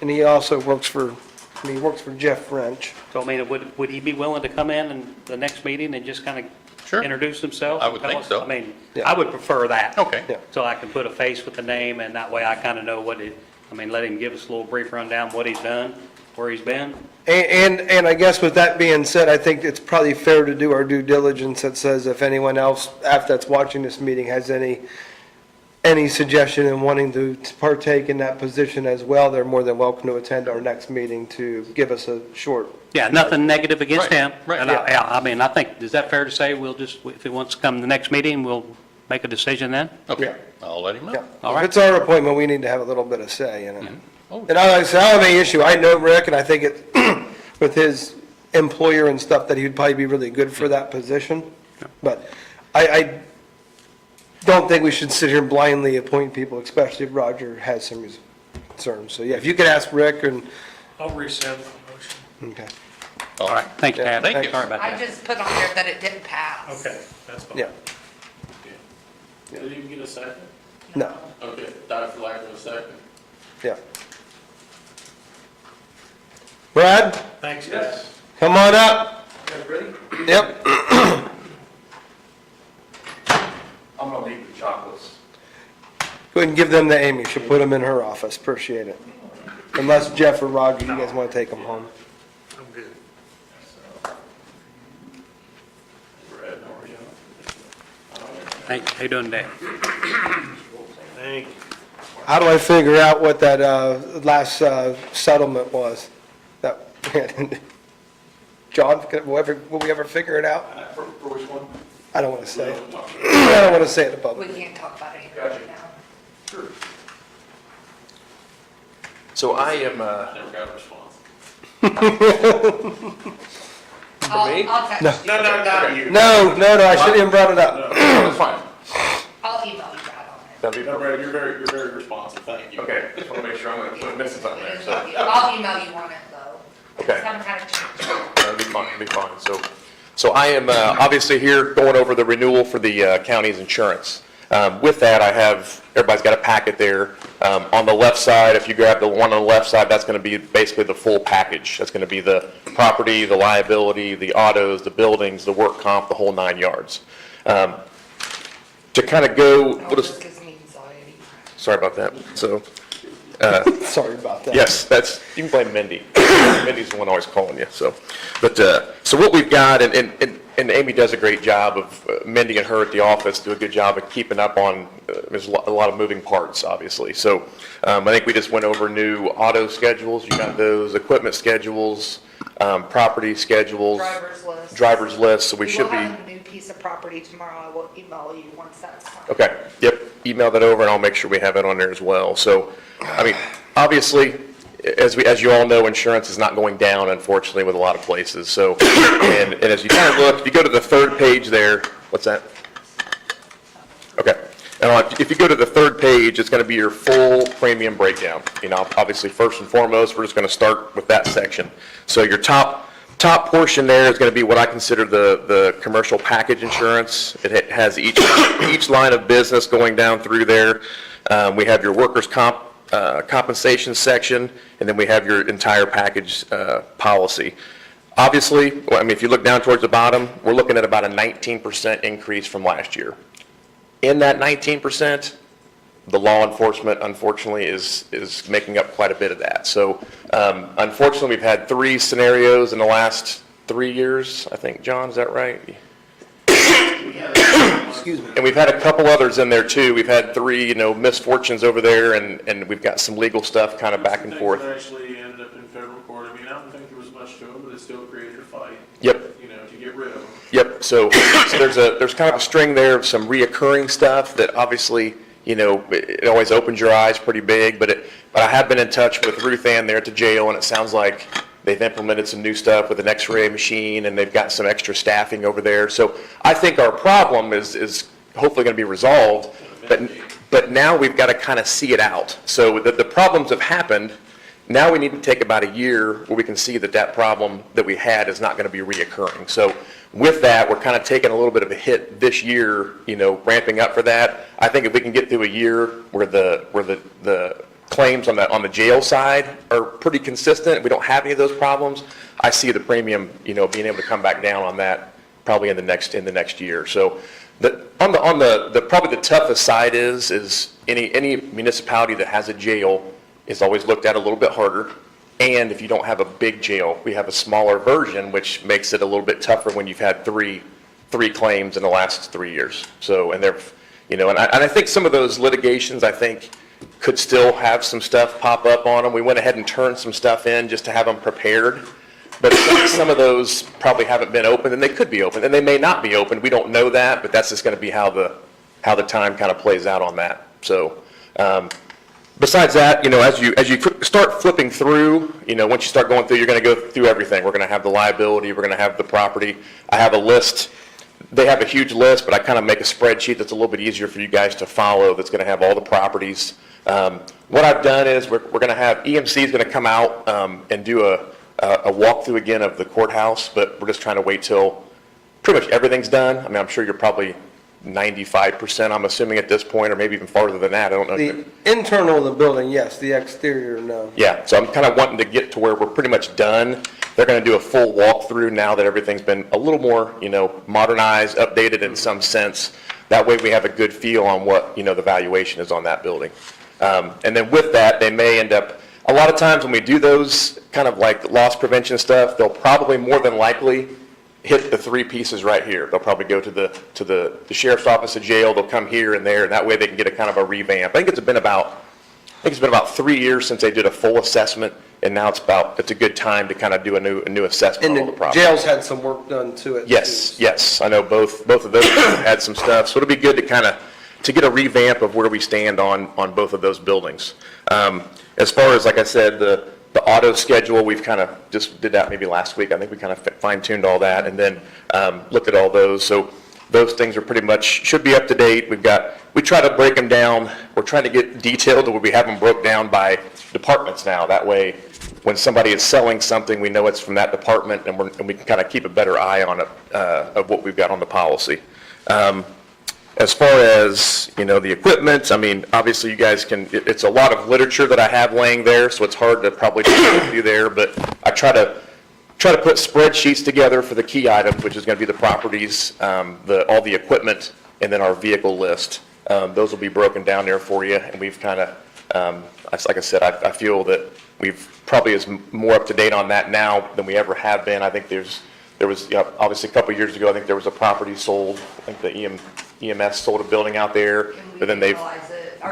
and he also works for, I mean, he works for Jeff French. So, I mean, would he be willing to come in and the next meeting and just kind of Sure. introduce himself? I would think so. I mean, Yeah. I would prefer that. Okay. Yeah. So I can put a face with the name, and that way I kind of know what it, I mean, let him give us a little brief rundown, what he's done, where he's been. And I guess with that being said, I think it's probably fair to do our due diligence that says if anyone else after that's watching this meeting has any suggestion in wanting to partake in that position as well, they're more than welcome to attend our next meeting to give us a short. Yeah, nothing negative against Right, him. right. And I mean, I think, is that fair to say, we'll just, if he wants to come to the next meeting, we'll make a decision then? Okay, Yeah. I'll let him know. Yeah. All right. If it's our appointment, we need to have a little bit of say in it. Oh. And I said, I don't have any issue. I know Rick, and I think it, with his employer and stuff, that he'd probably be really good for that position. But I don't think we should sit here and blindly appoint people, especially if Roger has some concerns. So, yeah, if you could ask Rick and, I'll resend the motion. okay, All right, thank you, Yeah, Tad. thank you. Sorry about I that. just put on there that it didn't pass. Okay, that's fine. yeah, did you get a second? no, Okay, died for lack of a second. yeah. Brad, Thanks, guys. come on up. Yep. I'm gonna leave the chocolates. Go ahead and give them to Amy. She'll put them in her office. Appreciate it. Unless Jeff or Roger, you guys want to take them home. I'm good. Brad, how are you? How you doing today? Thank you. How do I figure out what that last settlement was? That John, will we ever figure it out? For which one? I don't want to say it. I don't want to say it in We public. can't talk about it right now. Sure. So I am, Never got a response. I'll text you. No, not you. No, I shouldn't even brought it up. That's fine. I'll email you that on That'd be No, Brad, you're very responsive, thank you. okay. Just want to make sure I'm going to put misses on there. So I'll email you on it though. Okay. Just haven't had a chance. that'd be fine. That'd be fine. So I am obviously here going over the renewal for the county's insurance. With that, I have everybody's got a packet there. On the left side, if you grab the one on the left side, that's going to be basically the full package. That's going to be the property, the liability, the autos, the buildings, the work comp, the whole 9 yards. To kind of go, Oh, what is, this gives me anxiety. sorry about that. So, Sorry about that. yes, you can blame Mindy. Mindy's the one always calling you, so. But, so what we've got, and Amy does a great job of, Mindy and her at the office do a good job of keeping up on, there's a lot of moving parts, obviously. So, I think we just went over new auto schedules, you got those, equipment schedules, property schedules. Driver's list, so we should will be. have a new piece of property tomorrow. I will email you once that's done. Okay, yep, email that over and I'll make sure we have it on there as well. So, I mean, obviously, as you all know, insurance is not going down, unfortunately, with a lot of places. So, and as you kind of look, if you go to the third page there, what's that? Okay, and if you go to the third page, it's going to be your full premium breakdown. You know, obviously, first and foremost, we're just going to start with that section. So your top portion there is going to be what I consider the commercial package insurance. It has each line of business going down through there. We have your workers' compensation section, and then we have your entire package policy. Obviously, I mean, if you look down towards the bottom, we're looking at about a 19% increase from last year. In that 19%, the law enforcement, unfortunately, is making up quite a bit of that. So, unfortunately, we've had 3 scenarios in the last 3 years, I think, John, is that right? Excuse me. And we've had a couple others in there, too. We've had 3, misfortunes over there, and we've got some legal stuff kind of back and forth. Actually ended up in federal court. I mean, I don't think there was much to them, but it still created a fight. Yep. To get rid of them. Yep, so there's kind of a string there of some reoccurring stuff that obviously, it always opens your eyes pretty big, but I have been in touch with Ruth Ann there at the jail, and it sounds like they've implemented some new stuff with an x-ray machine, and they've got some extra staffing over there. So I think our problem is hopefully going to be resolved, but now we've got to kind of see it out. So the problems have happened. Now we need to take about a year where we can see that problem that we had is not going to be reoccurring. So with that, we're kind of taking a little bit of a hit this year, ramping up for that. I think if we can get through a year where the claims on the jail side are pretty consistent, we don't have any of those problems, I see the premium, being able to come back down on that probably in the next year. So probably the toughest side is any municipality that has a jail is always looked at a little bit harder. And if you don't have a big jail, we have a smaller version, which makes it a little bit tougher when you've had three claims in the last 3 years. So, and I think some of those litigations, I think, could still have some stuff pop up on them. We went ahead and turned some stuff in just to have them prepared. But some of those probably haven't been opened, and they could be opened, and they may not be opened. We don't know that, but that's just going to be how the time kind of plays out on that. So, besides that, as you start flipping through, once you start going through, you're going to go through everything. We're going to have the liability, we're going to have the property. I have a list. They have a huge list, but I kind of make a spreadsheet that's a little bit easier for you guys to follow that's going to have all the properties. What I've done is we're going to have EMC is going to come out and do a walkthrough again of the courthouse, but we're just trying to wait till pretty much everything's done. I mean, I'm sure you're probably 95%, I'm assuming at this point, or maybe even farther than that. I don't know. The internal of the building, yes. The exterior, no. Yeah, so I'm kind of wanting to get to where we're pretty much done. They're going to do a full walkthrough now that everything's been a little more, modernized, updated in some sense. That way we have a good feel on what, the valuation is on that building. And then with that, they may end up, a lot of times when we do those kind of like loss prevention stuff, they'll probably more than likely hit the 3 pieces right here. They'll probably go to the sheriff's office, the jail. They'll come here and there, and that way they can get a kind of a revamp. I think it's been about 3 years since they did a full assessment, and now it's a good time to kind of do a new assessment And on all the the properties. jail's had some work done to it. Yes. I know both of those had some stuff, so it'll be good to get a revamp of where we stand on both of those buildings. As far as, like I said, the auto schedule, we've kind of just did that maybe last week. I think we kind of fine-tuned all that and then looked at all those. So those things are pretty much, should be up to date. We try to break them down. We're trying to get detailed to where we have them broke down by departments now. That way, when somebody is selling something, we know it's from that department, and we can kind of keep a better eye on it, of what we've got on the policy. As far as, the equipment, I mean, obviously you guys it's a lot of literature that I have laying there, so it's hard to probably do there, but I try to put spreadsheets together for the key items, which is going to be the properties, all the equipment, and then our vehicle list. Those will be broken down there for you, and we've kind of, like I said, I feel that we've probably is more up to date on that now than we ever have been. I think there was, obviously a couple of years ago, I think there was a property sold. I think the EMS sold a building out there, but then they've.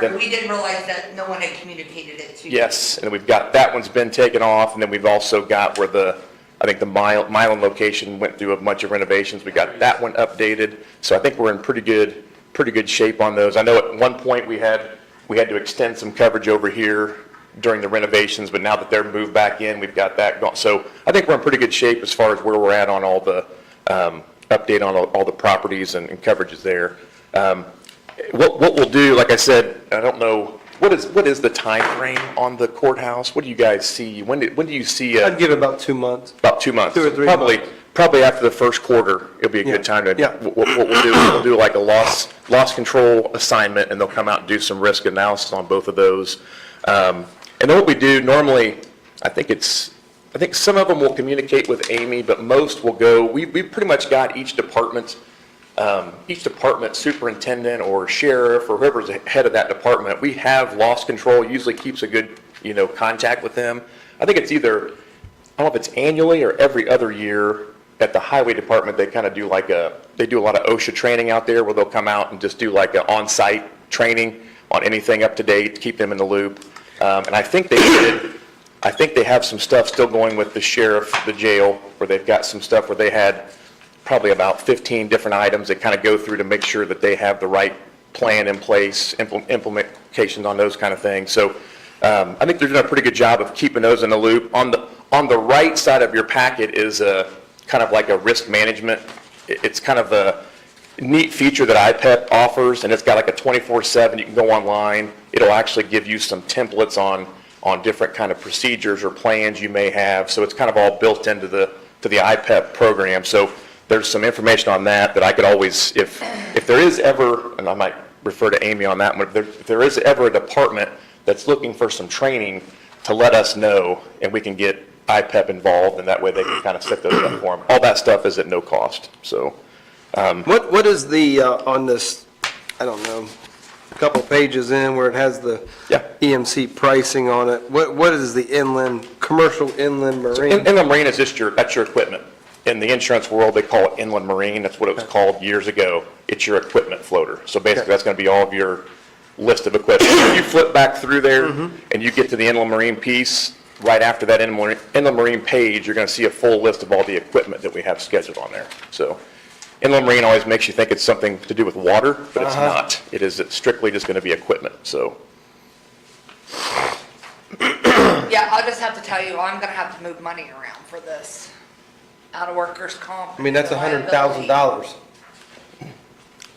We didn't realize that no one had communicated it to you. Yes, and we've got, that one's been taken off, and then we've also got where I think the Milan location went through a bunch of renovations. We got that one updated, so I think we're in pretty good shape on those. I know at one point we had to extend some coverage over here during the renovations, but now that they're moved back in, we've got that gone. So I think we're in pretty good shape as far as where we're at on all the, update on all the properties and coverages there. What we'll do, like I said, I don't know, what is the time frame on the courthouse? What do you guys see? When do you see? I'd give it about 2 months. About 2 months. 2 or 3 Probably after the first quarter, it'll be a good time to, Yeah. what we'll do, we'll do like a loss control assignment, and they'll come out and do some risk analysis on both of those. And then what we do normally, I think some of them will communicate with Amy, but most will go, we pretty much got each department superintendent or sheriff or whoever's head of that department. We have loss control, usually keeps a good, contact with them. I think it's either, I don't know if it's annually or every other year at the highway department, they kind of do they do a lot of OSHA training out there where they'll come out and just do like an on-site training on anything up to date, keep them in the loop. And I think they have some stuff still going with the sheriff, the jail, where they've got some stuff where they had probably about 15 different items that kind of go through to make sure that they have the right plan in place, implementations on those kind of things. So I think they're doing a pretty good job of keeping those in the loop. On the right side of your packet is kind of like a risk management. It's kind of a neat feature that IPEP offers, and it's got like a 24/7, you can go online. It'll actually give you some templates on different kind of procedures or plans you may have. So it's kind of all built into the IPEP program. So there's some information on that I could always, if there is ever, and I might refer to Amy on that one, if there is ever a department that's looking for some training, to let us know, and we can get IPEP involved, and that way they can kind of set those up for them. All that stuff is at no cost, so. What is the, on this, I don't know, a couple pages in where it has the Yeah. EMC pricing on it, what is the commercial inland marine? Inland marine is just that's your equipment. In the insurance world, they call it inland marine. That's what it was called years ago. It's your equipment floater. So basically, that's going to be all of your list of equipment. If you flip back through there and you get to the inland marine piece, right after that inland marine page, you're going to see a full list of all the equipment that we have scheduled on there. So inland marine always makes you think it's something to do with water, but it's not. It's strictly just going to be equipment, so. Yeah, I'll just have to tell you, I'm gonna have to move money around for this, out of workers' comp. I mean, that's liability. $100,000.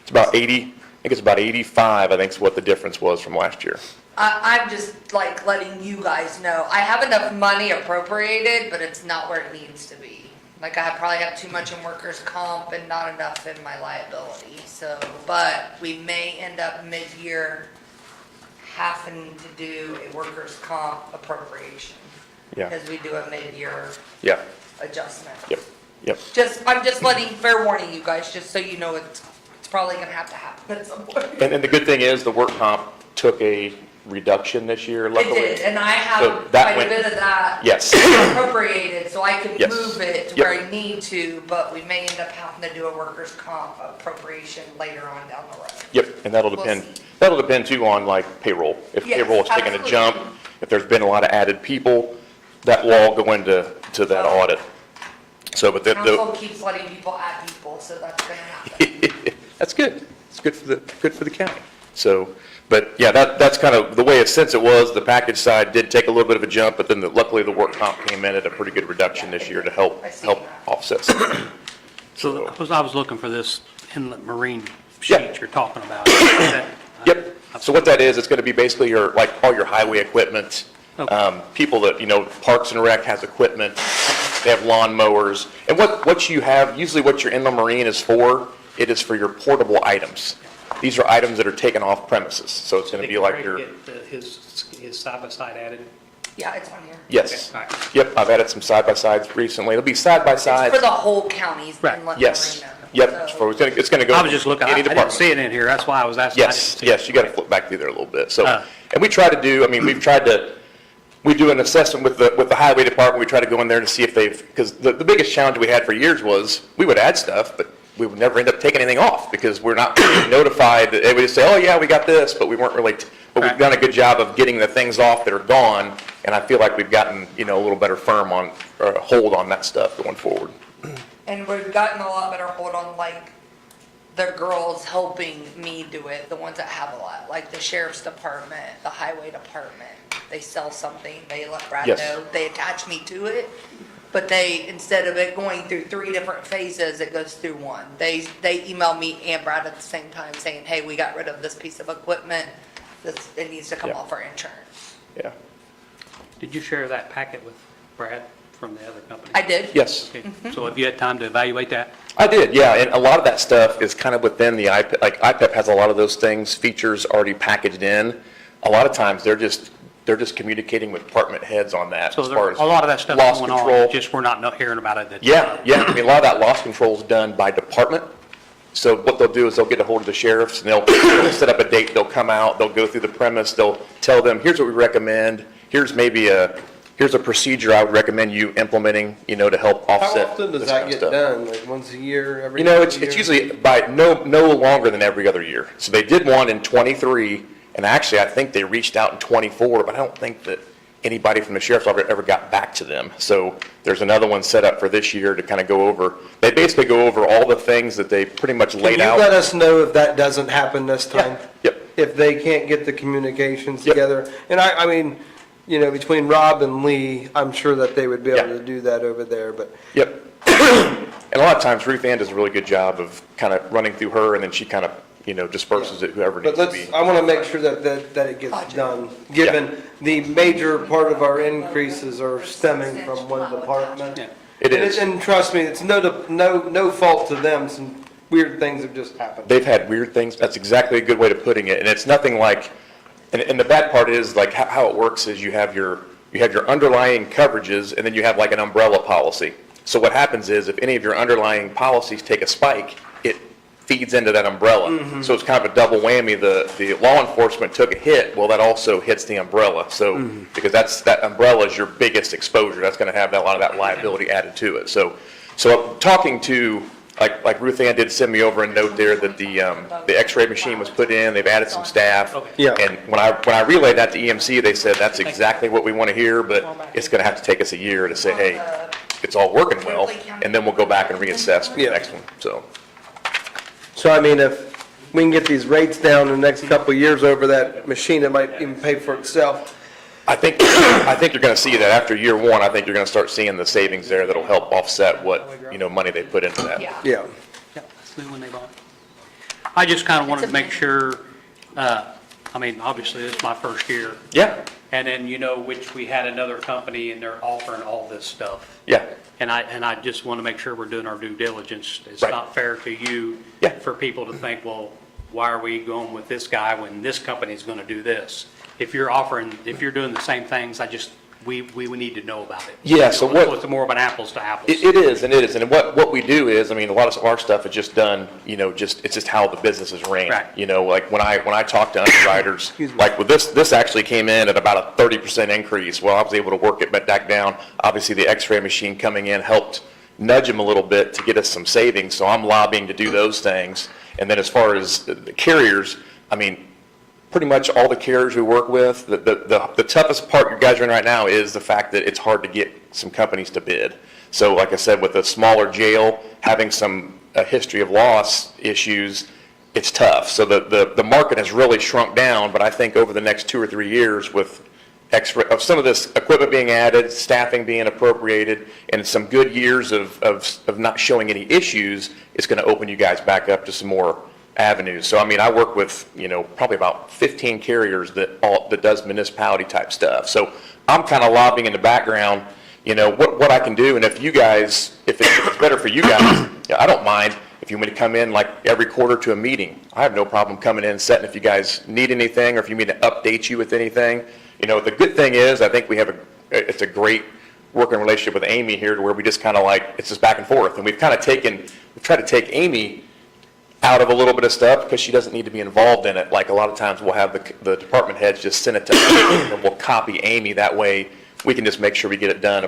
It's about 80, I think it's about 85, I think is what the difference was from last year. I'm just like letting you guys know, I have enough money appropriated, but it's not where it needs to be. Like I probably have too much in workers' comp and not enough in my liability, so, but we may end up mid-year having to do a workers' comp appropriation. Yeah. Because we do a mid-year Yeah, adjustment. yep. I'm just fair warning you guys, just so you know it's probably gonna have to happen at some point. And the good thing is, the work comp took a reduction this year, It luckily. did, and I So have that quite a went- bit of that Yes. appropriated, so I can Yes. move it to Yep. where I need to, but we may end up having to do a workers' comp appropriation later on down the road. Yep, and that'll We'll depend, see. that'll depend too on like payroll. If Yes, payroll is taking a absolutely. jump, if there's been a lot of added people, that will all go into that audit. So, but Council keeps letting people add people, so that's gonna happen. that's good. It's good for the county. So, but yeah, that's kind of the way since it was, the package side did take a little bit of a jump, but then luckily the work comp came in at a pretty good reduction this year to help I see help that. offset some. So I was looking for this inlet marine Yeah. sheet you're talking about. Is that- Yep. So what that is, it's going to be basically your, like, all your highway equipment. Okay. People that, Parks and Rec has equipment, they have lawn mowers. And what you have, usually what your inland marine is for, it is for your portable items. These are items that are taken off premises. So it's going to be like your, His side-by-side added? Yeah, it's on here. yes. Okay, all right. Yep, I've added some side-by-sides recently. It'll be It's side-by-sides. for the whole county's Right. inlet Yes. marina. Yep, So- it's going to go. I was just looking, I any didn't department. see it in here, that's why I was asking. I didn't Yes, see it. yes, you got to flip back through there a little bit. So, Uh. and we try to do, we do an assessment with the highway department. We try to go in there to see if because the biggest challenge we had for years was we would add stuff, but we would never end up taking anything off because we're not notified. They would just say, oh yeah, we got this, but we weren't really, but we've Right. done a good job of getting the things off that are gone. And I feel like we've gotten, a little better hold on that stuff going forward. And we've gotten a lot better hold on like the girls helping me do it, the ones that have a lot, like the sheriff's department, the highway department. They sell something, they let Brad Yes. know, they attach me to it. But instead of it going through 3 different phases, it goes through one. They email me and Brad at the same time saying, hey, we got rid of this piece of equipment. It needs to come Yeah. off our insurance. Yeah. Did you share that packet with Brad from the other company? I did. Yes. Okay. So have you had time to evaluate that? I did, yeah, and a lot of that stuff is kind of within the IPEP, like IPEP has a lot of those things, features already packaged in. A lot of times, they're just communicating with department heads on that So as there, far as a lot of that stuff loss going control. on, just we're not hearing about it. Yeah, I mean, a lot of that loss control is done by department. So what they'll do is they'll get a hold of the sheriffs and they'll set up a date, they'll come out, they'll go through the premise, they'll tell them, here's what we recommend, here's a procedure I would recommend you implementing, to help How offset often does this that kind of get stuff. done? Like once a year, every? It's other year? usually by no longer than every other year. So they did one in '23, and actually, I think they reached out in '24, but I don't think that anybody from the sheriff's office ever got back to them. So there's another one set up for this year to kind of go over. They basically go over all the things that they pretty much laid Can out. you let us know if that doesn't happen this time? Yep. If they can't get the communications Yep. together? And I mean, between Rob and Lee, I'm sure that they would be able Yeah. to do that over there, but Yep. And a lot of times Ruth Ann does a really good job of kind of running through her, and then she kind of, disperses it whoever needs But to be. I want to make sure that it gets done, given the major part of our increases are stemming from one department. Yeah. It is. And trust me, it's no fault to them, some weird things have just happened. They've had weird things. That's exactly a good way of putting it. And it's nothing like, and the bad part is like how it works is you have your underlying coverages and then you have like an umbrella policy. So what happens is if any of your underlying policies take a spike, it feeds into that umbrella. So it's kind of a double whammy. The law enforcement took a hit, well, that also hits the umbrella. So, because that umbrella is your biggest exposure. That's going to have a lot of that liability added to it. So talking to, like Ruth Ann did send me over a note there that the x-ray machine was put in, they've added some staff. Yeah. And when I relayed that to EMC, they said that's exactly what we want to hear, but it's going to have to take us a year to say, hey, it's all working well, and then we'll go back and reassess for the Yeah. next one, so. So I mean, if we can get these rates down in the next couple of years over that machine, it might even pay for itself. I think you're going to see that after year one. I think you're going to start seeing the savings there that'll help offset what, money they put into that. Yeah. Yeah. Yeah, that's the one they bought. I just kind of wanted to make sure, obviously, this is my first year. Yeah, And then, which we had another company and they're offering all this stuff. yeah, And I just want to make sure we're doing our due diligence. It's Right. not fair to you Yeah. for people to think, well, why are we going with this guy when this company's going to do this? If you're doing the same things, we need to know about it. Yeah, so what- It's more of an apples to apples. it is, and it is. And what we do is, a lot of our stuff is just done, it's just how the business is ran. Right. Like when I talk to underwriters, like with this actually came in at about a 30% increase. Well, I was able to work it back down. Obviously, the x-ray machine coming in helped nudge them a little bit to get us some savings, so I'm lobbying to do those things. And then as far as the carriers, pretty much all the carriers we work with, the toughest part you guys are in right now is the fact that it's hard to get some companies to bid. So like I said, with a smaller jail, having a history of loss issues, it's tough. So the market has really shrunk down, but I think over the next 2 or 3 years with of some of this equipment being added, staffing being appropriated, and some good years of not showing any issues, it's going to open you guys back up to some more avenues. So, I mean, I work with, probably about 15 carriers that does municipality type stuff. So I'm kind of lobbying in the background, what I can do. And if it's better for you guys, I don't mind if you want me to come in like every quarter to a meeting. I have no problem coming in and setting if you guys need anything or if you need to update you with anything. The good thing is, I think it's a great working relationship with Amy here to where we just kind of it's just back and forth. And we've tried to take Amy out of a little bit of stuff because she doesn't need to be involved in it. Like a lot of times we'll have the department heads just send it to us and we'll copy Amy. That way we can just make sure we get it done,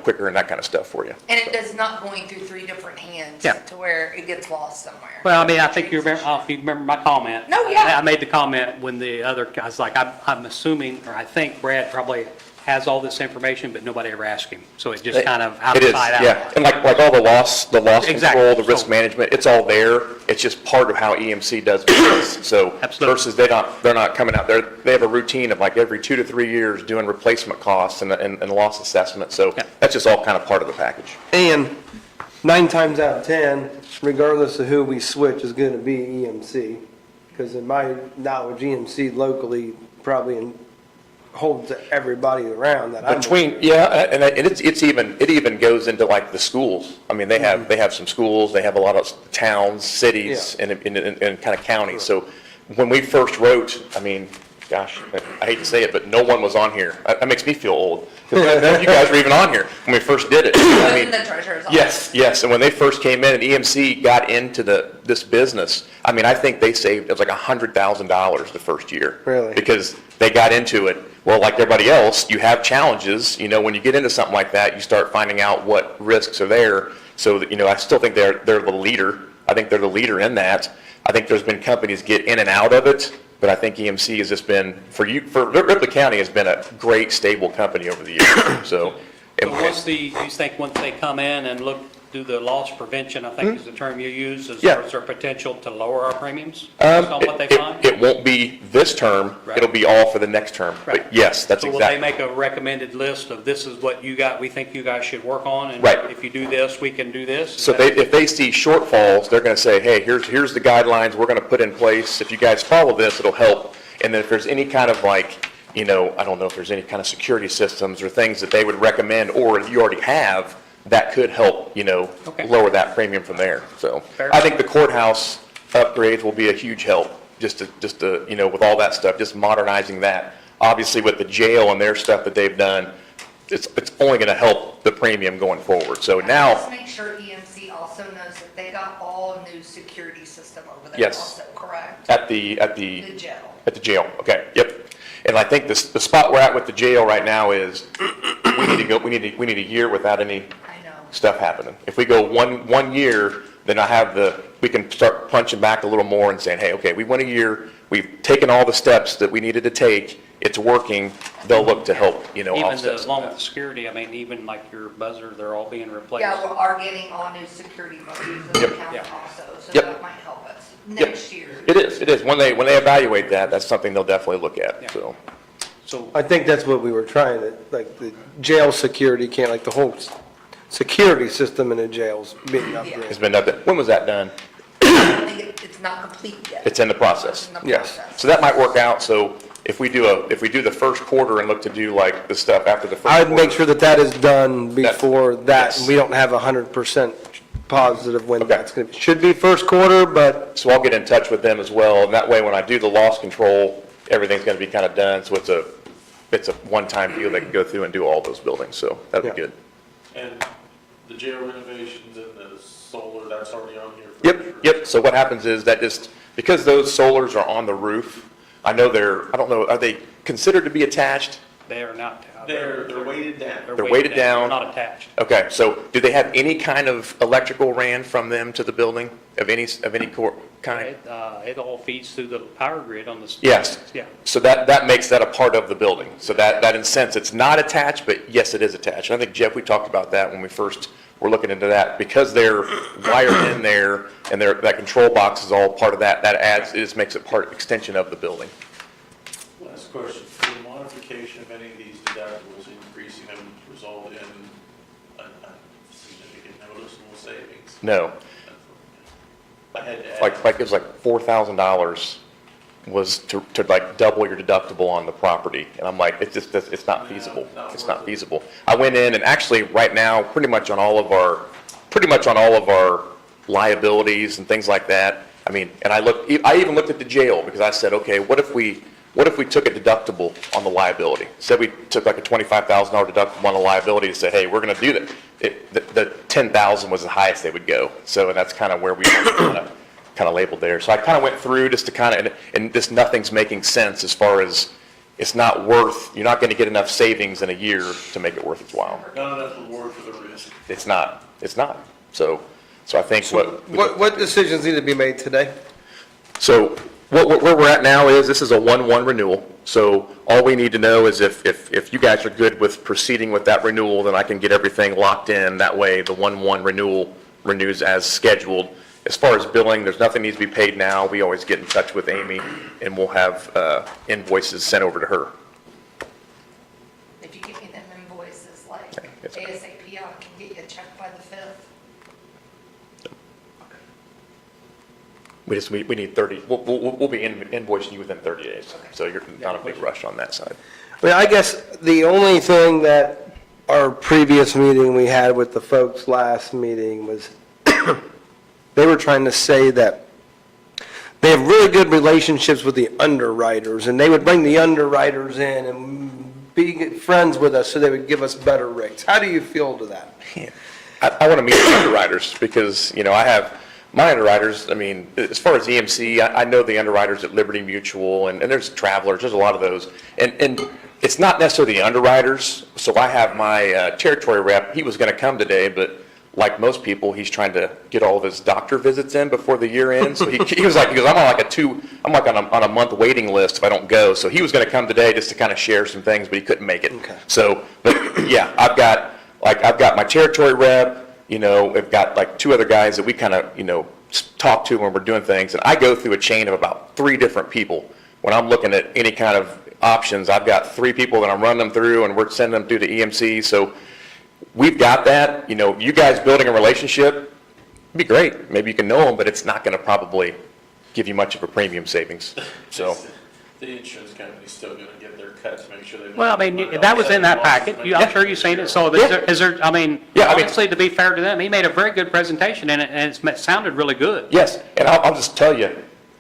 quicker and that kind of stuff for you. And it does not going through 3 different hands Yeah. to where it gets lost somewhere. Well, I mean, I think you remember my comment. No, yeah. I made the comment when the other guys, I'm assuming, or I think Brad probably has all this information, but nobody ever asked him. So it just kind of It is, outside out. yeah. And like all the loss Exactly. control, the risk So- management, it's all there. It's just part of how EMC does business. So Absolutely. versus they're not coming out there. They have a routine of like every 2 to 3 years doing replacement costs and loss assessment. So Yeah. that's just all kind of part of the package. And 9 times out of 10, regardless of who we switch, is going to be EMC. Because in my knowledge, EMC locally probably holds everybody around that I know. And it even goes into like the schools. I mean, they have some schools, they have a lot of towns, cities, and kind of counties. So when we first wrote, I mean, gosh, I hate to say it, but no one was on here. That makes me feel old. Because none of you guys were even on here when we first did it. I mean, Wasn't the treasurer's office. yes. And when they first came in and EMC got into this business, I mean, I think they saved, it was like $100,000 the first year. Really? Because they got into it. Well, like everybody else, you have challenges. When you get into something like that, you start finding out what risks are there. So, I still think they're the leader. I think they're the leader in that. I think there's been companies get in and out of it. But I think EMC has just been, for Ripley County has been a great, stable company over the years, so. So you think once they come in and do the loss prevention, I think is the term you use, is Yeah. there potential to lower our premiums based on what they find? It won't be this term, Right. it'll be all for the next term. Right. But yes, that's So will they exactly. make a recommended list of this is what we think you guys should work on? And Right. if you do this, we can do this? Is So that- if they see shortfalls, they're gonna say, hey, here's the guidelines we're gonna put in place. If you guys follow this, it'll help. And then if there's any kind of I don't know if there's any kind of security systems or things that they would recommend, or you already have, that could help, Okay. lower that premium from there. So Fair I think the courthouse upgrades will be a huge help, just to, with all that stuff, just modernizing that. Obviously with the jail and their stuff that they've done, it's only gonna help the premium going forward. So now. Just make sure EMC also knows that they got all new security system over there Yes. also, correct? At the The jail. At the jail, okay, yep. And I think the spot we're at with the jail right now is, we need a year without any I know. stuff happening. If we go one year, then we can start punching back a little more and saying, hey, okay, we went a year, we've taken all the steps that we needed to take, it's working, they'll look to help, Even offset some along of with that. security, I mean, even like your buzzer, they're all being replaced. Yeah, we are getting all new security modules in the Yep. county Yeah. also, so Yep. that might help us Yep. next year. It is. When they evaluate that, that's something they'll definitely look at, Yeah. so. So, I think that's what we were trying to, like the jail security can't, like the whole security system in the jail's being It's upgraded. been done. When was that done? I think it's not complete yet. It's in the process. It's in the Yes. process. So that might work out, so if we do the first quarter and look to do like the stuff after the first I'd quarter. make sure that is done before that, yes. and we don't have 100% positive when Okay. that's going to be. Should be first quarter, but So I'll get in touch with them as well, and that way when I do the loss control, everything's gonna be kind of done, so it's a one-time deal. They can go through and do all those buildings, so that'd be Yeah. good. And the jail renovations and the solar, that's already on here for sure. Yep, so what happens is that because those solars are on the roof, I don't know, are they considered to be attached? they are not. They're weighted down. They're weighted down. They're not attached. Okay, so do they have any kind of electrical ran from them to the building of any kind? It all feeds through the power grid on the. Yes. Yeah. So that makes that a part of the building. So that in a sense, it's not attached, but yes, it is attached. And I think, Jeff, we talked about that when we first were looking into that. Because they're wired in there and that control box is all part of that, it just makes it extension of the building. Last question, for the modification of any of the No. I had to add. Like it was like $4,000 was to like double your deductible on the property. And I'm like, it's just, it's not feasible. It's not feasible. I went in and actually right now, pretty much on all of our liabilities and things like that. I mean, and I even looked at the jail because I said, okay, what if we took a deductible on the liability? Said we took like a $25,000 deductible on the liability to say, hey, we're going to do that. The 10,000 was the highest they would go. So, and that's kind of where we kind of labeled there. So I kind of went through just to kind of, and this nothing's making sense as far as it's not worth, you're not going to get enough savings in a year to make it worth its while. Not enough reward for the risk. It's not. So I think What decisions need to be made today? So where we're at now is this is a 1/1 renewal. So all we need to know is if you guys are good with proceeding with that renewal, then I can get everything locked in. That way the 1/1 renewal renews as scheduled. As far as billing, there's nothing needs to be paid now. We always get in touch with Amy and we'll have invoices sent over to her. If you give me them invoices like it's okay. ASAP, I can get you a check by the 5th. We need 30, we'll be invoicing you within 30 days. So you're not a big rush on that side. I mean, I guess the only thing that our previous meeting we had with the folks last meeting was they were trying to say that they have really good relationships with the underwriters, and they would bring the underwriters in and be friends with us so they would give us better rates. How do you feel to that? I want to meet the underwriters because, I have my underwriters, I mean, as far as EMC, I know the underwriters at Liberty Mutual, and there's Travelers, there's a lot of those. And it's not necessarily the underwriters, so I have my territory rep, he was going to come today, but like most people, he's trying to get all of his doctor visits in before the year ends. So he goes, I'm on a month waiting list if I don't go. So he was going to come today just to kind of share some things, but he couldn't make it. Okay. So, but yeah, I've got my territory rep, I've got like two other guys that we kind of, talk to when we're doing things. And I go through a chain of about 3 different people. When I'm looking at any kind of options, I've got 3 people that I'm running them through and we're sending them through to EMC. So we've got that, you guys building a relationship, it'd be great. Maybe you can know them, but it's not going to probably give you much of a premium savings. So The insurance company's still gonna get their cut to make sure they. Well, I mean, that was in that packet. I'm sure you've seen it. So is there, honestly, to be fair to them, he made a very good presentation and it sounded really good. yes, and I'll just tell you,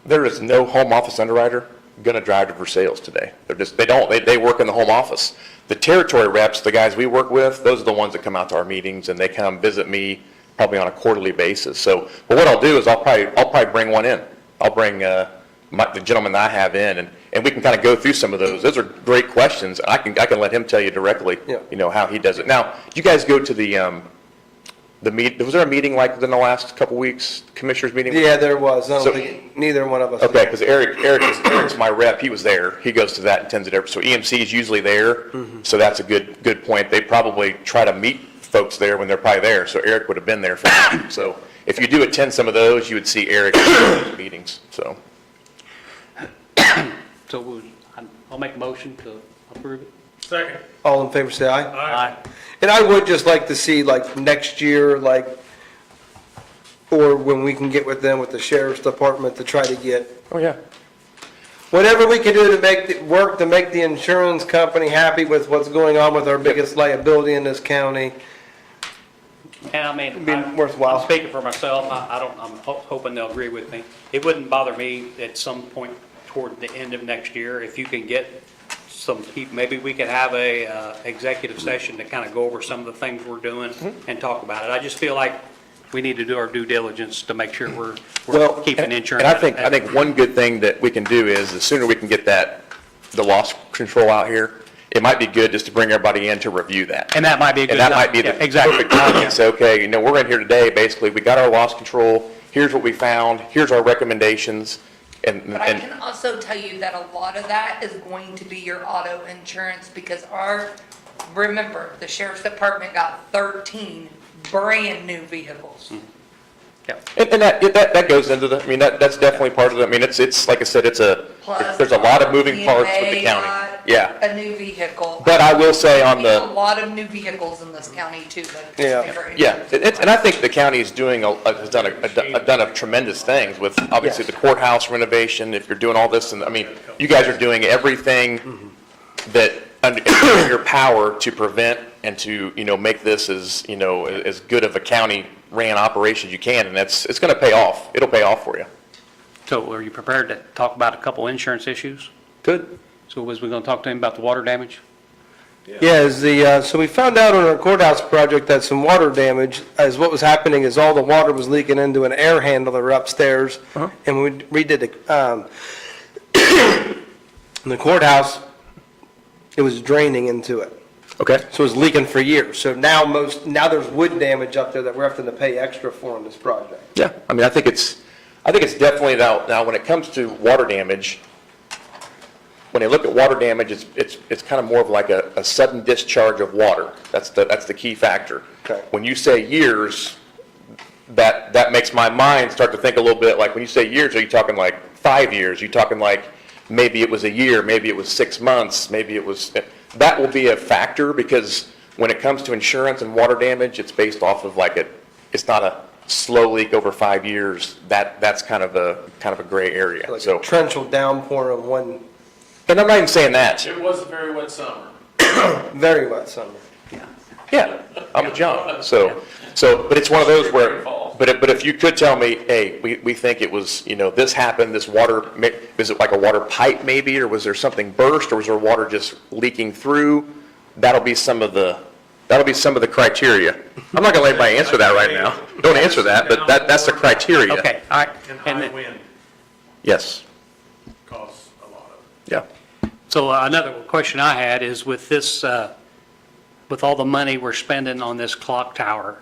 there is no home office underwriter going to drive to Versailles today. They work in the home office. The territory reps, the guys we work with, those are the ones that come out to our meetings and they come visit me probably on a quarterly basis. So, but what I'll do is I'll probably bring one in. I'll bring the gentleman that I have in and we can kind of go through some of those. Those are great questions. I can let him tell you directly, Yeah. How he does it. Now, you guys go to was there a meeting like within the last couple weeks, commissioners meeting? Yeah, there was. I So- don't think neither one of us. Okay, because Eric's my rep, he was there, he goes to that and attends it every, so EMC is usually there, so that's a good point. They probably try to meet folks there when they're probably there, so Eric would have been there for that. So if you do attend some of those, you would see Eric at those meetings, so. So I'll make a motion to approve it. Second. All in favor, say aye. Aye. And I would just like to see, like, next year, or when we can get with them with the sheriff's department to try to get Oh, yeah. whatever we can do to make it work, to make the insurance company happy with what's going on with our biggest liability in this county. And I mean, It'd be worthwhile. I'm speaking for myself, I'm hoping they'll agree with me. It wouldn't bother me at some point toward the end of next year, if you can get some people, maybe we could have a executive session to kind of go over some of the things we're doing and talk about it. I just feel like we need to do our due diligence to make sure we're keeping insurance. And I think one good thing that we can do is, the sooner we can get the loss control out here, it might be good just to bring everybody in to review that. And that might be a good And that time. might be the Yeah, exactly. perfect time to say, okay, we're in here today, basically, we got our loss control, here's what we found, here's our recommendations, But I can also tell you that a lot of that is going to be your auto insurance because remember, the sheriff's department got 13 brand-new vehicles. And that goes into that's definitely part of it. I mean, it's like I said, there's a lot of moving parts with the EMA county. got Yeah. a new vehicle. But I will say on We need the. a lot of new vehicles in this county too, but. Yeah. Yeah, and I think the county is has done a tremendous things with, obviously, the courthouse renovation, if you're doing all this, and, I mean, you guys are doing everything that, under your power to prevent and to, make this as, as good of a county-ran operation as you can, and it's gonna pay off. It'll pay off for you. So are you prepared to talk about a couple insurance issues? Good. So was we going to talk to him about the water damage? Yeah, so we found out on our courthouse project that some water damage, as what was happening is all the water was leaking into an air handler upstairs. And we redid the courthouse, it was draining into it. Okay. So it was leaking for years. So now there's wood damage up there that we're having to pay extra for in this project. Yeah, I mean, I think it's definitely, now, when it comes to water damage, when you look at water damage, it's kind of more of like a sudden discharge of water. That's the key factor. Okay. When you say years, that makes my mind start to think a little bit, like, when you say years, are you talking like 5 years? Are you talking like, maybe it was a year, maybe it was 6 months, maybe it was, that will be a factor, because when it comes to insurance and water damage, it's based off of like it's not a slow leak over 5 years. That's kind of a gray area. Like So, a torrential downpour of one and I'm not even saying that. It was a very wet summer. very wet summer. Yeah, I'm with John. So, but it's one of those where, but if you could tell me, hey, we think it was, this happened, this water, is it like a water pipe maybe, or was there something burst, or was there water just leaking through? That'll be some of the criteria. I'm not gonna let anybody answer that right now. Don't answer that, but that's the criteria. Okay, all right. And And high then- wind Yes, caused a lot of it. yeah. So another question I had is with this, with all the money we're spending on this clock tower,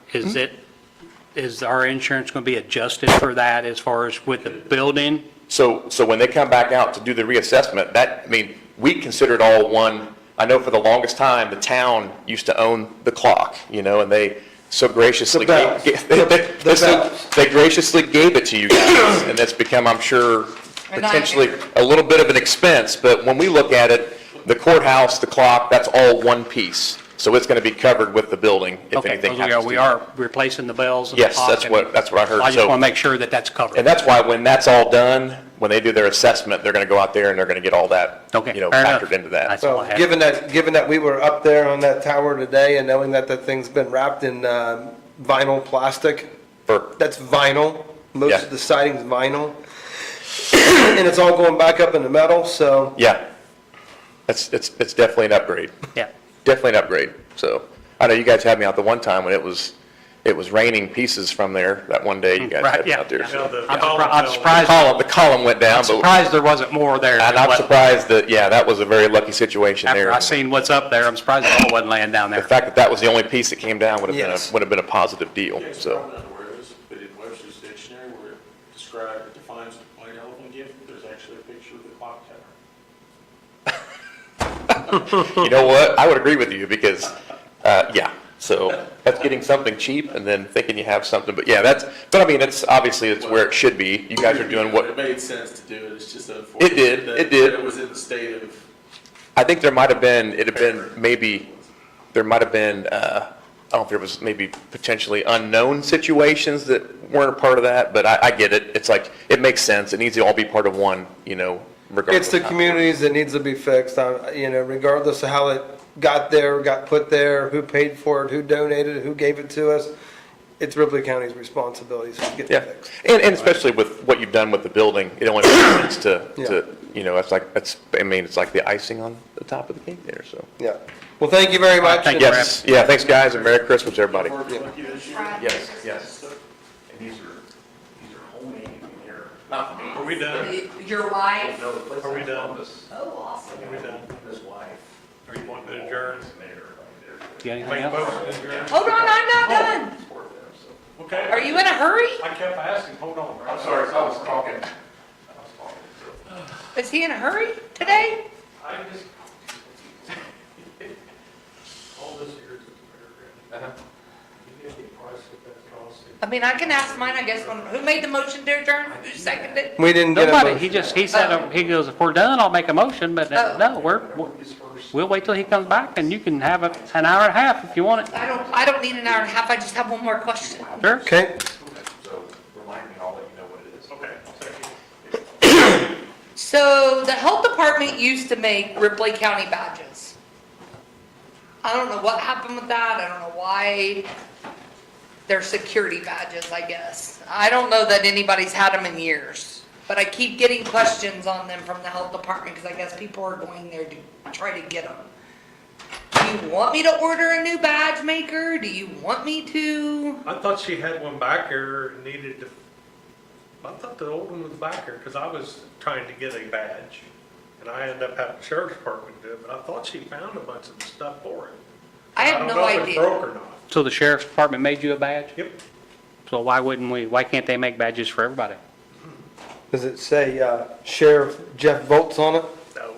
is our insurance going to be adjusted for that as far as with the building? So when they come back out to do the reassessment, we consider it all one. I know for the longest time, the town used to own the clock, and they so graciously, The bells. they graciously gave it to you guys, and that's become, I'm sure, And I- potentially a little bit of an expense, but when we look at it, the courthouse, the clock, that's all one piece. So it's going to be covered with the building if Okay, anything because happens to we you. are replacing the bells and the Yes, clock. that's what I heard. I just So- want to make sure that that's covered. And that's why when that's all done, when they do their assessment, they're going to go out there and they're going to get all that, Okay, fair enough. factored into that. That's all So I had. given that we were up there on that tower today and knowing that thing's been wrapped in vinyl plastic, that's vinyl, most Yeah. of the siding's vinyl, and it's all going back up in the metal, so, Yeah, it's definitely an upgrade. Yeah. Definitely an upgrade. So I know you guys had me out the one time when it was raining pieces from there that one day you guys Right, had me yeah, out there. yeah. So I'm surprised, the column went down, but surprised there wasn't more there. and than I'm what- surprised that, that was a very lucky situation there. After I seen what's up there, I'm surprised it all wasn't laying down The there. fact that was the only piece that came down would have Yes. been a positive deal, so. Where it is, but in Webster's dictionary, where it defines white elephant gift, there's actually a picture of the clock tower. You know what? I would agree with you because, so that's getting something cheap and then thinking you have something, but it's where it should be. You guys are doing It what, made sense to do it, it's just unfortunate. It did, that- it did. that It was in the state of. I think there might have been, I don't know if there was maybe potentially unknown situations that weren't a part of that, but I get it. It's like, it makes sense. It needs to all be part of one, regardless. it's the of how- communities that needs to be fixed, regardless of how it got there, got put there, who paid for it, who donated it, who gave it to us, it's Ripley County's responsibility to get Yeah, it fixed. and especially with what you've done with the building, it only makes sense to, it's like the icing on the top of the cake there, so. Yeah. Well, thank you very much. Thank you, and- Yes, yeah, thanks, guys, and Merry Christmas, everybody. Yes, yes. And these are homemade in here. Are we done? Your wife? Are we done? Oh, awesome. Are we done? His wife. Are you wanting to adjourn? You got anything Make a else? motion to adjourn? Hold on, I'm not done. Okay. Are you in a hurry? I kept asking, hold on. I'm sorry, I was talking. Is he in a hurry today? I just. All this here is a paragraph. You get the price of that cost. I mean, I can ask mine, I guess, who made the motion to adjourn? Who seconded it? We didn't get a Nobody, motion. he said, he goes, if we're done, I'll make a motion, but Oh. no, we'll wait till he comes back and you can have an hour and a half if you want it. I don't need an hour and a half, I just have one more question. Sure? Okay, So remind me, I'll let you know what it is. Okay. So the health department used to make Ripley County badges. I don't know what happened with that, I don't know why. They're security badges, I guess. I don't know that anybody's had them in years, but I keep getting questions on them from the health department because I guess people are going there to try to get them. Do you want me to order a new badge maker? Do you want me to? I thought she had one back there and needed to, I thought the old one was back there because I was trying to get a badge. And I ended up having the sheriff's department do it, but I thought she found a bunch of stuff for it. I have no don't know if it's idea. broke or not. So the sheriff's department made you a badge? Yep. So why can't they make badges for everybody? does it say Sheriff Jeff Volts on it? No.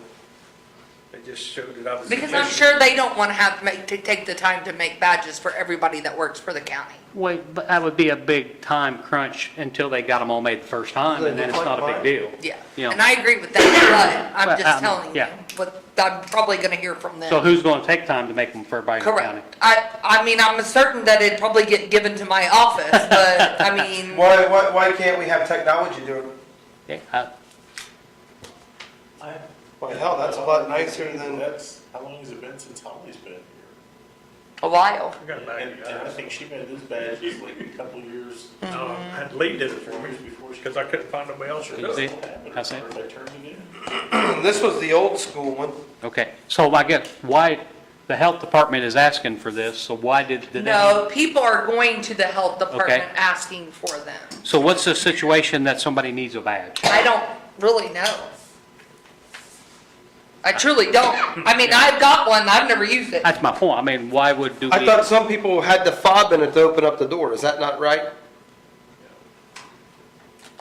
They just showed it. I was. Because I'm sure they don't want to have to take the time to make badges for everybody that works for the county. Wait, but that would be a big time crunch until they got them all made the first time, and then it's not a big deal. Yeah, Yeah. and I agree with that, but I'm Well, just telling you, yeah. what I'm probably gonna hear from them. So who's gonna take time to make them for everybody in the county? Correct. I mean, I'm certain that it'd probably get given to my office, but, I mean, Why can't we have technology do it? Yeah, Well, hell, that's a lot nicer than. How long has it been since Holly's been here? a while. I got a bag of And I guys. think she made this badge like a couple years. Had Lee did it for me because I couldn't find nobody else to do See? it. I see. Or they turned it in. This was the old school one. Okay, so I guess why, the health department is asking for this, so why did they? No, people are going to the health department Okay. asking for them. So what's the situation that somebody needs a badge? I don't really know. I truly don't. I mean, I've got one, I've never used it. That's my point, I mean, why would do we? I thought some people had the fob in it to open up the door. Is that not right?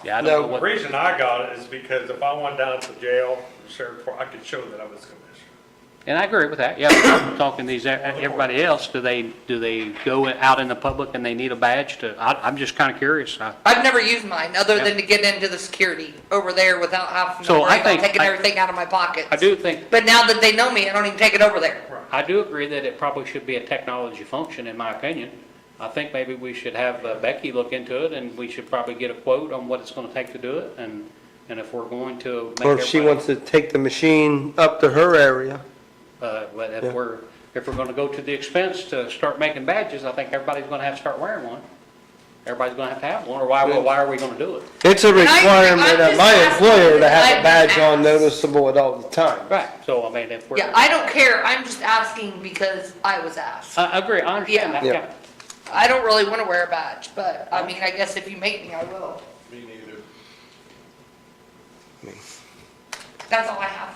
Yeah, I No. don't know The what, reason I got it is because if I went down to jail, the sheriff, I could show that I was commissioner. and I agree with that, yeah, but I'm talking these, everybody else, do they go out in the public and they need a badge to, I'm just kinda curious. I've never used mine, other Yeah. than to get into the security over there without having to So worry I about think- taking I- everything out of my pockets. I do think, But now that they know me, I don't even take it over there. I do agree that it probably should be a technology function, in my opinion. I think maybe we should have Becky look into it, and we should probably get a quote on what it's gonna take to do it, and if we're going to make Or if she everybody- wants to take the machine up to her area. But Yeah. if we're gonna go to the expense to start making badges, I think everybody's gonna have to start wearing one. Everybody's gonna have one, or why are we gonna do it? It's a I'm requirement of just my asking employer to have I've a badge been on asked. noticeable at all the time. Right, so I mean, if we're. Yeah, I don't care, I'm just asking because I was asked. I agree, I understand that, Yeah. yeah. I don't really want to wear a badge, but, I mean, I guess if you make me, I will. Me neither. That's all I have.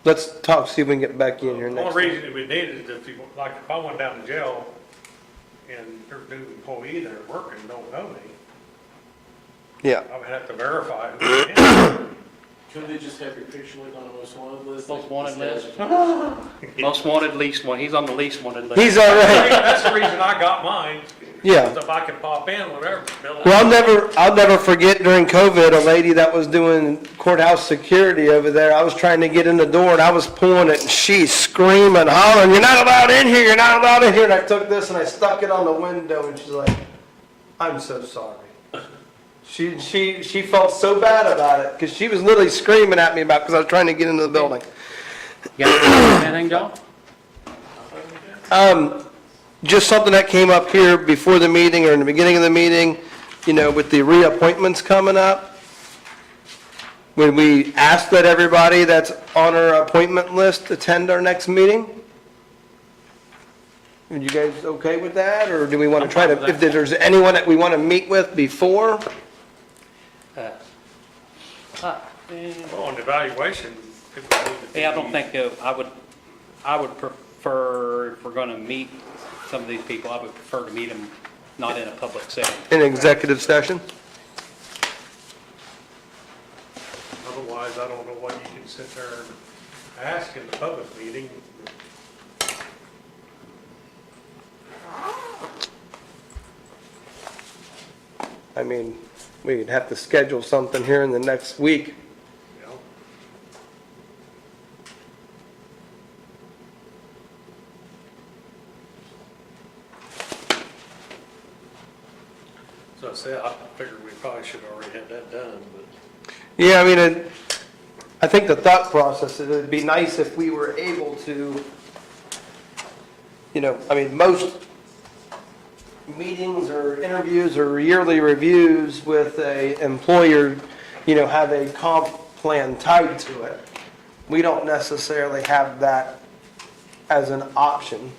Let's talk, see if we can get Becky in here The next. only reason we need it is if you, like, if I went down to jail and there's a new employee there working, don't know me, Yeah. I would have to verify who I am. Couldn't they just have your picture like on the most wanted list? Most wanted Instead list? of- Most wanted, least wanted, he's on the least wanted list. He's all right. That's the reason I got mine. Yeah. If I could pop in, whatever. Bill. Well, I'll never forget during COVID, a lady that was doing courthouse security over there, I was trying to get in the door and I was pulling it and she's screaming, hollering, "You're not allowed in here, you're not allowed in here." And I took this and I stuck it on the window and she's like, "I'm so sorry." She felt so bad about it because she was literally screaming at me about, because I was trying to get into the building. You got anything, John? Just something that came up here before the meeting or in the beginning of the meeting, with the reappointments coming up. When we ask that everybody that's on our appointment list attend our next meeting? Are you guys okay with that, or do we want to try to, if there's anyone that we want to meet with before? Well, on evaluation, people need to. Yeah, I don't think, I would prefer, if we're gonna meet some of these people, I would prefer to meet them not in a public setting. In executive session? Otherwise, I don't know what you can sit there and ask in the public meeting. I mean, we'd have to schedule something here in the next week. You know? So I said, I figured we probably should have already had that done, but. Yeah, I mean, I think the thought process, is it'd be nice if we were able to, I mean, most meetings or interviews or yearly reviews with a employer, have a comp plan tied to it. We don't necessarily have that as an option.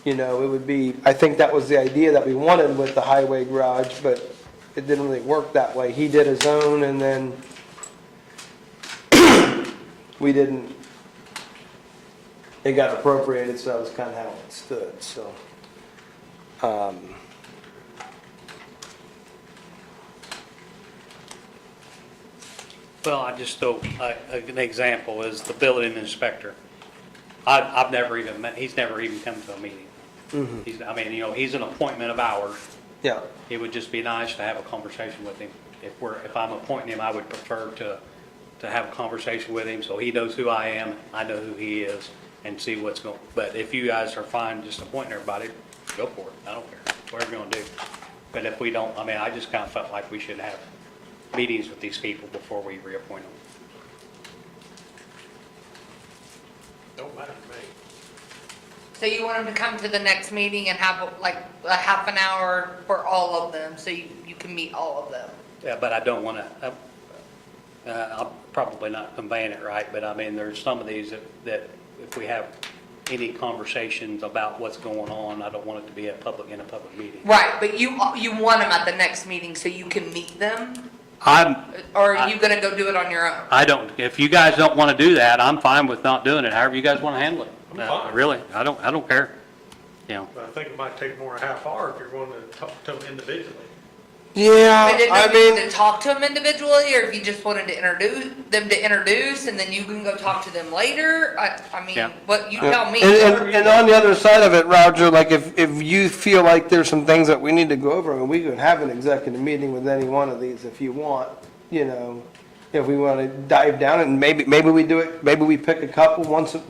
It would be, I think that was the idea that we wanted with the highway garage, but it didn't really work that way. He did his own, and then we didn't, it got appropriated, so that was kind of how it stood, so. Well, I just throw, an example is the building inspector. I've never even met, he's never even come to a meeting. He's an appointment of ours. Yeah, It would just be nice to have a conversation with him. If I'm appointing him, I would prefer to have a conversation with him so he knows who I am, I know who he is, and see what's going. But if you guys are fine just appointing everybody, go for it. I don't care, whatever you're gonna do. But if we don't, I just kind of felt like we should have meetings with these people before we reappoint them. Don't matter to me. So you want them to come to the next meeting and have like a half an hour for all of them, so you can meet all of them? Yeah, but I don't want to, I'm probably not conveying it right, but there's some of these that if we have any conversations about what's going on, I don't want it to be in a public meeting. Right, but you want them at the next meeting so you can meet them? Or Or are you gonna go do it on your own? I don't, if you guys don't want to do that, I'm fine with not doing it, however you guys want to handle it. I'm fine. Really, I don't care, But I think it might take more than a half hour if you're going to talk to them individually. yeah, I didn't know I if you mean, wanted to talk to them individually, or if you just wanted to introduce, and then you can go talk to them later. I mean, Yeah. what you tell me. and on the other side of it, Roger, like if you feel like there's some things that we need to go over, and we could have an executive meeting with any one of these if you want, if we want to dive down and maybe we do it, maybe we pick a couple,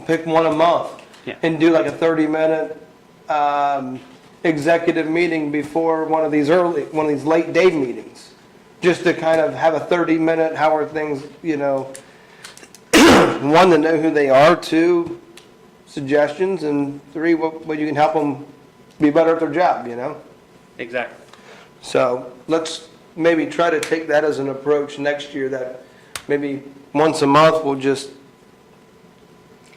pick one a month. Yeah. And do like a 30-minute, executive meeting before one of these late day meetings. Just to kind of have a 30-minute, how are things, one, to know who they are, two, suggestions, and three, what you can help them be better at their job, exactly. So let's maybe try to take that as an approach next year, that maybe once a month we'll just,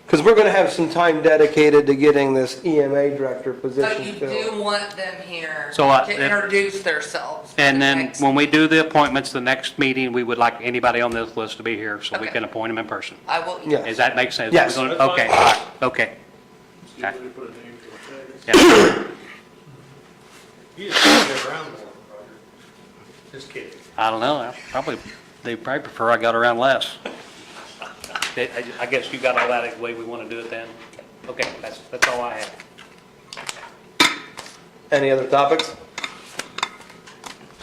because we're going to have some time dedicated to getting this EMA director But position you filled. do want them here So, to introduce themselves. And then Next- when we do the appointments, the next meeting, we would like anybody on this list to be here so we Okay. can appoint them in person. I will. Yeah. Does that make sense? Yes. We're gonna- Okay, all right, okay. Just get ready to put a name to a face. Yeah. You just can't get around more, Roger. Just kidding. I don't know, they probably prefer I got around less. I guess you got all that the way we want to do it then? Okay, that's all I have. Any other topics?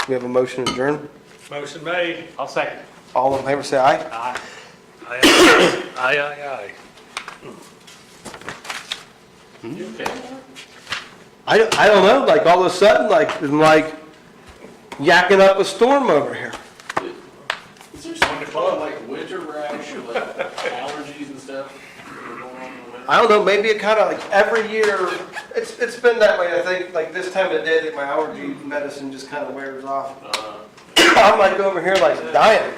We have a motion to adjourn. Motion made. I'll second. All in favor, say aye. Aye. Aye. I don't know, like all of a sudden, I'm like yakking up a storm over here. Is there something called like winter rash or like allergies and stuff that are going on in the winter? I don't know, maybe it kind of like every year, it's been that way, I think, like this time of day that my allergy medicine just kind of wears off. I'm like over here like dying.